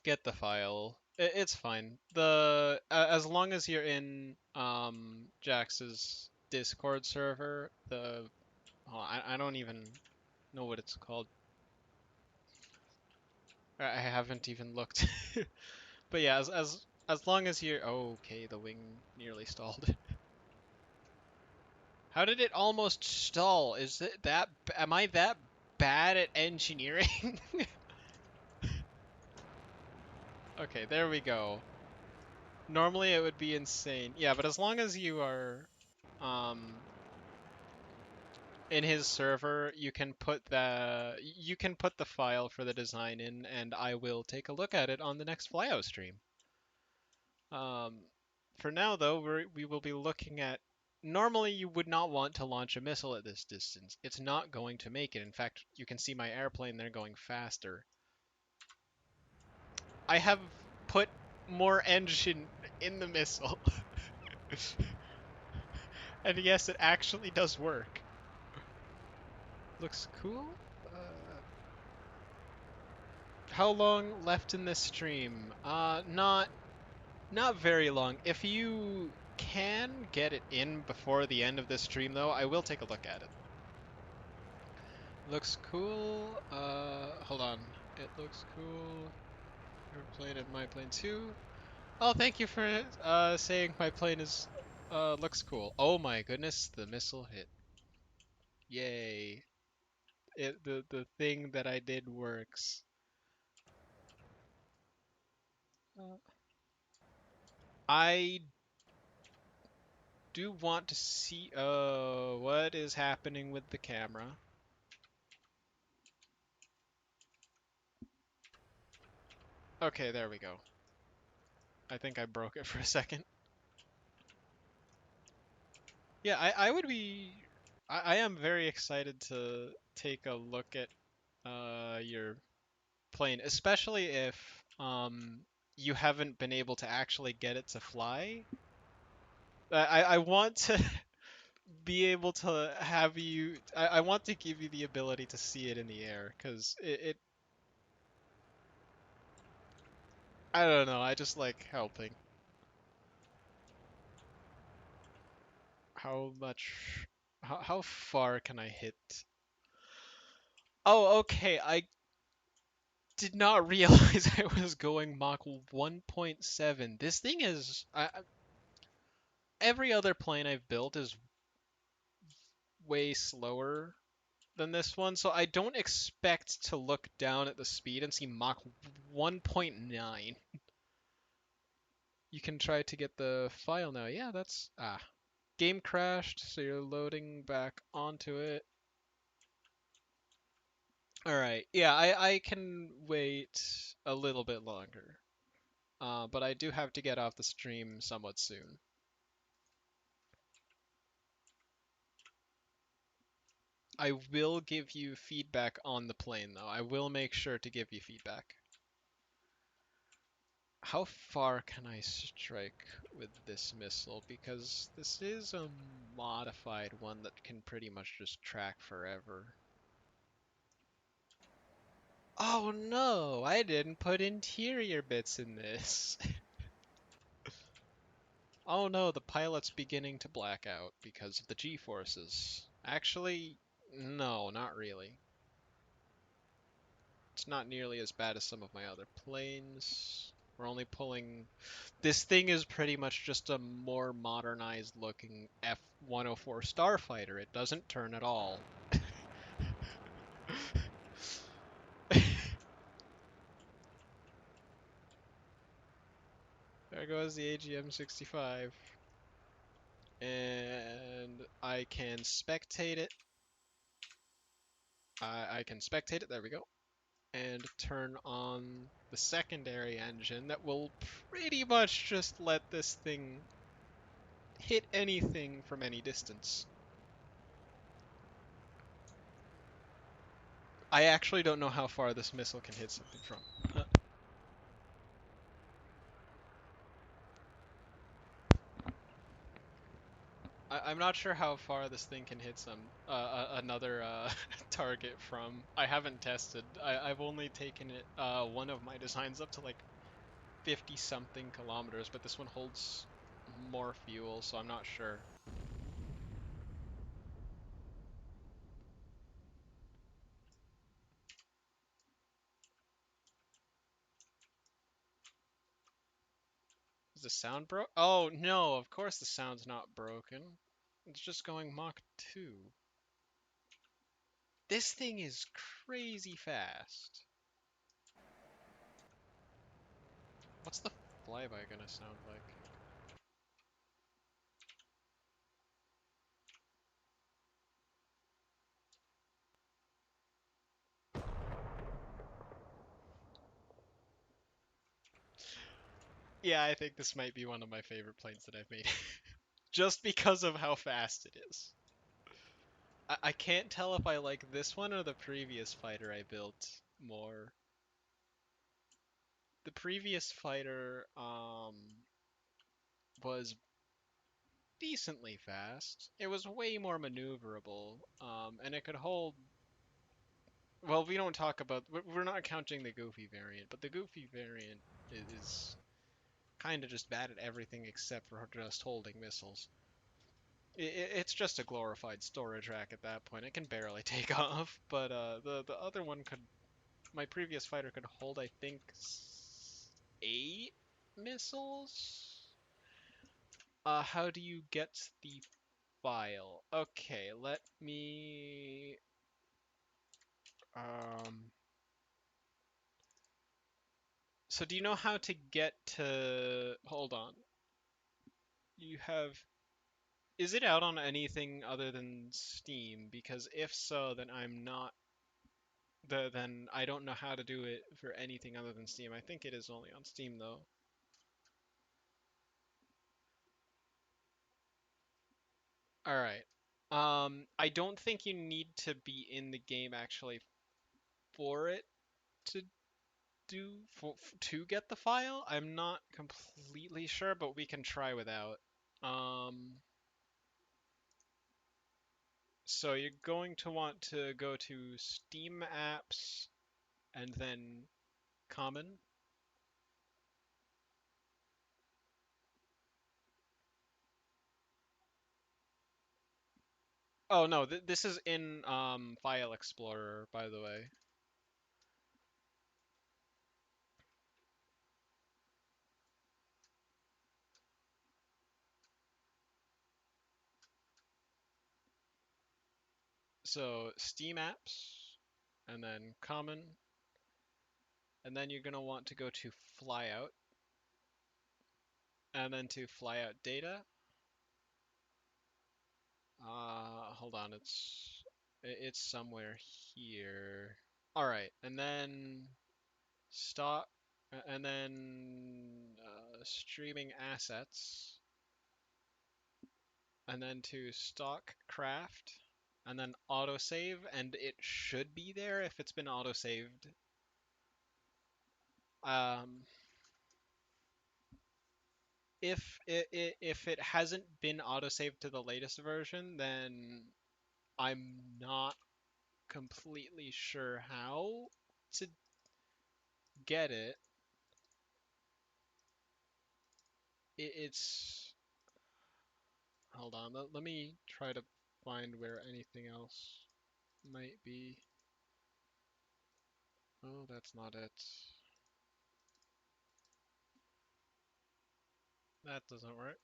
get the file, it's fine. As long as you're in Jax's Discord server, I don't even know what it's called. I haven't even looked. But yeah, as long as you're okay, the wing nearly stalled. How did it almost stall? Is it that am I that bad at engineering? Okay, there we go. Normally it would be insane. Yeah, but as long as you are um in his server, you can put the file for the design in and I will take a look at it on the next Flyout stream. Um for now though, we will be looking at normally you would not want to launch a missile at this distance. It's not going to make it. In fact, you can see my airplane there going faster. I have put more engine in the missile. And yes, it actually does work. Looks cool. How long left in this stream? Not very long. If you can get it in before the end of this stream, though, I will take a look at it. Looks cool. Hold on. It looks cool. Your plane and my plane too. Oh, thank you for saying my plane is looks cool. Oh my goodness, the missile hit. Yay. The thing that I did works. Uh, I do want to see what is happening with the camera. Okay, there we go. I think I broke it for a second. Yeah, I would be I am very excited to take a look at your plane, especially if you haven't been able to actually get it to fly. I want to be able to have you I want to give you the ability to see it in the air because it I don't know, I just like helping. How much how far can I hit? Oh, okay. I did not realize I was going Mach 1.7. This thing is every other plane I've built is way slower than this one, so I don't expect to look down at the speed and see Mach 1.9. You can try to get the file now. Yeah, that's game crashed, so you're loading back onto it. All right. Yeah, I can wait a little bit longer. But I do have to get off the stream somewhat soon. I will give you feedback on the plane, though. I will make sure to give you feedback. How far can I strike with this missile? Because this is a modified one that can pretty much just track forever. Oh no, I didn't put interior bits in this. Oh no, the pilot's beginning to black out because of the G-forces. Actually, no, not really. It's not nearly as bad as some of my other planes. We're only pulling... This thing is pretty much just a more modernized looking F-104 Starfighter. It doesn't turn at all. There goes the AGM-65. And I can spectate it. I can spectate it, there we go. And turn on the secondary engine that will pretty much just let this thing hit anything from any distance. I actually don't know how far this missile can hit something from. I'm not sure how far this thing can hit another target from. I haven't tested. I've only taken it one of my designs up to like 50 something kilometers, but this one holds more fuel, so I'm not sure. Is the sound broke? Oh no, of course the sound's not broken. It's just going Mach 2. This thing is crazy fast. What's the flyby gonna sound like? Yeah, I think this might be one of my favorite planes that I've made. Just because of how fast it is. I can't tell if I like this one or the previous fighter I built more. The previous fighter was decently fast. It was way more maneuverable, and it could hold. Well, we don't talk about. We're not counting the Goofy variant, but the Goofy variant is kind of just bad at everything except for just holding missiles. It's just a glorified storage rack at that point. It can barely take off, but the other one could my previous fighter could hold, I think, 8 missiles. How do you get the file? Okay, let me. Um, so do you know how to get to? Hold on. You have. Is it out on anything other than Steam? Because if so, then I'm not. Then I don't know how to do it for anything other than Steam. I think it is only on Steam though. All right. I don't think you need to be in the game actually for it to to get the file. I'm not completely sure, but we can try without. Um, so you're going to want to go to Steam apps and then common. Oh no, this is in File Explorer, by the way. So Steam apps and then common, and then you're gonna want to go to Flyout and then to Flyout data. Hold on, it's somewhere here. All right, and then stop, and then streaming assets, and then to stock craft, and then autosave, and it should be there if it's been autosaved. Um, if it hasn't been autosaved to the latest version, then I'm not completely sure how to get it. It's hold on. Let me try to find where anything else might be. Oh, that's not it. That doesn't work.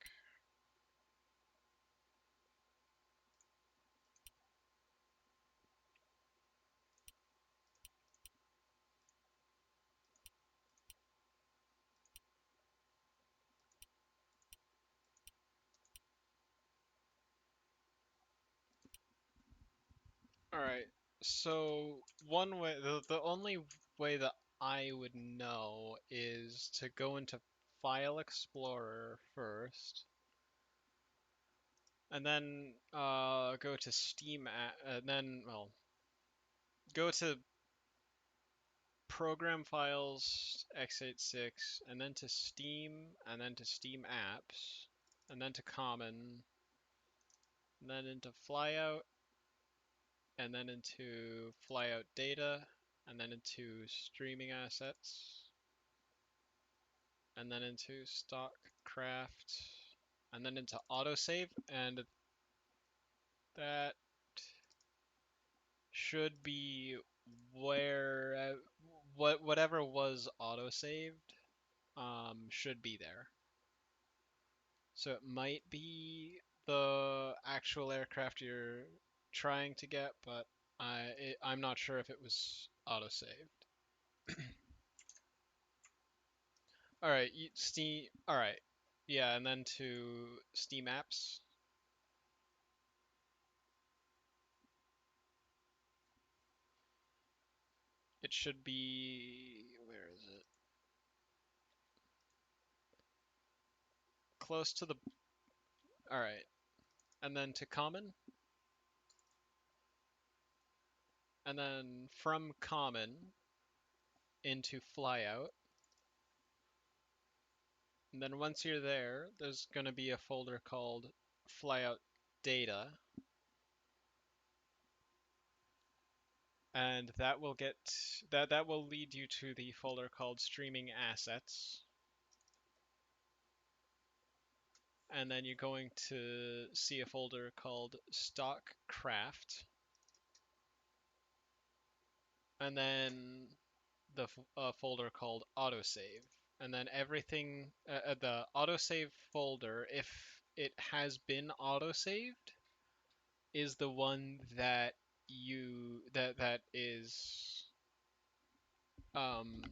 All right. So one way, the only way that I would know is to go into File Explorer first, and then go to Steam, and then well, go to Program Files x86, and then to Steam, and then to Steam Apps, and then to Common, and then into Flyout, and then into Flyout Data, and then into Streaming Assets, and then into Stock Craft, and then into Autosave, and that should be where whatever was autosaved should be there. So it might be the actual aircraft you're trying to get, but I'm not sure if it was autosaved. All right, Steam. All right, yeah, and then to Steam apps. It should be where is it? Close to the. All right, and then to common, and then from common into flyout. And then once you're there, there's going to be a folder called flyout data, and that will lead you to the folder called streaming assets. And then you're going to see a folder called stock craft. And then the folder called autosave, and then everything the autosave folder, if it has been autosaved, is the one that that is um,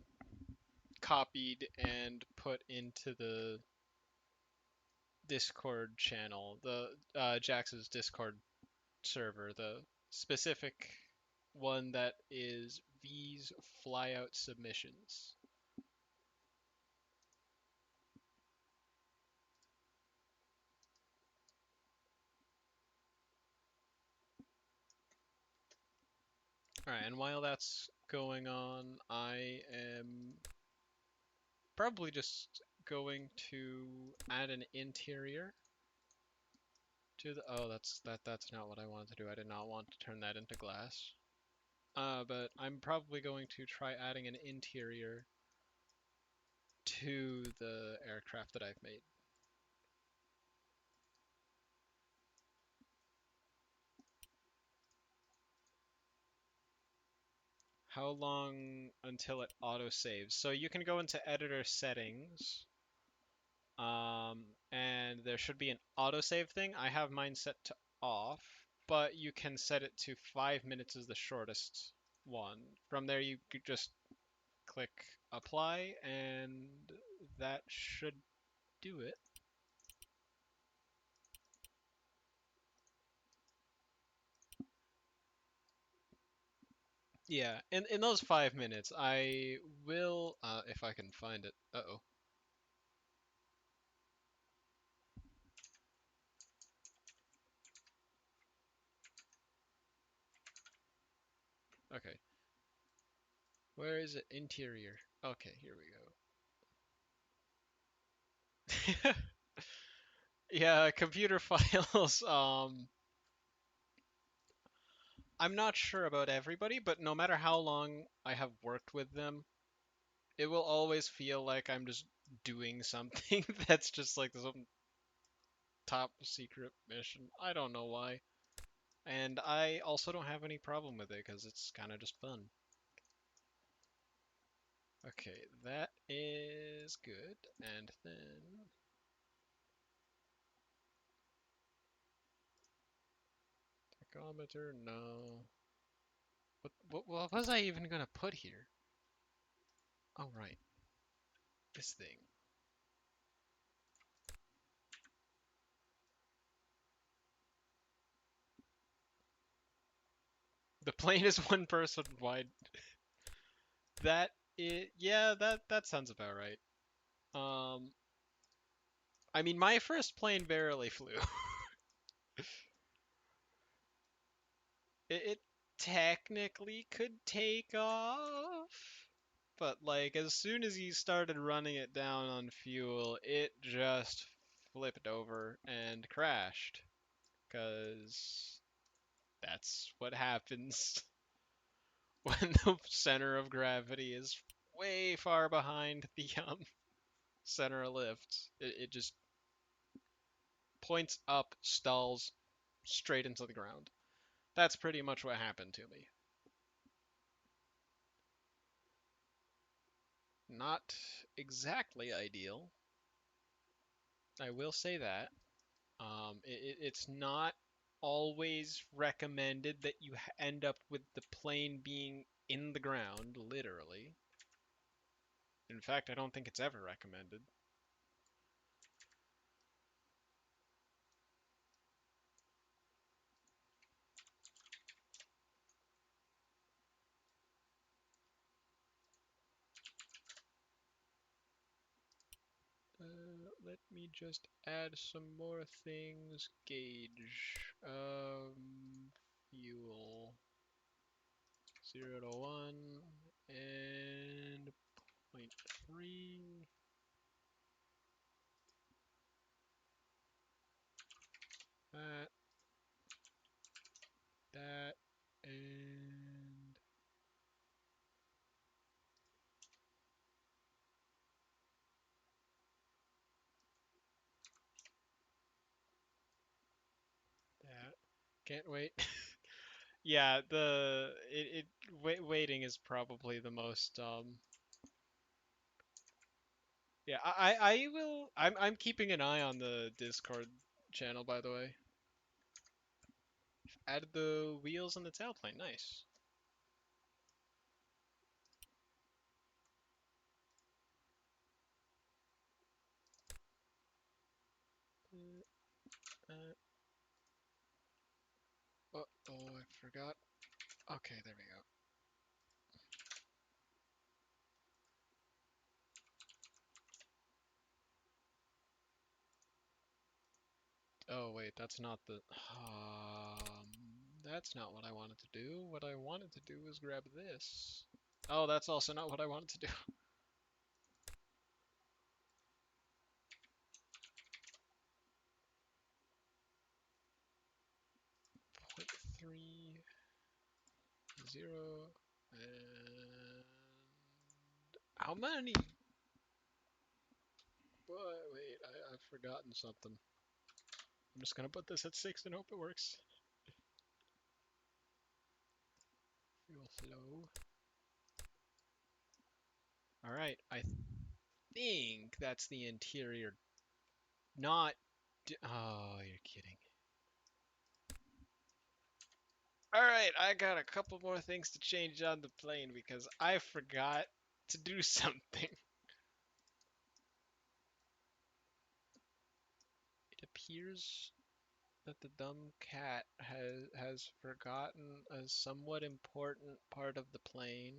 copied and put into the Discord channel, the Jax's Discord server, the specific one that is V's flyout submissions. All right, and while that's going on, I am probably just going to add an interior to the. Oh, that's not what I wanted to do. I did not want to turn that into glass. But I'm probably going to try adding an interior to the aircraft that I've made. How long until it autosaves? So you can go into editor settings, and there should be an autosave thing. I have mine set to off, but you can set it to 5 minutes is the shortest one. From there, you could just click apply, and that should do it. Yeah, in those 5 minutes, I will, if I can find it. Uh-oh. Okay. Where is it? Interior. Okay, here we go. Yeah, computer files. I'm not sure about everybody, but no matter how long I have worked with them, it will always feel like I'm just doing something that's just like some top secret mission. I don't know why. And I also don't have any problem with it because it's kind of just fun. Okay, that is good. And then tachometer, no. What was I even gonna put here? Oh, right, this thing. The plane is one person wide. Yeah, that sounds about right. Um, I mean, my first plane barely flew. It technically could take off, but like as soon as you started running it down on fuel, it just flipped over and crashed. Because that's what happens when the center of gravity is way far behind the center of lift. It just points up, stalls straight into the ground. That's pretty much what happened to me. Not exactly ideal, I will say that. It's not always recommended that you end up with the plane being in the ground, literally. In fact, I don't think it's ever recommended. Let me just add some more things. Gauge. Fuel. 0 to 1 and point 0.3. That, that, and that. Can't wait. Yeah, waiting is probably the most yeah, I will I'm keeping an eye on the Discord channel, by the way. Added the wheels and the tailplane. Nice. Uh, oh, I forgot. Okay, there we go. Oh wait, that's not what I wanted to do. What I wanted to do was grab this. Oh, that's also not what I wanted to do. Point 3, 0, and how many? Wait, I've forgotten something. I'm just gonna put this at 6 and hope it works. Fuel flow. All right, I think that's the interior. Not. Oh, you're kidding. All right, I got a couple more things to change on the plane because I forgot to do something. It appears that the dumb cat has forgotten a somewhat important part of the plane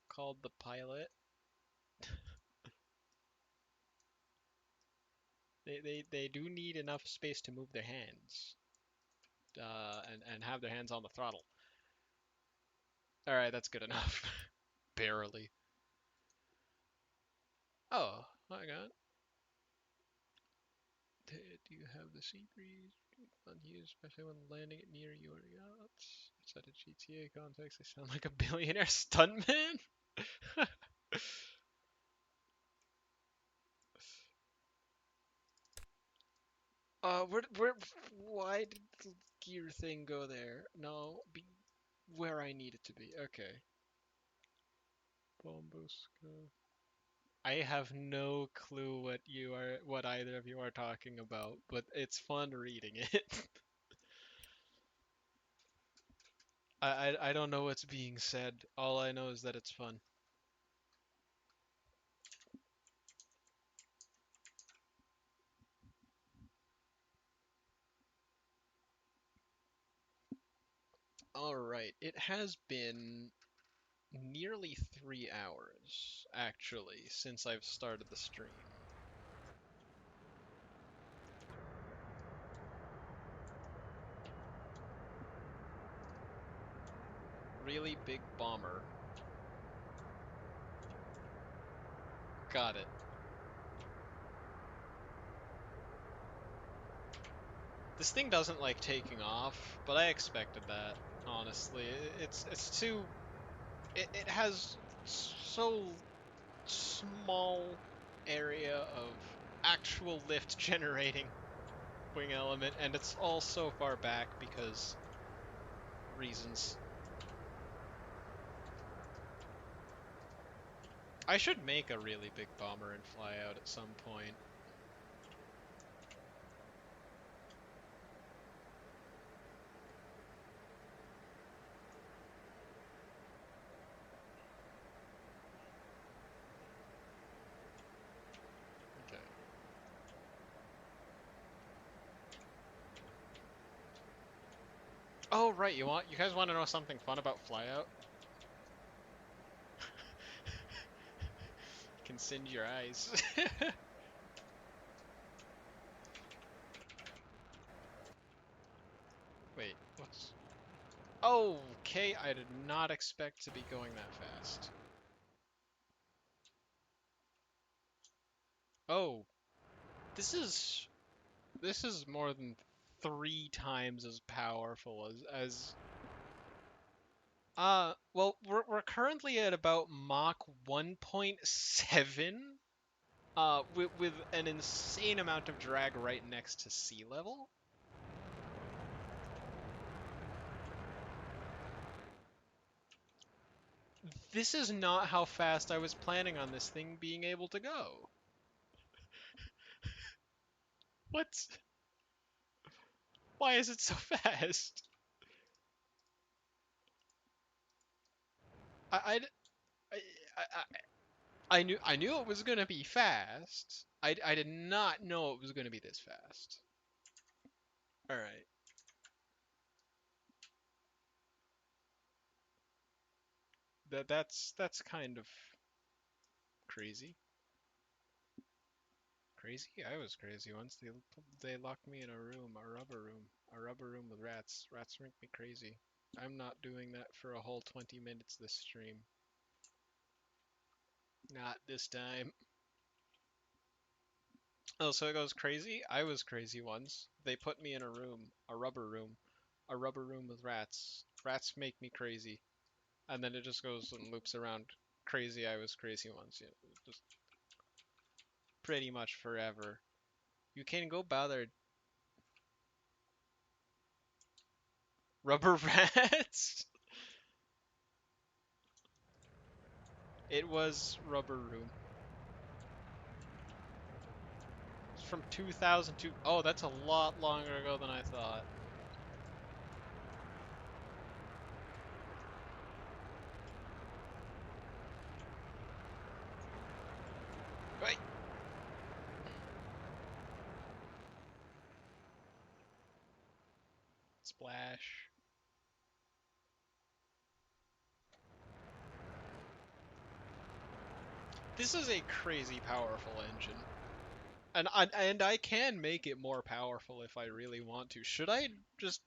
called the pilot. They do need enough space to move their hands, and have their hands on the throttle. All right, that's good enough. Barely. Oh, I got. Do you have the sea breeze? Fun to use, especially when landing it near your yachts. Outside a GTA context, I sound like a billionaire stuntman. Where, why did the gear thing go there? No, be where I need it to be. Okay. Bombosco. I have no clue what either of you are talking about, but it's fun reading it. I don't know what's being said. All I know is that it's fun. All right, it has been nearly 3 hours, actually, since I've started the stream. Really big bomber. Got it. This thing doesn't like taking off, but I expected that, honestly. It's too... It has so small area of actual lift generating wing element, and it's all so far back because reasons. I should make a really big bomber and fly out at some point. Okay. Oh right, you guys want to know something fun about Flyout? Can singe your eyes. Wait, what's... Oh, okay, I did not expect to be going that fast. Oh, this is this is more than 3 times as powerful as well, we're currently at about Mach 1.7, with an insane amount of drag right next to sea level. This is not how fast I was planning on this thing being able to go. What? Why is it so fast? I, I, I knew it was gonna be fast. I did not know it was gonna be this fast. All right, that's kind of crazy. Crazy? I was crazy once. They locked me in a room, a rubber room with rats. Rats make me crazy. I'm not doing that for a whole 20 minutes this stream. Not this time. Oh, so it goes crazy? I was crazy once. They put me in a room, a rubber room with rats. Rats make me crazy. And then it just goes and loops around. Crazy, I was crazy once. You know, just pretty much forever. You can go bother rubber rats. It was rubber room. It's from 2002. Oh, that's a lot longer ago than I thought. Wait, splash. This is a crazy powerful engine. And I can make it more powerful if I really want to. Should I just...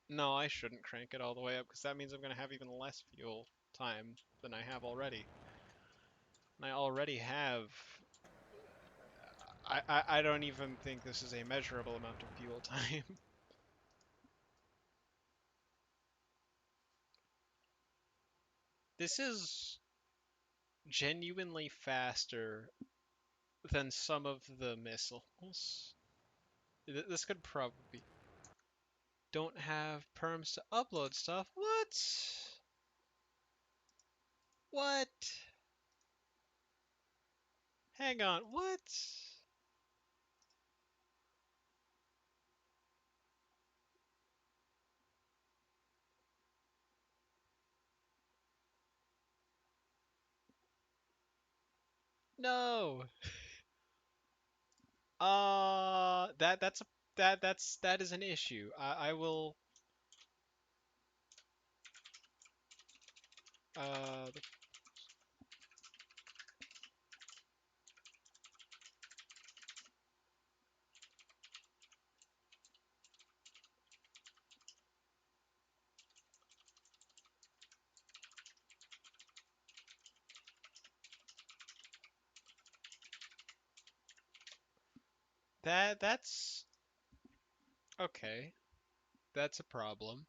No, I shouldn't crank it all the way up because that means I'm going to have even less fuel time than I have already. And I already have... I don't even think this is a measurable amount of fuel time. This is genuinely faster than some of the missiles. This could probably... Don't have perms to upload stuff? What? What? Hang on, what? No. That's a that is an issue. I will uh that's okay. That's a problem.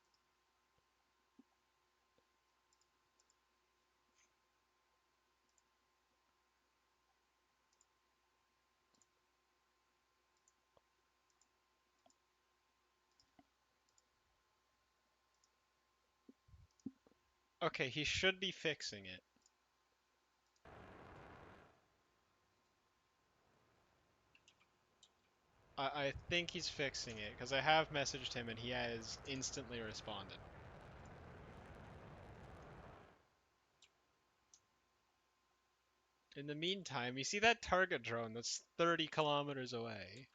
Okay, he should be fixing it. I think he's fixing it because I have messaged him and he has instantly responded. In the meantime, you see that target drone that's 30 kilometers away,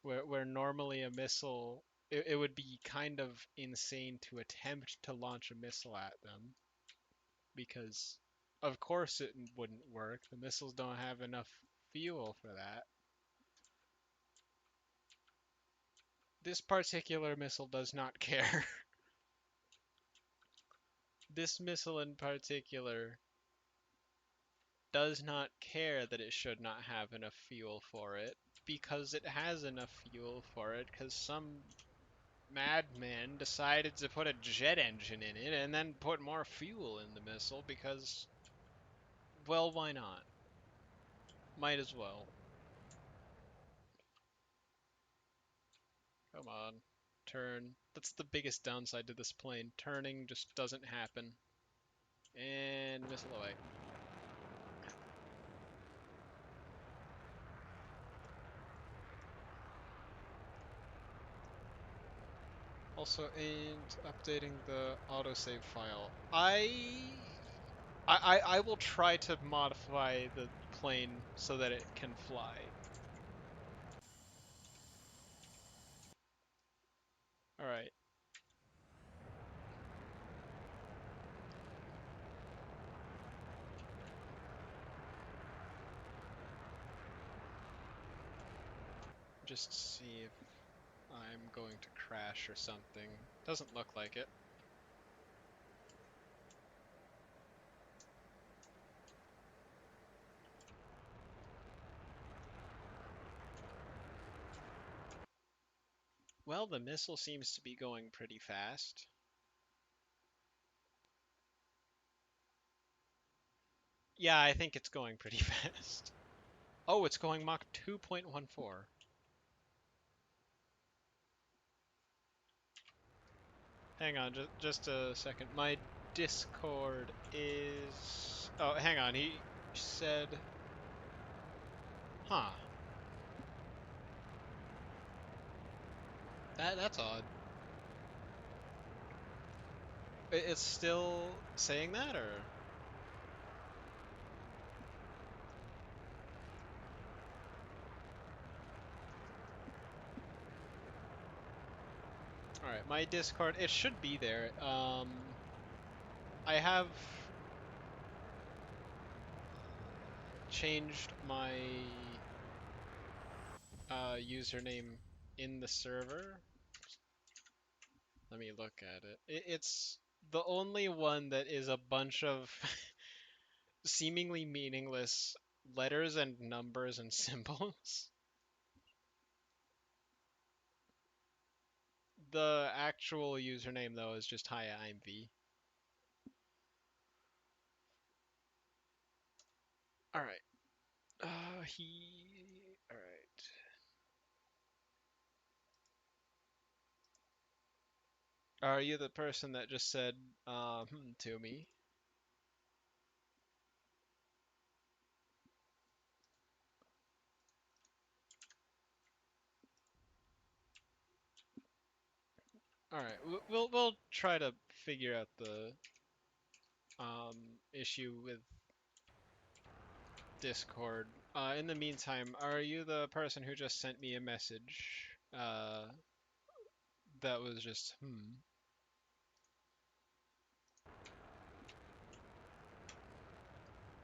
where normally a missile, it would be kind of insane to attempt to launch a missile at them because, of course, it wouldn't work. The missiles don't have enough fuel for that. This particular missile does not care. This missile in particular does not care that it should not have enough fuel for it because it has enough fuel for it because some madman decided to put a jet engine in it and then put more fuel in the missile because, well, why not? Might as well. Come on. Turn. That's the biggest downside to this plane. Turning just doesn't happen. And missile away. Also, and updating the autosave file. I will try to modify the plane so that it can fly. All right. Just see if I'm going to crash or something. Doesn't look like it. Well, the missile seems to be going pretty fast. Yeah, I think it's going pretty fast. Oh, it's going Mach 2.14. Hang on, just a second. My Discord is... Oh, hang on. He said... Huh. That's odd. It's still saying that, or... Alright, my Discord, it should be there. I have changed my username in the server. Let me look at it. It's the only one that is a bunch of seemingly meaningless letters and numbers and symbols. The actual username, though, is just hi, I'm V. Alright. Alright. Are you the person that just said, to me? Alright, we'll try to figure out the issue with Discord. In the meantime, are you the person who just sent me a message? That was just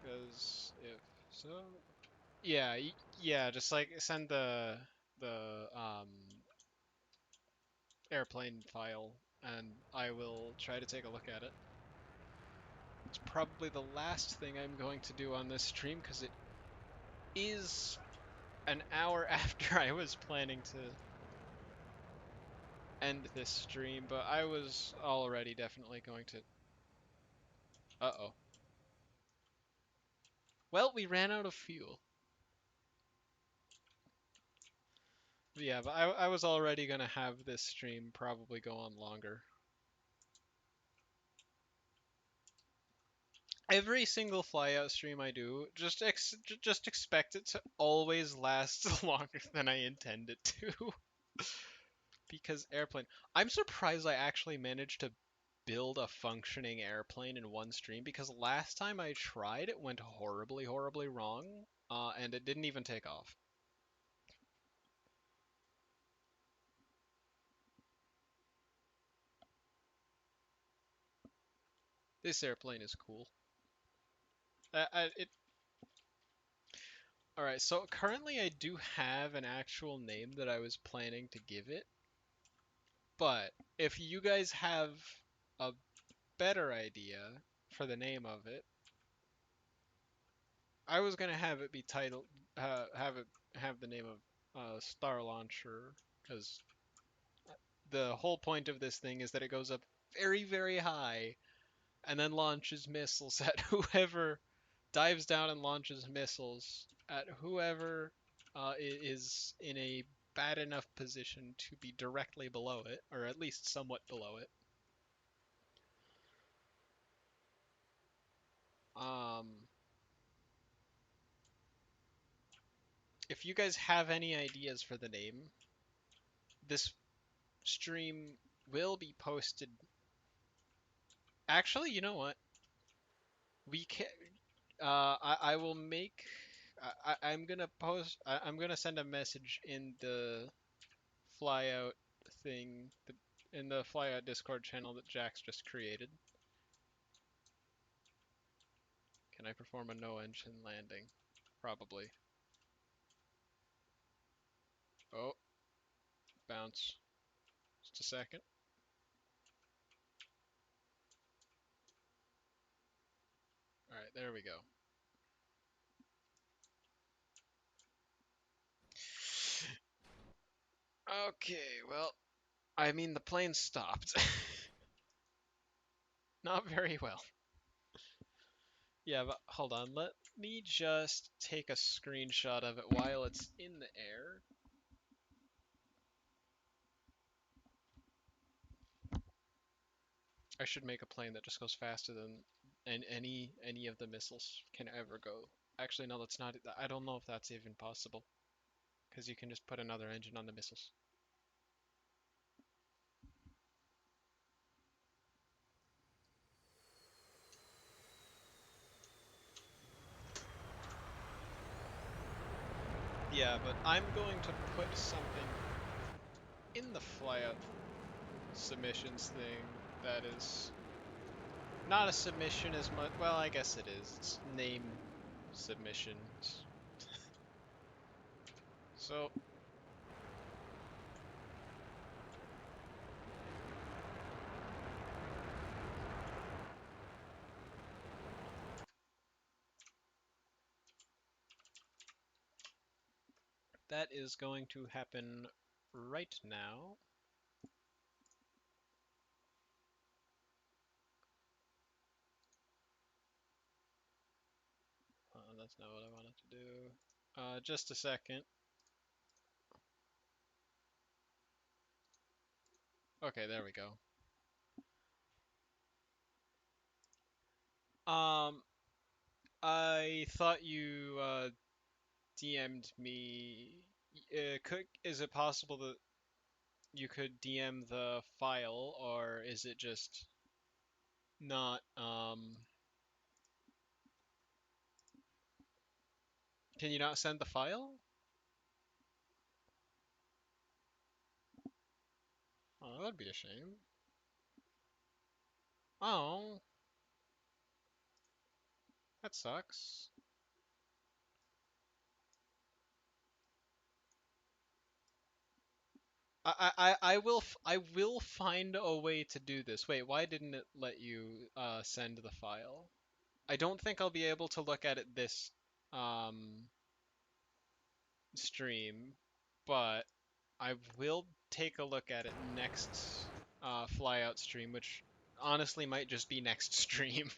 because if so, yeah, yeah, just like send the airplane file, and I will try to take a look at it. It's probably the last thing I'm going to do on this stream because it is an hour after I was planning to end this stream, but I was already definitely going to. Uh-oh. Well, we ran out of fuel. Yeah, but I was already gonna have this stream probably go on longer. Every single flyout stream I do, just expect it to always last longer than I intend it to. Because airplane, I'm surprised I actually managed to build a functioning airplane in one stream because last time I tried it went horribly, horribly wrong, and it didn't even take off. This airplane is cool. It All right, so currently I do have an actual name that I was planning to give it, but if you guys have a better idea for the name of it, I was gonna have it be titled, have the name of Star Launcher, because the whole point of this thing is that it goes up very, very high and then launches missiles at whoever dives down and launches missiles at whoever is in a bad enough position to be directly below it, or at least somewhat below it. Um, if you guys have any ideas for the name, this stream will be posted. Actually, you know what? We can. I will make. I'm gonna post. I'm gonna send a message in the Flyout thing, in the Flyout Discord channel that Jax just created. Can I perform a no engine landing? Probably. Oh, bounce. Just a second. All right, there we go. Okay, well, I mean the plane stopped. Not very well. Yeah, but hold on. Let me just take a screenshot of it while it's in the air. I should make a plane that just goes faster than any of the missiles can ever go. Actually, no, that's not. I don't know if that's even possible because you can just put another engine on the missiles. Yeah, but I'm going to put something in the flyout submissions thing that is not a submission as much. Well, I guess it is. It's name submissions. So that is going to happen right now. That's not what I wanted to do. Just a second. Okay, there we go. Um, I thought you DM'd me. Is it possible that you could DM the file, or is it just not? Can you not send the file? Oh, that would be a shame. Oh, that sucks. I will find a way to do this. Wait, why didn't it let you send the file? I don't think I'll be able to look at it this um stream, but I will take a look at it next flyout stream, which honestly might just be next stream.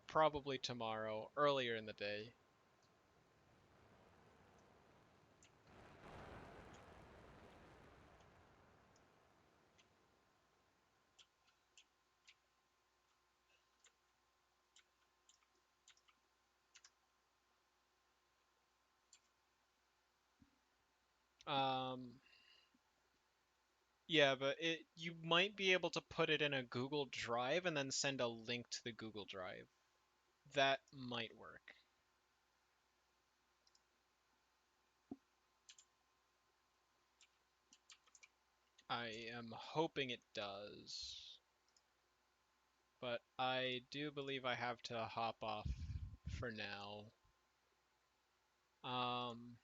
Probably tomorrow, earlier in the day. Um, yeah, but you might be able to put it in a Google Drive and then send a link to the Google Drive. That might work. I am hoping it does, but I do believe I have to hop off for now. Um,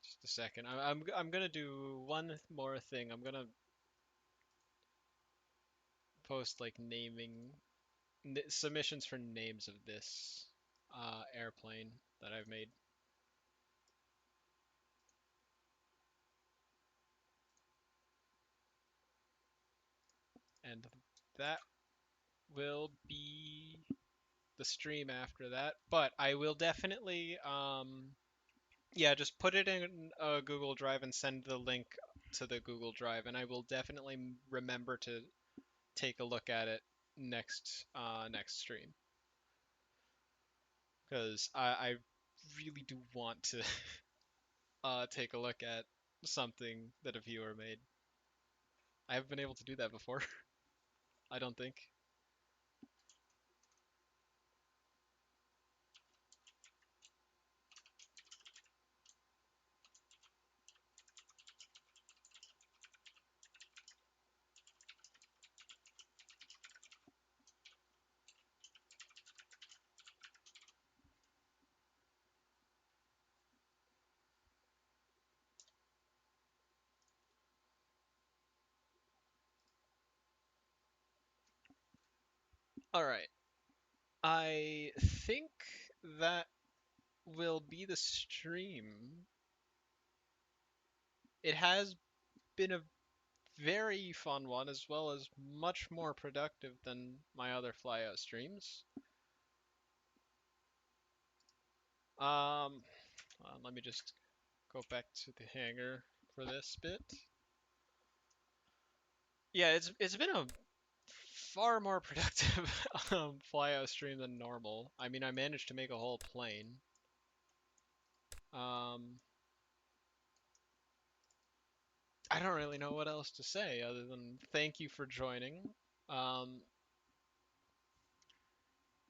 just a second. I'm gonna do one more thing. I'm gonna post like naming submissions for names of this airplane that I've made, and that will be the stream after that. But I will definitely yeah, just put it in a Google Drive and send the link to the Google Drive, and I will definitely remember to take a look at it next stream because I really do want to take a look at something that a viewer made. I haven't been able to do that before. I don't think. All right. I think that will be the stream. It has been a very fun one, as well as much more productive than my other flyout streams. Um, Let me just go back to the hangar for this bit. Yeah, it's been a far more productive flyout stream than normal. I mean, I managed to make a whole plane. Um, I don't really know what else to say other than thank you for joining. Um,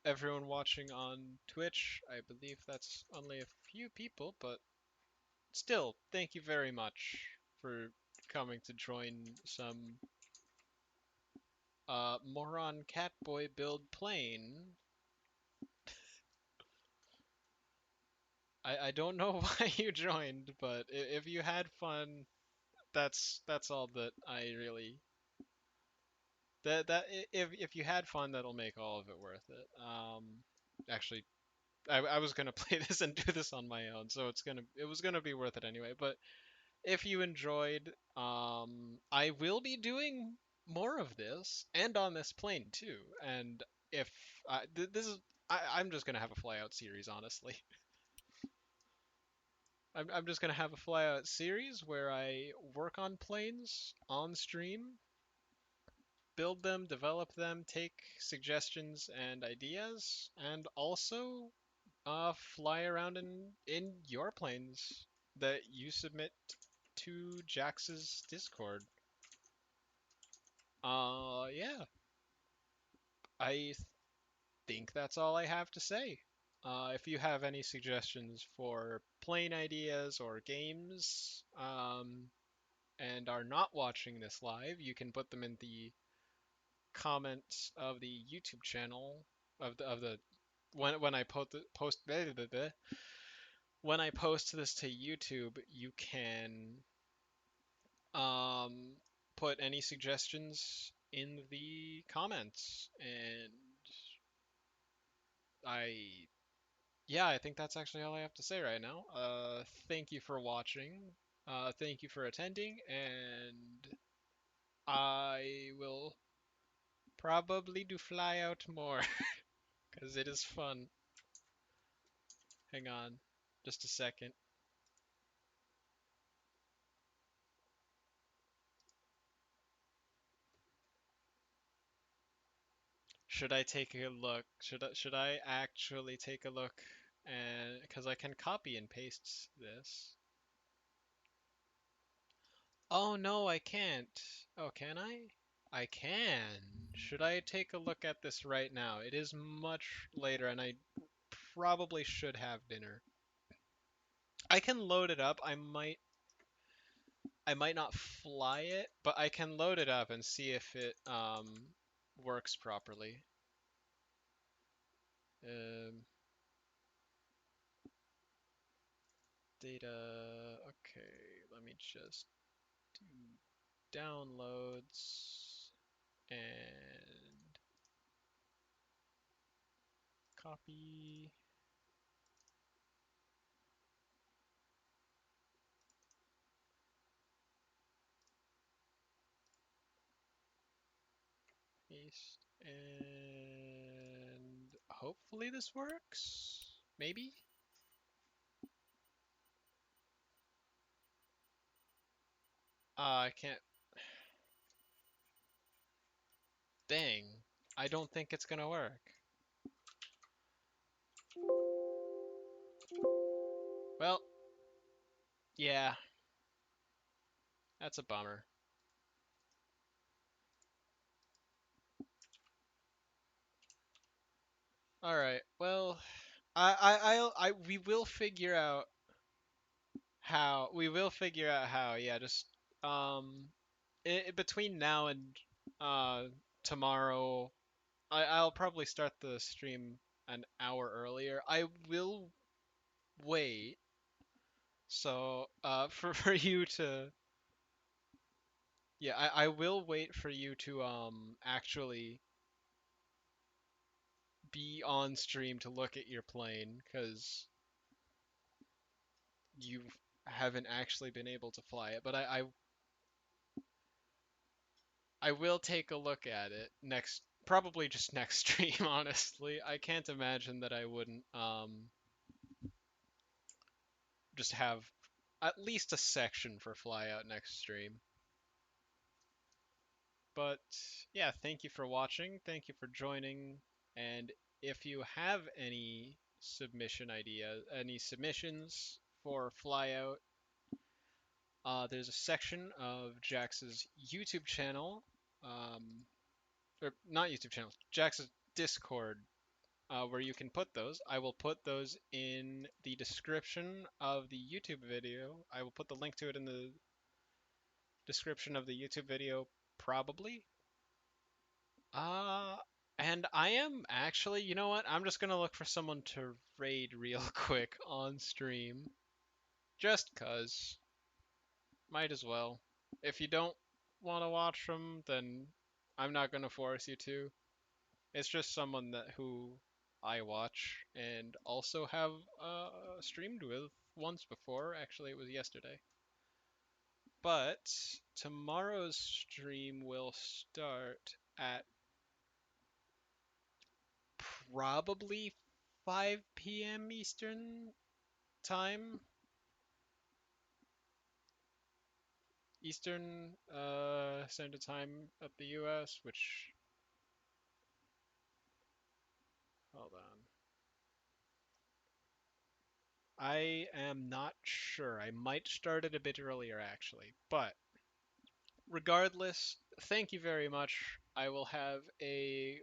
Everyone watching on Twitch, I believe that's only a few people, but still, thank you very much for coming to join some Moron Catboy build plane. I don't know why you joined, but if you had fun, that's all that I really that if you had fun, that'll make all of it worth it. Actually, I was gonna play this and do this on my own, so it was gonna be worth it anyway. But if you enjoyed, I will be doing more of this and on this plane too. And if this is, I'm just gonna have a flyout series, honestly. I'm just gonna have a flyout series where I work on planes on stream, build them, develop them, take suggestions and ideas, and also fly around in your planes that you submit to Jax's Discord. Yeah, I think that's all I have to say. If you have any suggestions for plane ideas or games, and are not watching this live, you can put them in the comments of the YouTube channel of the when I when I post this to YouTube, you can um, put any suggestions in the comments, and I yeah, I think that's actually all I have to say right now. Thank you for watching. Thank you for attending, and I will probably do fly out more because it is fun. Hang on, just a second. Should I take a look? Should I actually take a look? And because I can copy and paste this. Oh no, I can't. Oh, can I? I can. Should I take a look at this right now? It is much later and I probably should have dinner. I can load it up. I might not fly it, but I can load it up and see if it works properly. Um Data. Okay, let me just do downloads and copy, paste, and hopefully this works. Maybe? I can't. Dang, I don't think it's gonna work. Well, yeah, that's a bummer. All right, well, we will figure out how. We will figure out how. Yeah, just um, between now and uh tomorrow, I'll probably start the stream an hour earlier. I will wait. So, for you to, yeah, I will wait for you to actually be on stream to look at your plane, because you haven't actually been able to fly it. But I will take a look at it next, probably just next stream, honestly. I can't imagine that I wouldn't just have at least a section for Flyout next stream. But yeah, thank you for watching. Thank you for joining. And if you have any submissions for Flyout, there's a section of Jax's YouTube channel, or not YouTube channel, Jax's Discord, where you can put those. I will put those in the description of the YouTube video. I will put the link to it in the description of the YouTube video, probably. Uh, and I am actually, you know what? I'm just gonna look for someone to raid real quick on stream. Just 'cause. Might as well. If you don't want to watch them, then I'm not gonna force you to. It's just someone that who I watch and also have streamed with once before. Actually, it was yesterday. But tomorrow's stream will start at probably 5 p.m. Eastern time. Eastern Standard Time at the US, which, hold on. I am not sure. I might start it a bit earlier actually. But regardless, thank you very much. I will have a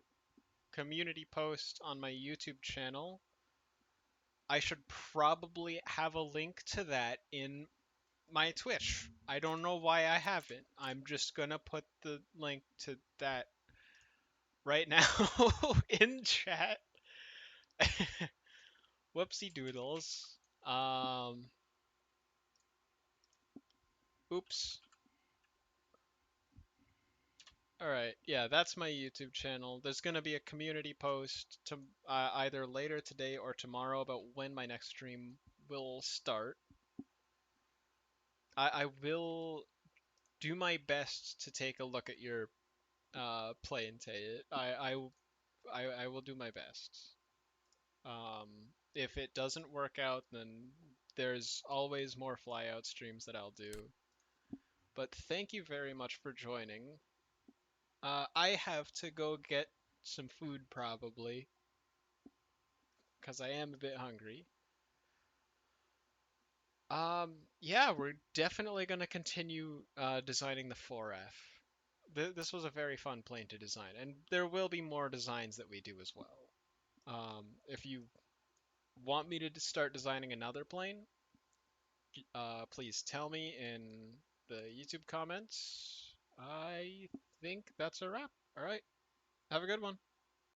community post on my YouTube channel. I should probably have a link to that in my Twitch. I don't know why I haven't. I'm just gonna put the link to that right now in chat. Whoopsie doodles. Oops. All right. Yeah, that's my YouTube channel. There's gonna be a community post to either later today or tomorrow about when my next stream will start. I will do my best to take a look at your play and take it. I will do my best. Um, if it doesn't work out, then there's always more flyout streams that I'll do. But thank you very much for joining. I have to go get some food probably, because I am a bit hungry. Yeah, we're definitely going to continue designing the 4F. This was a very fun plane to design, and there will be more designs that we do as well. If you want me to start designing another plane, please tell me in the YouTube comments. I think that's a wrap. All right, have a good one.